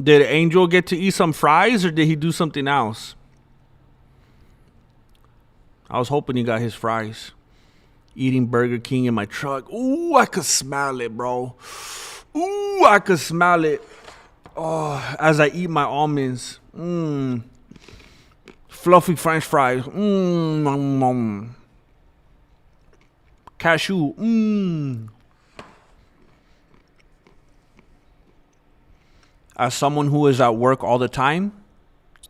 Angel get to eat some fries or did he do something else? I was hoping he got his fries. Eating Burger King in my truck. Ooh, I could smell it, bro. Ooh, I could smell it. Oh, as I eat my almonds. Fluffy French fries. Cashew. As someone who is at work all the time,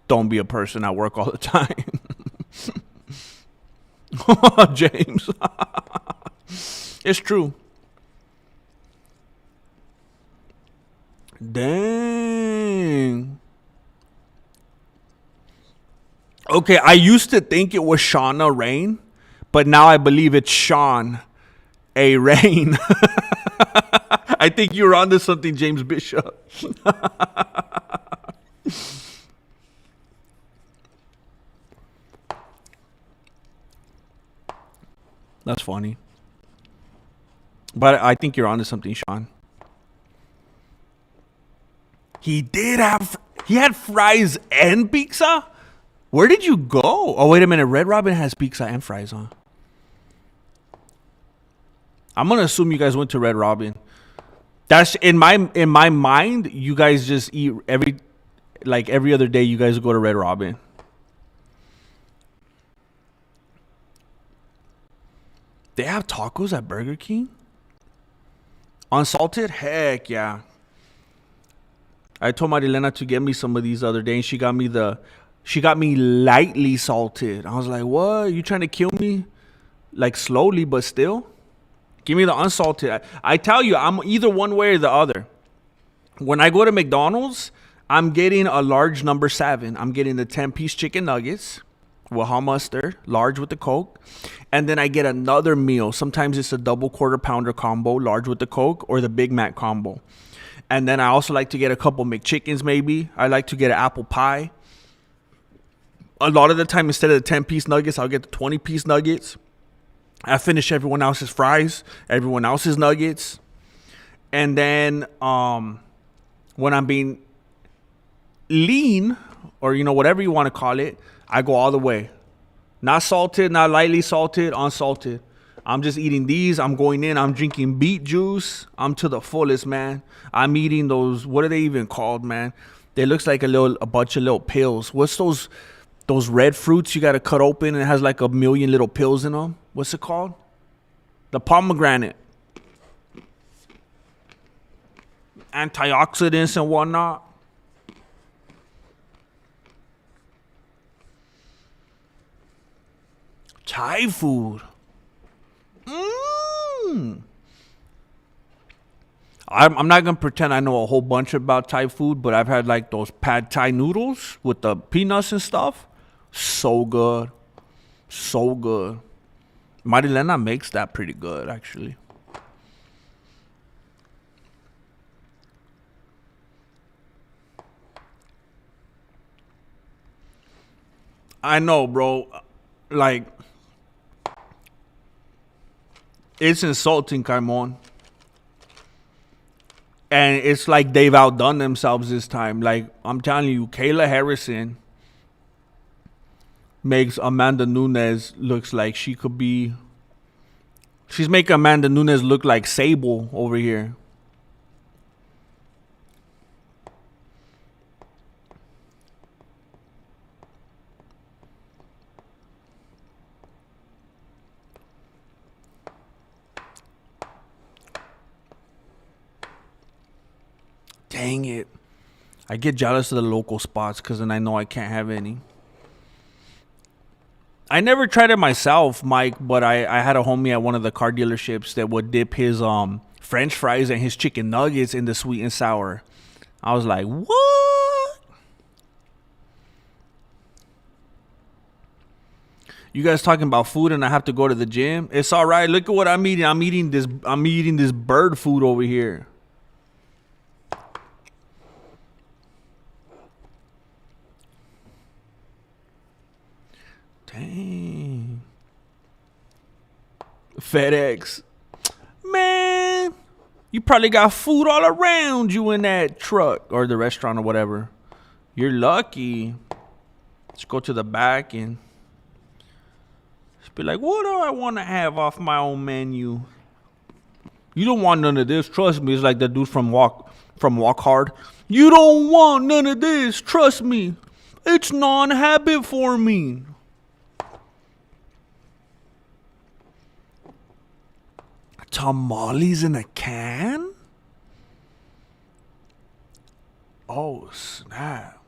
don't be a person at work all the time. James. It's true. Dang. Okay, I used to think it was Shauna Rain, but now I believe it's Sean A. Rain. I think you're onto something, James Bishop. That's funny. But I think you're onto something, Sean. He had fries and pizza? Where did you go? Oh, wait a minute. Red Robin has pizza and fries, huh? I'm going to assume you guys went to Red Robin. That's in my mind, you guys just eat every other day you guys go to Red Robin. They have tacos at Burger King? Unsalted? Heck yeah. I told Marilena to get me some of these the other day, and she got me lightly salted. I was like, what? You trying to kill me? Like slowly, but still? Give me the unsalted. I tell you, I'm either one way or the other. When I go to McDonald's, I'm getting a large number 7. I'm getting the 10-piece chicken nuggets with hot mustard, large with the Coke. And then I get another meal. Sometimes it's a double quarter pounder combo, large with the Coke, or the Big Mac combo. And then I also like to get a couple McChickens maybe. I like to get an apple pie. A lot of the time, instead of the 10-piece nuggets, I'll get the 20-piece nuggets. I finish everyone else's fries, everyone else's nuggets. And then when I'm being lean, or whatever you want to call it, I go all the way. Not salted, not lightly salted, unsalted. I'm just eating these. I'm going in. I'm drinking beet juice. I'm to the fullest, man. I'm eating those. What are they even called, man? They looks like a bunch of little pills. What's those red fruits you got to cut open and it has like a million little pills in them? What's it called? The pomegranate. Antioxidants and whatnot. Thai food. I'm not going to pretend I know a whole bunch about Thai food, but I've had like those pad Thai noodles with the peanuts and stuff. So good. So good. Marilena makes that pretty good, actually. I know, bro. Like, it's insulting, Carmon. And it's like they've outdone themselves this time. Like, I'm telling you, Kayla Harrison makes aMANda Nunes looks like she could be. She's making aMANda Nunes look like Sable over here. Dang it. I get jealous of the local spots because then I know I can't have any. I never tried it myself, Mike, but I had a homie at one of the car dealerships that would dip his French fries and his chicken nuggets in the sweet and sour. I was like, what? You guys talking about food and I have to go to the gym? It's all right. Look at what I'm eating. I'm eating this bird food over here. Dang. FedEx. Man, you probably got food all around you in that truck or the restaurant or whatever. You're lucky. Let's go to the back and just be like, what do I want to have off my own menu? You don't want none of this. Trust me. It's like the dude from Walk Hard. You don't want none of this. Trust me. It's non-habit for me. Tamales in a can? Oh, snap.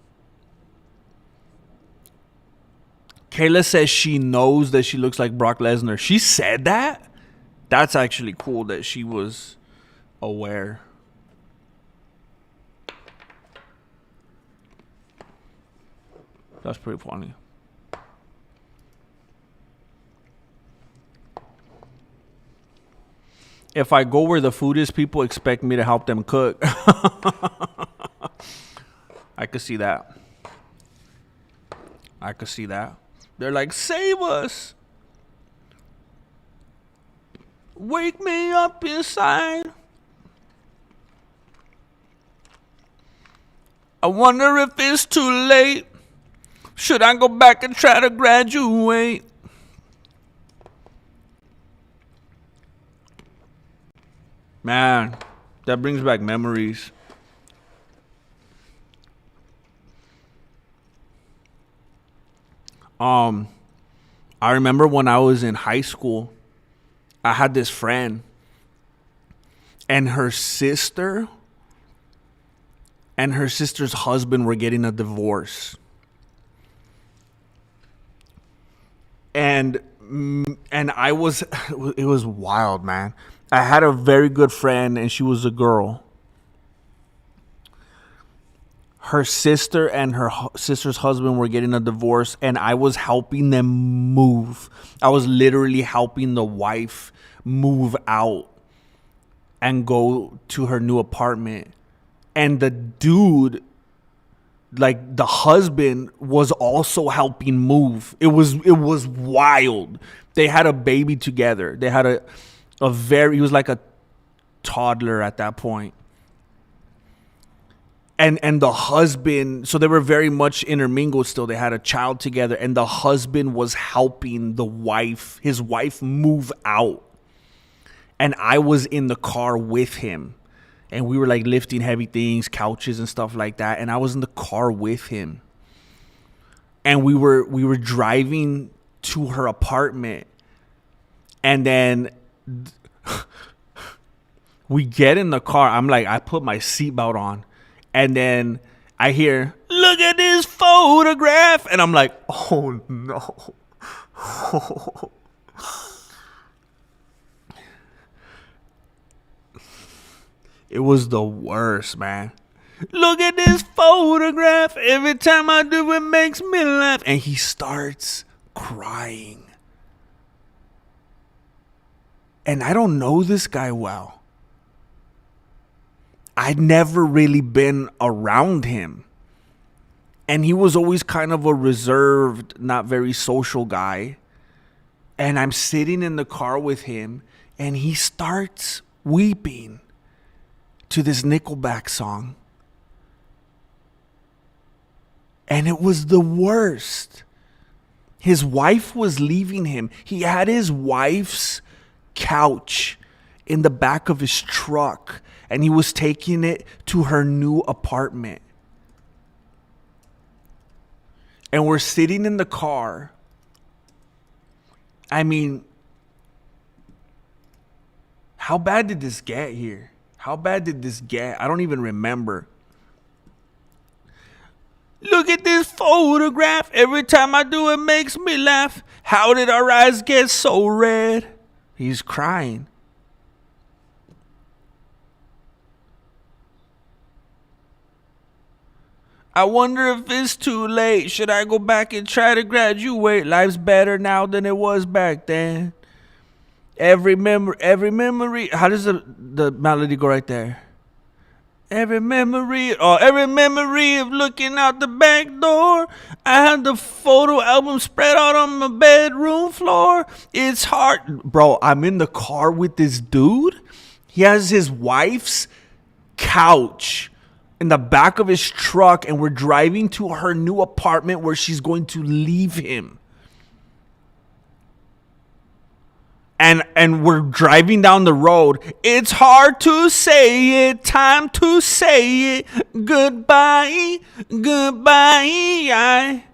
Kayla says she knows that she looks like Brock Lesnar. She said that? That's actually cool that she was aware. That's pretty funny. If I go where the food is, people expect me to help them cook. I could see that. I could see that. They're like, save us. Wake me up inside. I wonder if it's too late. Should I go back and try to graduate? Man, that brings back memories. I remember when I was in high school, I had this friend and her sister and her sister's husband were getting a divorce. And I was, it was wild, man. I had a very good friend, and she was a girl. Her sister and her sister's husband were getting a divorce, and I was helping them move. I was literally helping the wife move out and go to her new apartment. And the dude, like the husband, was also helping move. It was wild. They had a baby together. They had he was like a toddler at that point. And the husband, so they were very much intermingled still. They had a child together, and the husband was helping his wife move out. And I was in the car with him. And we were like lifting heavy things, couches and stuff like that. And I was in the car with him. And we were driving to her apartment. And then we get in the car. I'm like, I put my seatbelt on. And then I hear, "Look at this photograph." And I'm like, oh no. It was the worst, man. "Look at this photograph. Every time I do it makes me laugh." And he starts crying. And I don't know this guy well. I'd never really been around him. And he was always kind of a reserved, not very social guy. And I'm sitting in the car with him, and he starts weeping to this Nickelback song. And it was the worst. His wife was leaving him. He had his wife's couch in the back of his truck, and he was taking it to her new apartment. And we're sitting in the car. I mean, how bad did this get here? How bad did this get? I don't even remember. "Look at this photograph. Every time I do it makes me laugh. How did our eyes get so red?" He's crying. "I wonder if it's too late. Should I go back and try to graduate? Life's better now than it was back then. Every memory." How does the melody go right there? Every memory of looking out the back door. I had the photo album spread out on my bedroom floor. It's hard. Bro, I'm in the car with this dude. He has his wife's couch in the back of his truck, and we're driving to her new apartment where she's going to leave him. And we're driving down the road. It's hard to say it, time to say it. Goodbye, goodbye.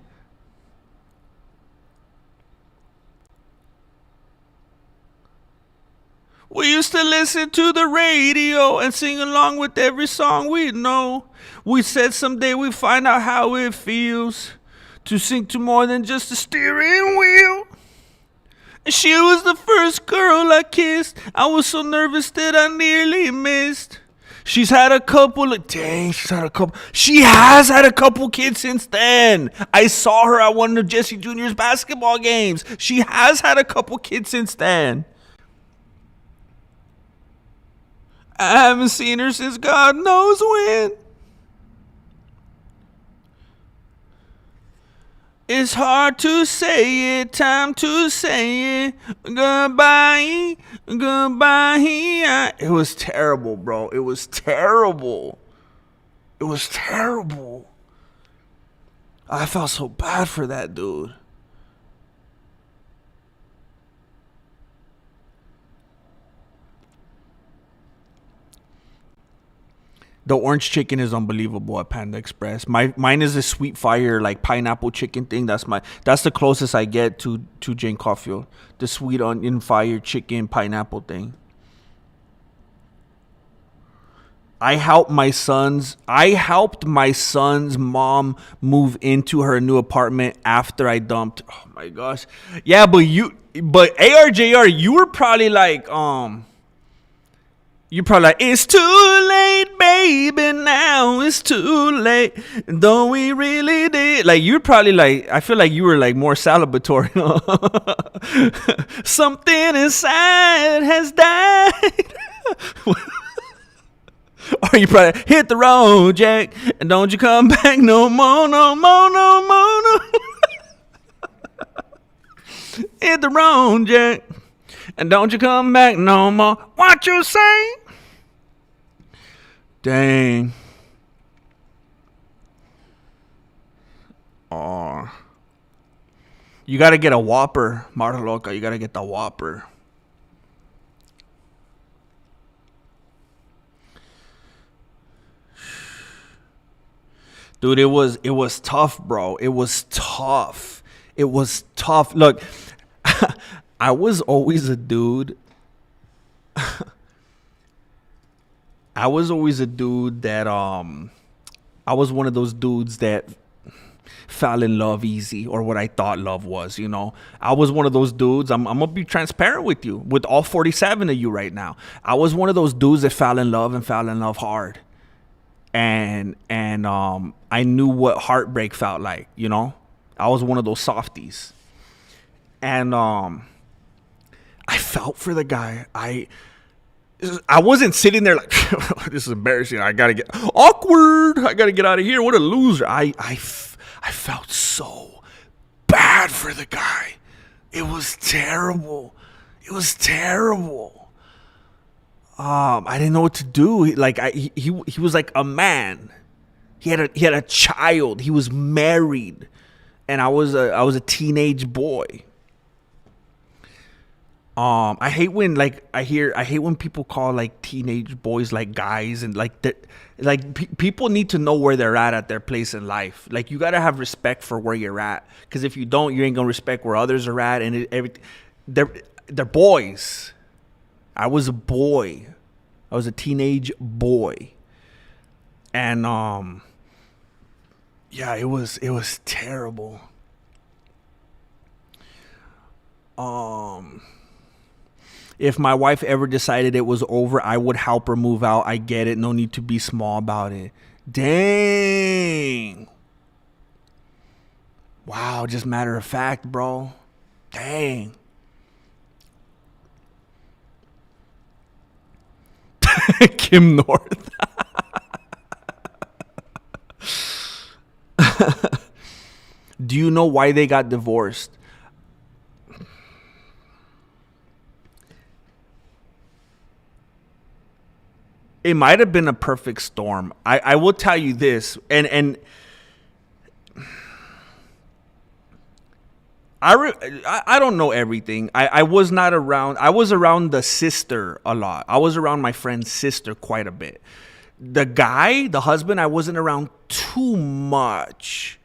We used to listen to the radio and sing along with every song we know. We said someday we find out how it feels to sing to more than just a steering wheel. She was the first girl I kissed. I was so nervous that I nearly missed. She has had a couple kids since then. I saw her at one of Jesse Jr.'s basketball games. She has had a couple kids since then. I haven't seen her since God knows when. It's hard to say it, time to say it. Goodbye, goodbye. It was terrible, bro. It was terrible. It was terrible. I felt so bad for that dude. The orange chicken is unbelievable at Panda Express. Mine is a sweet fire, like pineapple chicken thing. That's the closest I get to Jane Caulfield. The sweet onion fire chicken pineapple thing. I helped my son's mom move into her new apartment after I dumped. Oh my gosh. Yeah, but ARJR, you were probably like, you're probably like, it's too late, baby, now it's too late. Don't we really did? Like, you're probably like, I feel like you were like more celebratory. Something inside has died. Or you probably hit the road, Jack, and don't you come back no more, no more, no more, no. Hit the road, Jack, and don't you come back no more. What you say? Dang. Oh. You got to get a Whopper, Marta Loca. You got to get the Whopper. Dude, it was tough, bro. It was tough. It was tough. Look, I was always a dude. I was always a dude that I was one of those dudes that fell in love easy, or what I thought love was, you know. I was one of those dudes. I'm gonna be transparent with you, with all 47 of you right now. I was one of those dudes that fell in love and fell in love hard. And I knew what heartbreak felt like, you know. I was one of those softies. And I felt for the guy. I wasn't sitting there like, this is embarrassing. I gotta get awkward. I gotta get out of here. What a loser. I felt so bad for the guy. It was terrible. It was terrible. I didn't know what to do. He was like a man. He had a child. He was married, and I was a teenage boy. I hate when people call like teenage boys like guys, and like that. Like people need to know where they're at their place in life. Like you gotta have respect for where you're at, because if you don't, you ain't gonna respect where others are at. And they're boys. I was a boy. I was a teenage boy, and yeah, it was terrible. If my wife ever decided it was over, I would help her move out. I get it. No need to be small about it. Dang. Wow, just matter of fact, bro. Dang. Kim North. Do you know why they got divorced? It might have been a perfect storm. I will tell you this, and I don't know everything. I was not around. I was around the sister a lot. I was around my friend's sister quite a bit. The guy, the husband, I wasn't around too much.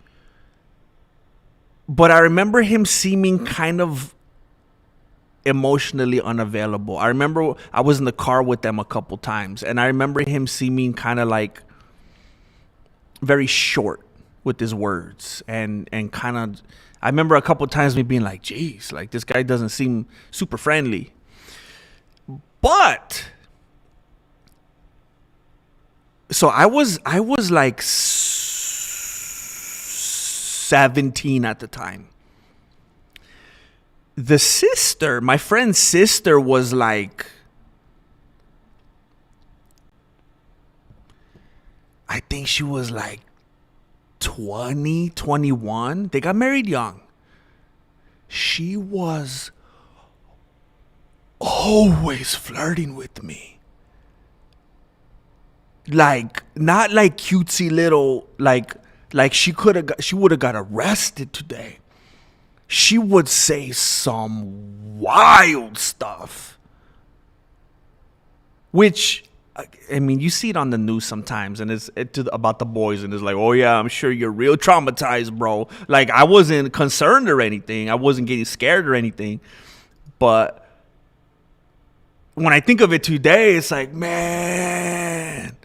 But I remember him seeming kind of emotionally unavailable. I remember I was in the car with them a couple times, and I remember him seeming kind of like very short with his words, and kind of, I remember a couple times me being like, geez, like this guy doesn't seem super friendly. But so I was like 17 at the time. The sister, my friend's sister, was like, I think she was like 20, 21. They got married young. She was always flirting with me. Like, not like cutesy little, like she would have got arrested today. She would say some wild stuff, which, I mean, you see it on the news sometimes, and it's about the boys, and it's like, oh yeah, I'm sure you're real traumatized, bro. Like, I wasn't concerned or anything. I wasn't getting scared or anything. But when I think of it today, it's like, man,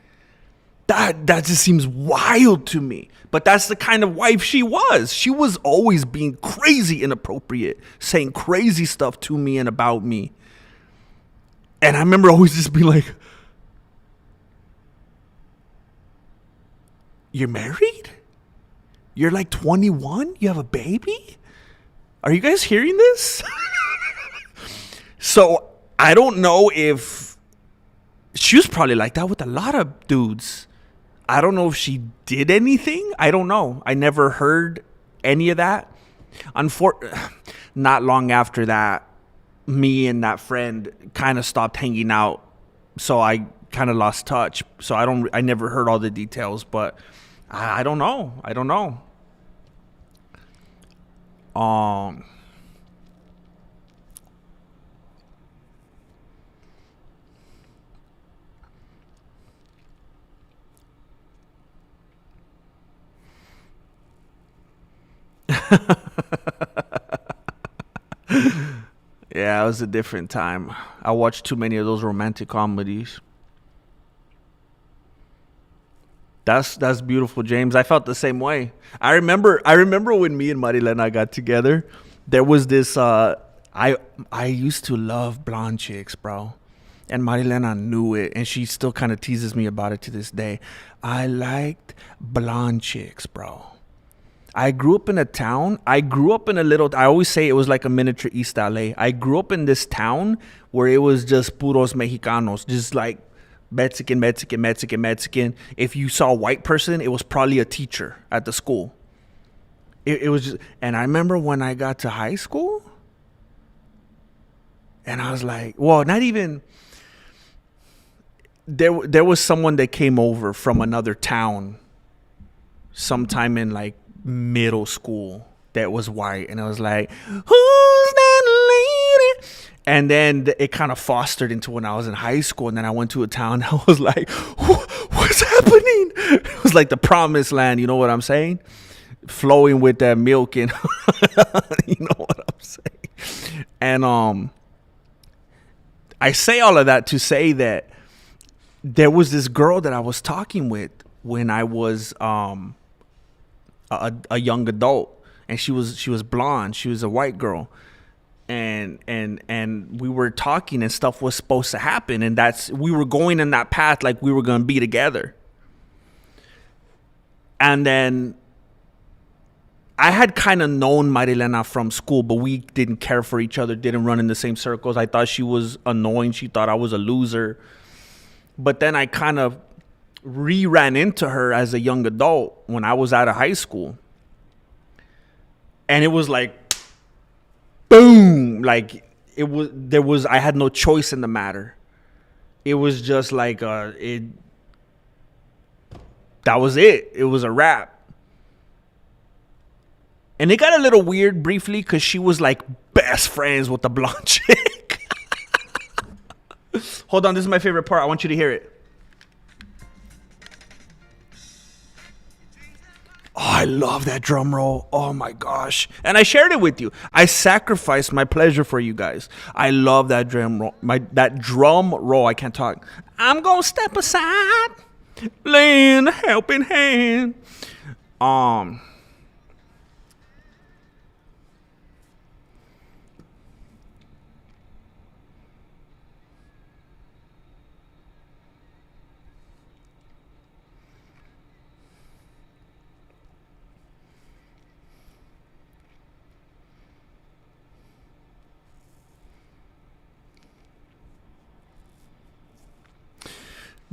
That just seems wild to me. But that's the kind of wife she was. She was always being crazy inappropriate, saying crazy stuff to me and about me. And I remember always just being like, you're married? You're like 21? You have a baby? Are you guys hearing this? So I don't know if she was probably like that with a lot of dudes. I don't know if she did anything. I don't know. I never heard any of that. Not long after that, me and that friend kind of stopped hanging out. So I kind of lost touch. So I never heard all the details, but I don't know. I don't know. Yeah, it was a different time. I watched too many of those romantic comedies. That's beautiful, James. I felt the same way. I remember when me and Marilena got together. There was this I used to love blonde chicks, bro. And Marilena knew it, and she still kind of teases me about it to this day. I liked blonde chicks, bro. I grew up in a town. I always say it was like a miniature East LA. I grew up in this town where it was just puros Mexicanos, just like Mexican, Mexican, Mexican, Mexican. If you saw a white person, it was probably a teacher at the school. It was just, and I remember when I got to high school, and I was like, well, not even, there was someone that came over from another town sometime in like middle school that was white, and I was like, who's that lady? And then it kind of fostered into when I was in high school, and then I went to a town. I was like, what's happening? It was like the promised land, you know what I'm saying? Flowing with that milk, and you know what I'm saying? And I say all of that to say that there was this girl that I was talking with when I was a young adult, and she was blonde. She was a white girl, and we were talking, and stuff was supposed to happen, and we were going in that path, like we were gonna be together. And then I had kind of known Marilena from school, but we didn't care for each other, didn't run in the same circles. I thought she was annoying. She thought I was a loser. But then I kind of ran into her as a young adult when I was out of high school. And it was like, boom, like I had no choice in the matter. It was just like, that was it. It was a wrap. And it got a little weird briefly because she was like best friends with the blonde chick. Hold on, this is my favorite part. I want you to hear it. Oh, I love that drum roll. Oh my gosh. And I shared it with you. I sacrificed my pleasure for you guys. I love that drum roll. That drum roll. I can't talk. I'm gonna step aside, lend a helping hand.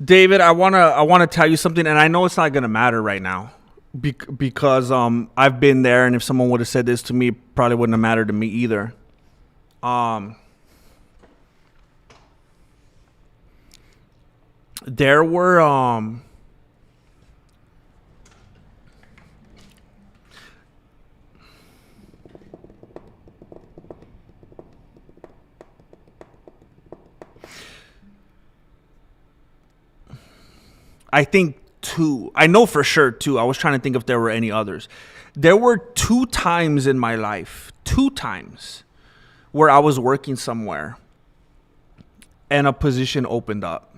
David, I wanna tell you something, and I know it's not gonna matter right now, because I've been there, and if someone would have said this to me, it probably wouldn't have mattered to me either. There were I think two. I know for sure two. I was trying to think if there were any others. There were 2 times in my life, 2 times, where I was working somewhere and a position opened up.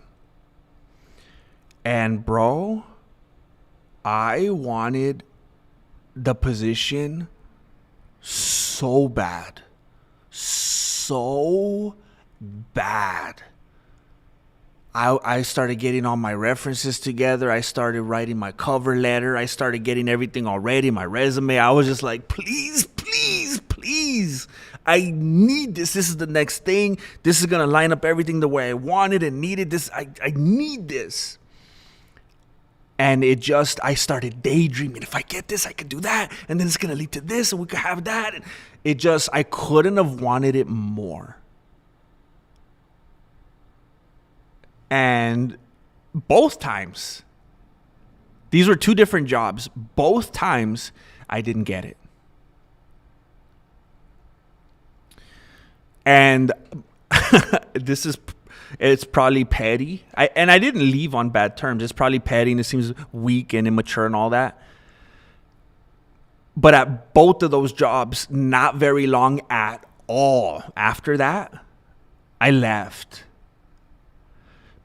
And bro, I wanted the position so bad. So bad. I started getting all my references together. I started writing my cover letter. I started getting everything already, my resume. I was just like, please, please, please. I need this. This is the next thing. This is going to line up everything the way I wanted and needed this. I need this. And I started daydreaming. If I get this, I could do that. And then it's going to lead to this and we could have that. And I couldn't have wanted it more. And both times, these were two different jobs. Both times, I didn't get it. And it's probably petty. I didn't leave on bad terms. It's probably petty and it seems weak and immature and all that. But at both of those jobs, not very long at all after that, I left.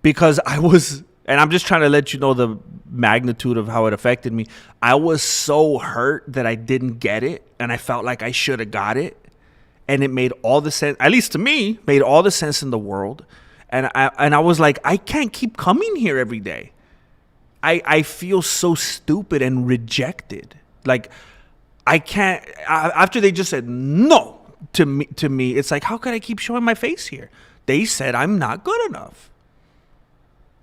Because and I'm just trying to let you know the magnitude of how it affected me. I was so hurt that I didn't get it, and I felt like I should have got it. And it made all the sense, at least to me, made all the sense in the world. And I was like, I can't keep coming here every day. I feel so stupid and rejected. Like, I can't, after they just said no to me, it's like, how could I keep showing my face here? They said I'm not good enough.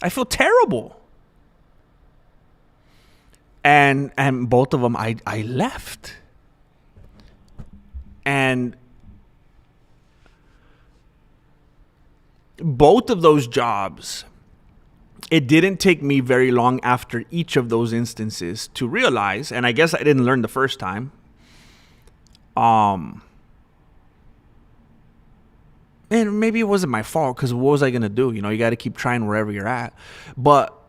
I feel terrible. And both of them, I left. And both of those jobs, it didn't take me very long after each of those instances to realize, and I guess I didn't learn the first time, and maybe it wasn't my fault, because what was I going to do? You got to keep trying wherever you're at. But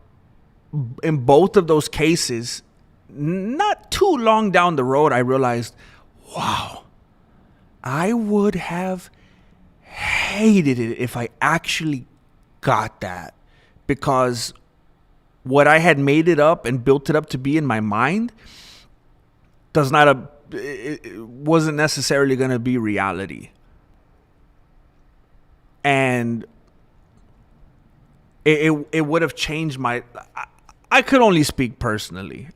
in both of those cases, not too long down the road, I realized, wow, I would have hated it if I actually got that. Because what I had made it up and built it up to be in my mind it wasn't necessarily going to be reality. And it would have changed I could only speak personally.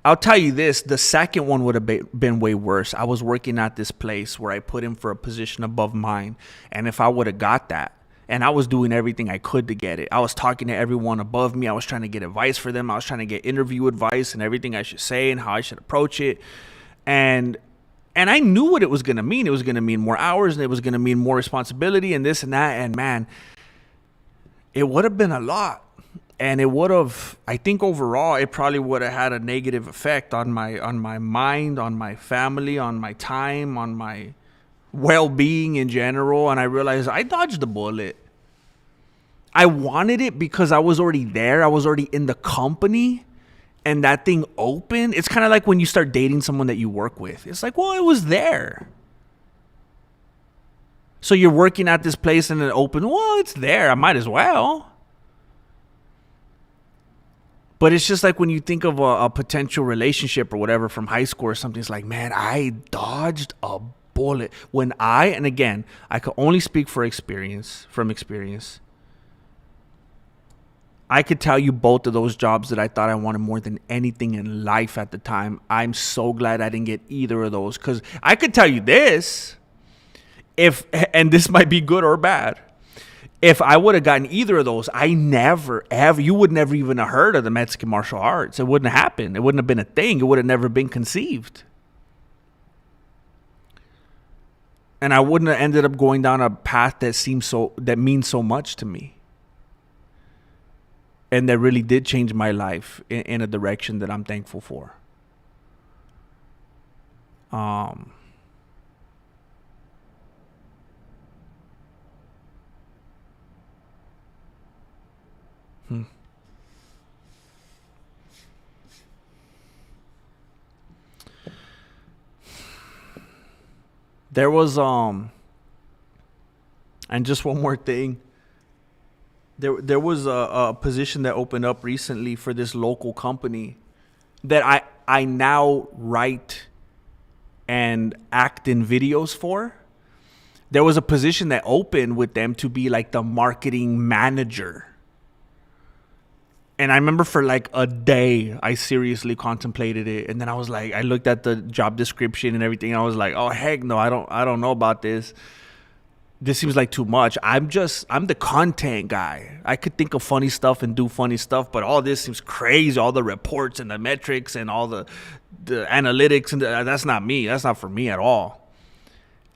I'll tell you this, the second one would have been way worse. I was working at this place where I put in for a position above mine. And if I would have got that, and I was doing everything I could to get it. I was talking to everyone above me. I was trying to get advice for them. I was trying to get interview advice and everything I should say and how I should approach it. And I knew what it was going to mean. It was going to mean more hours and it was going to mean more responsibility and this and that. And man, it would have been a lot. And it would have, I think overall, it probably would have had a negative effect on my mind, on my family, on my time, on my well-being in general. And I realized I dodged the bullet. I wanted it because I was already there. I was already in the company and that thing opened. It's kind of like when you start dating someone that you work with. It's like, well, it was there. So you're working at this place and it opened. Well, it's there. I might as well. But it's just like when you think of a potential relationship or whatever from high school or something, it's like, man, I dodged a bullet. And again, I could only speak from experience. I could tell you both of those jobs that I thought I wanted more than anything in life at the time. I'm so glad I didn't get either of those, because I could tell you this, and this might be good or bad. If I would have gotten either of those, you would never even have heard of the Mexican martial arts. It wouldn't have happened. It wouldn't have been a thing. It would have never been conceived. And I wouldn't have ended up going down a path that means so much to me. And that really did change my life in a direction that I'm thankful for. There was and just one more thing. There was a position that opened up recently for this local company that I now write and act in videos for. There was a position that opened with them to be like the marketing manager. And I remember for like a day, I seriously contemplated it. And then I was like, I looked at the job description and everything. And I was like, oh, heck no, I don't know about this. This seems like too much. I'm the content guy. I could think of funny stuff and do funny stuff, but all this seems crazy. All the reports and the metrics and all the analytics. And that's not me. That's not for me at all.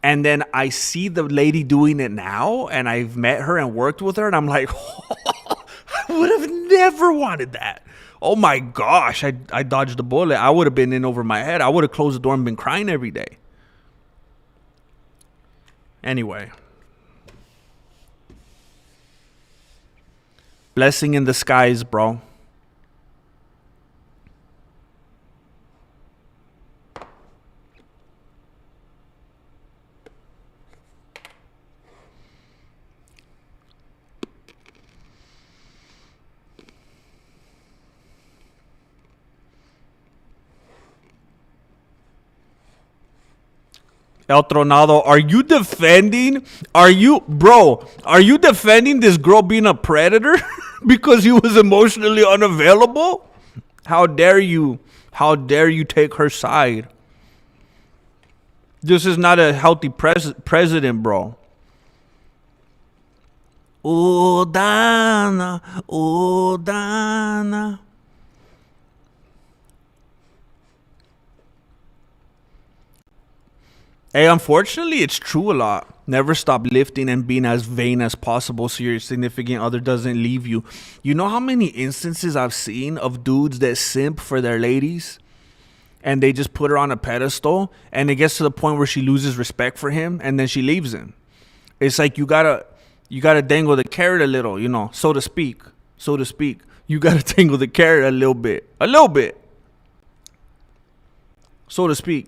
And then I see the lady doing it now, and I've met her and worked with her, and I'm like, I would have never wanted that. Oh my gosh, I dodged the bullet. I would have been in over my head. I would have closed the door and been crying every day. Anyway. Blessing in disguise, bro. El Tronado, are you defending this girl being a predator because he was emotionally unavailable? How dare you? How dare you take her side? This is not a healthy president, bro. Oh, Dana. Oh, Dana. Hey, unfortunately, it's true a lot. Never stop lifting and being as vain as possible so your significant other doesn't leave you. You know how many instances I've seen of dudes that simp for their ladies and they just put her on a pedestal and it gets to the point where she loses respect for him and then she leaves him. It's like you gotta dangle the carrot a little, so to speak. You gotta dangle the carrot a little bit, so to speak.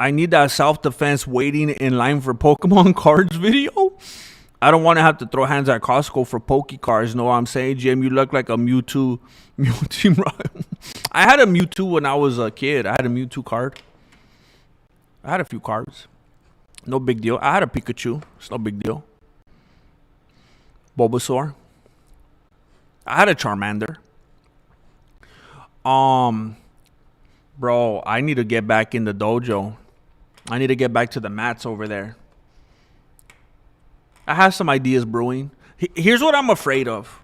I need that self-defense waiting in line for Pokemon cards video. I don't want to have to throw hands at Costco for Poke cards. Know what I'm saying, Jim? You look like a Mewtwo. I had a Mewtwo when I was a kid. I had a Mewtwo card. I had a few cards. No big deal. I had a Pikachu. It's no big deal. Bulbasaur. I had a Charmander. Bro, I need to get back in the dojo. I need to get back to the mats over there. I have some ideas brewing. Here's what I'm afraid of.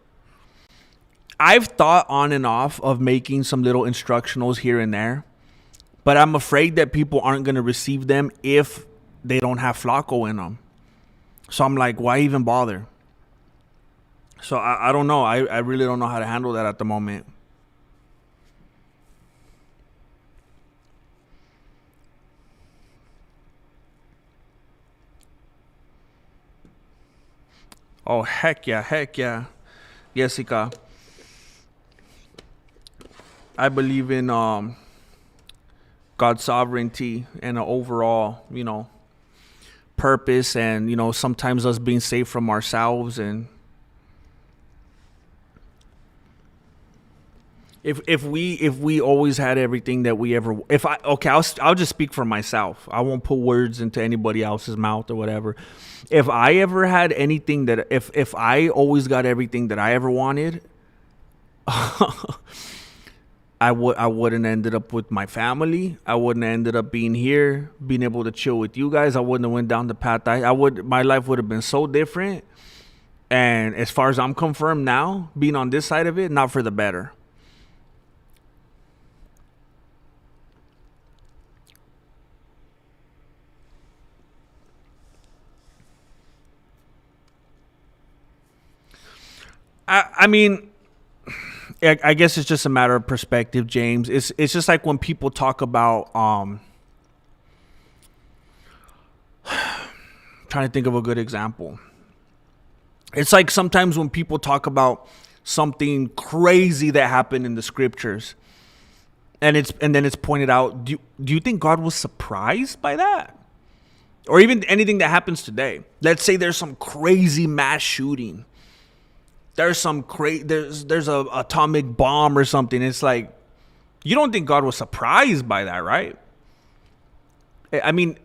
I've thought on and off of making some little instructionals here and there, but I'm afraid that people aren't going to receive them if they don't have Flacco in them. So I'm like, why even bother? So I don't know. I really don't know how to handle that at the moment. Oh, heck yeah. Jessica. I believe in God's sovereignty and an overall, purpose and, sometimes us being safe from ourselves. And if we always had everything that we ever, I'll just speak for myself. I won't put words into anybody else's mouth or whatever. If I ever had anything that, if I always got everything that I ever wanted, I wouldn't ended up with my family. I wouldn't ended up being here, being able to chill with you guys. I wouldn't have went down the path. My life would have been so different. And as far as I'm confirmed now, being on this side of it, not for the better. I mean, I guess it's just a matter of perspective, James. It's just like when people talk about trying to think of a good example. It's like sometimes when people talk about something crazy that happened in the scriptures, and then it's pointed out, do you think God was surprised by that? Or even anything that happens today. Let's say there's some crazy mass shooting. There's a atomic bomb or something. It's like, you don't think God was surprised by that, right? I mean,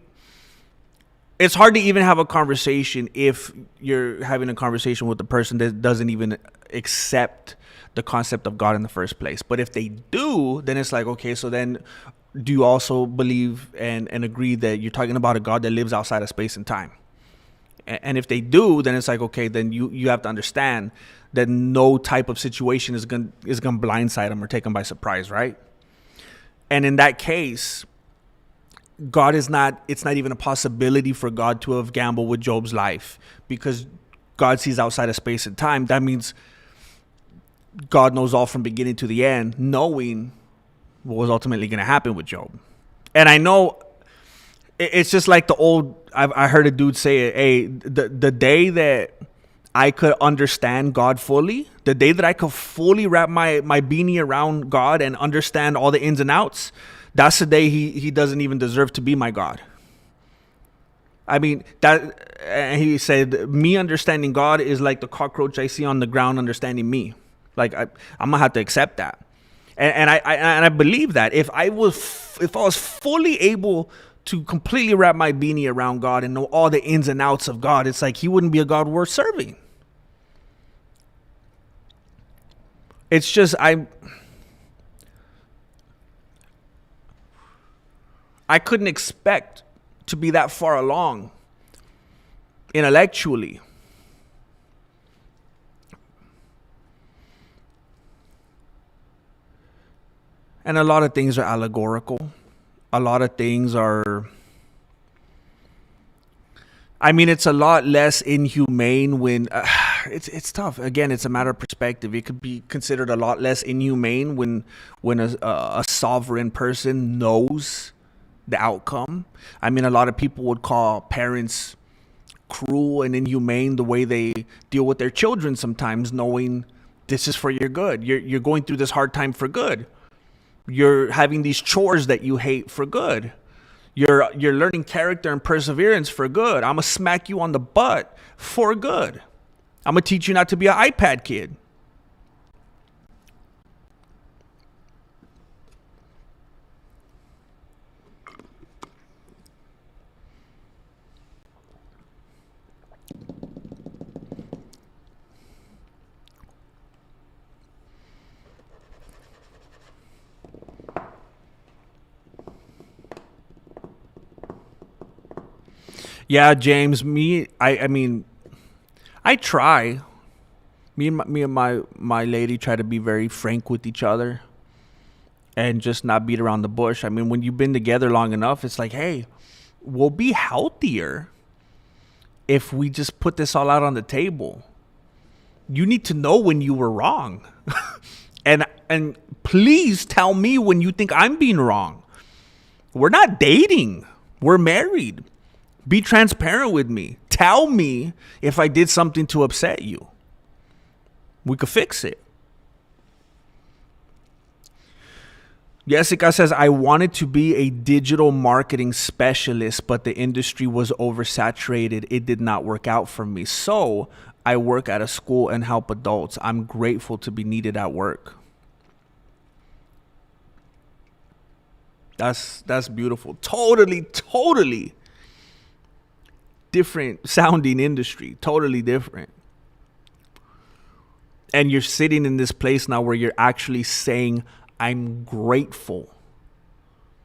it's hard to even have a conversation if you're having a conversation with a person that doesn't even accept the concept of God in the first place. But if they do, then it's like, okay, so then do you also believe and agree that you're talking about a God that lives outside of space and time? And if they do, then it's like, okay, then you have to understand that no type of situation is gonna blindside them or take them by surprise, right? And in that case, it's not even a possibility for God to have gambled with Job's life, because God sees outside of space and time. That means God knows all from beginning to the end, knowing what was ultimately going to happen with Job. And I know it's just like I heard a dude say it, hey, the day that I could understand God fully, the day that I could fully wrap my beanie around God and understand all the ins and outs, that's the day he doesn't even deserve to be my God. I mean, and he said, me understanding God is like the cockroach I see on the ground understanding me. Like, I'm going to have to accept that. And I believe that if I was fully able to completely wrap my beanie around God and know all the ins and outs of God, it's like he wouldn't be a God worth serving. It's just I couldn't expect to be that far along intellectually. And a lot of things are allegorical. A lot of things are, I mean, it's a lot less inhumane when it's tough. Again, it's a matter of perspective. It could be considered a lot less inhumane when a sovereign person knows the outcome. I mean, a lot of people would call parents cruel and inhumane the way they deal with their children sometimes, knowing this is for your good. You're going through this hard time for good. You're having these chores that you hate for good. You're learning character and perseverance for good. I'm going to smack you on the butt for good. I'm going to teach you not to be an iPad kid. Yeah, James, I mean, I try. Me and my lady try to be very frank with each other and just not beat around the bush. I mean, when you've been together long enough, it's like, hey, we'll be healthier if we just put this all out on the table. You need to know when you were wrong. and please tell me when you think I'm being wrong. We're not dating. We're married. Be transparent with me. Tell me if I did something to upset you. We could fix it. Jessica says, I wanted to be a digital marketing specialist, but the industry was oversaturated. It did not work out for me. So I work at a school and help adults. I'm grateful to be needed at work. That's beautiful. Totally different sounding industry. Totally different. And you're sitting in this place now where you're actually saying, I'm grateful.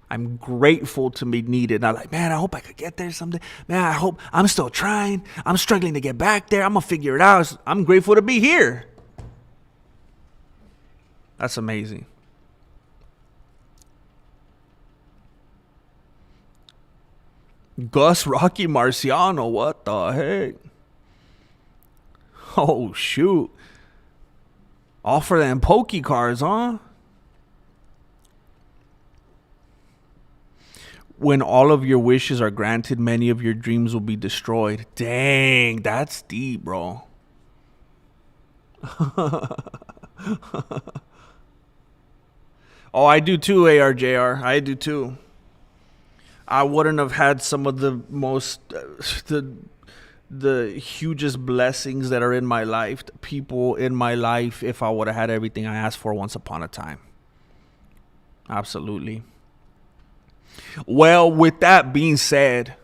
I'm grateful to be needed. And I'm like, man, I hope I could get there someday. Man, I hope I'm still trying. I'm struggling to get back there. I'm going to figure it out. I'm grateful to be here. That's amazing. Gus Rocky Marciano, what the heck? Oh, shoot. All for them pokey cards, huh? When all of your wishes are granted, many of your dreams will be destroyed. Dang, that's deep, bro. Oh, I do too, ARJR. I do too. I wouldn't have had some of the most the hugest blessings that are in my life, the people in my life, if I would have had everything I asked for once upon a time. Absolutely. Well, with that being said,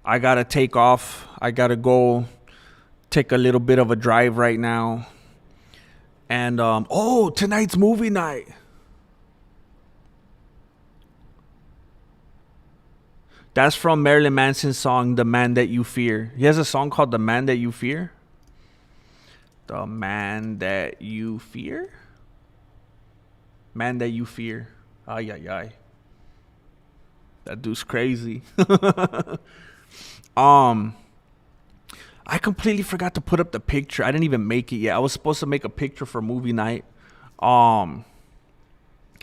I gotta take off. I gotta go take a little bit of a drive right now. And oh, tonight's movie night. That's from Marilyn Manson's song, The Man That You Fear. He has a song called The Man That You Fear. The Man That You Fear? Man That You Fear. Ay, ay, ay. That dude's crazy. um, I completely forgot to put up the picture. I didn't even make it yet. I was supposed to make a picture for movie night.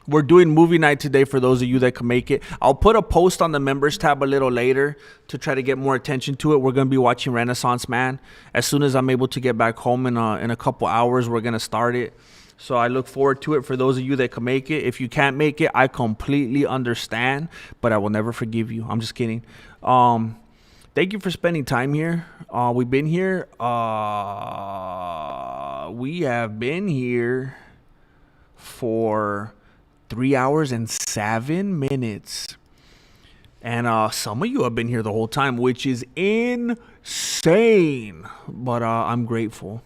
We're doing movie night today for those of you that can make it. I'll put a post on the members tab a little later to try to get more attention to it. We're going to be watching Renaissance Man. As soon as I'm able to get back home in a couple hours, we're going to start it. So I look forward to it for those of you that can make it. If you can't make it, I completely understand, but I will never forgive you. I'm just kidding. Thank you for spending time here. We've been here. We have been here for 3 hours and 7 minutes. And some of you have been here the whole time, which is insane. But I'm grateful.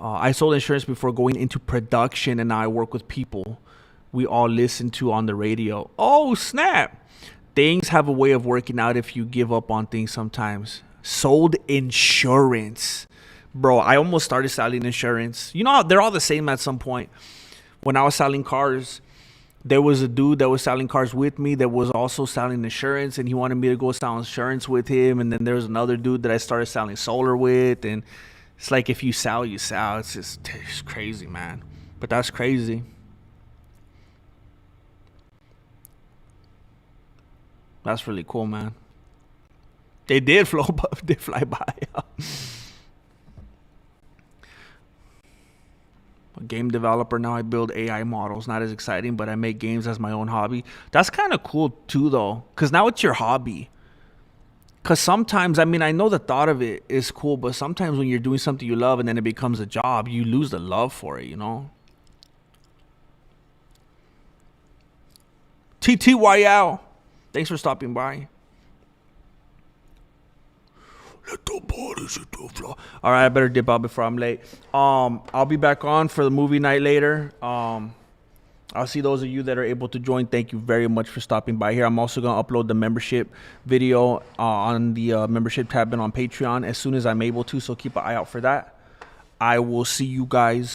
I sold insurance before going into production, and now I work with people we all listen to on the radio. Oh, snap. Things have a way of working out if you give up on things sometimes. Sold insurance. Bro, I almost started selling insurance. You know, they're all the same at some point. When I was selling cars, there was a dude that was selling cars with me that was also selling insurance, and he wanted me to go sell insurance with him. And then there was another dude that I started selling solar with, and it's like if you sell, you sell. It's crazy, man. But that's crazy. That's really cool, man. They did fly by. A game developer now. I build AI models. Not as exciting, but I make games as my own hobby. That's kind of cool too, though, because now it's your hobby. Because sometimes, I mean, I know the thought of it is cool, but sometimes when you're doing something you love and then it becomes a job, you lose the love for it, you know? TTYL. Thanks for stopping by. Let the bodies hit the floor. All right, I better dip out before I'm late. I'll be back on for the movie night later. I'll see those of you that are able to join. Thank you very much for stopping by here. I'm also going to upload the membership video on the membership tab and on Patreon as soon as I'm able to, so keep an eye out for that. I will see you guys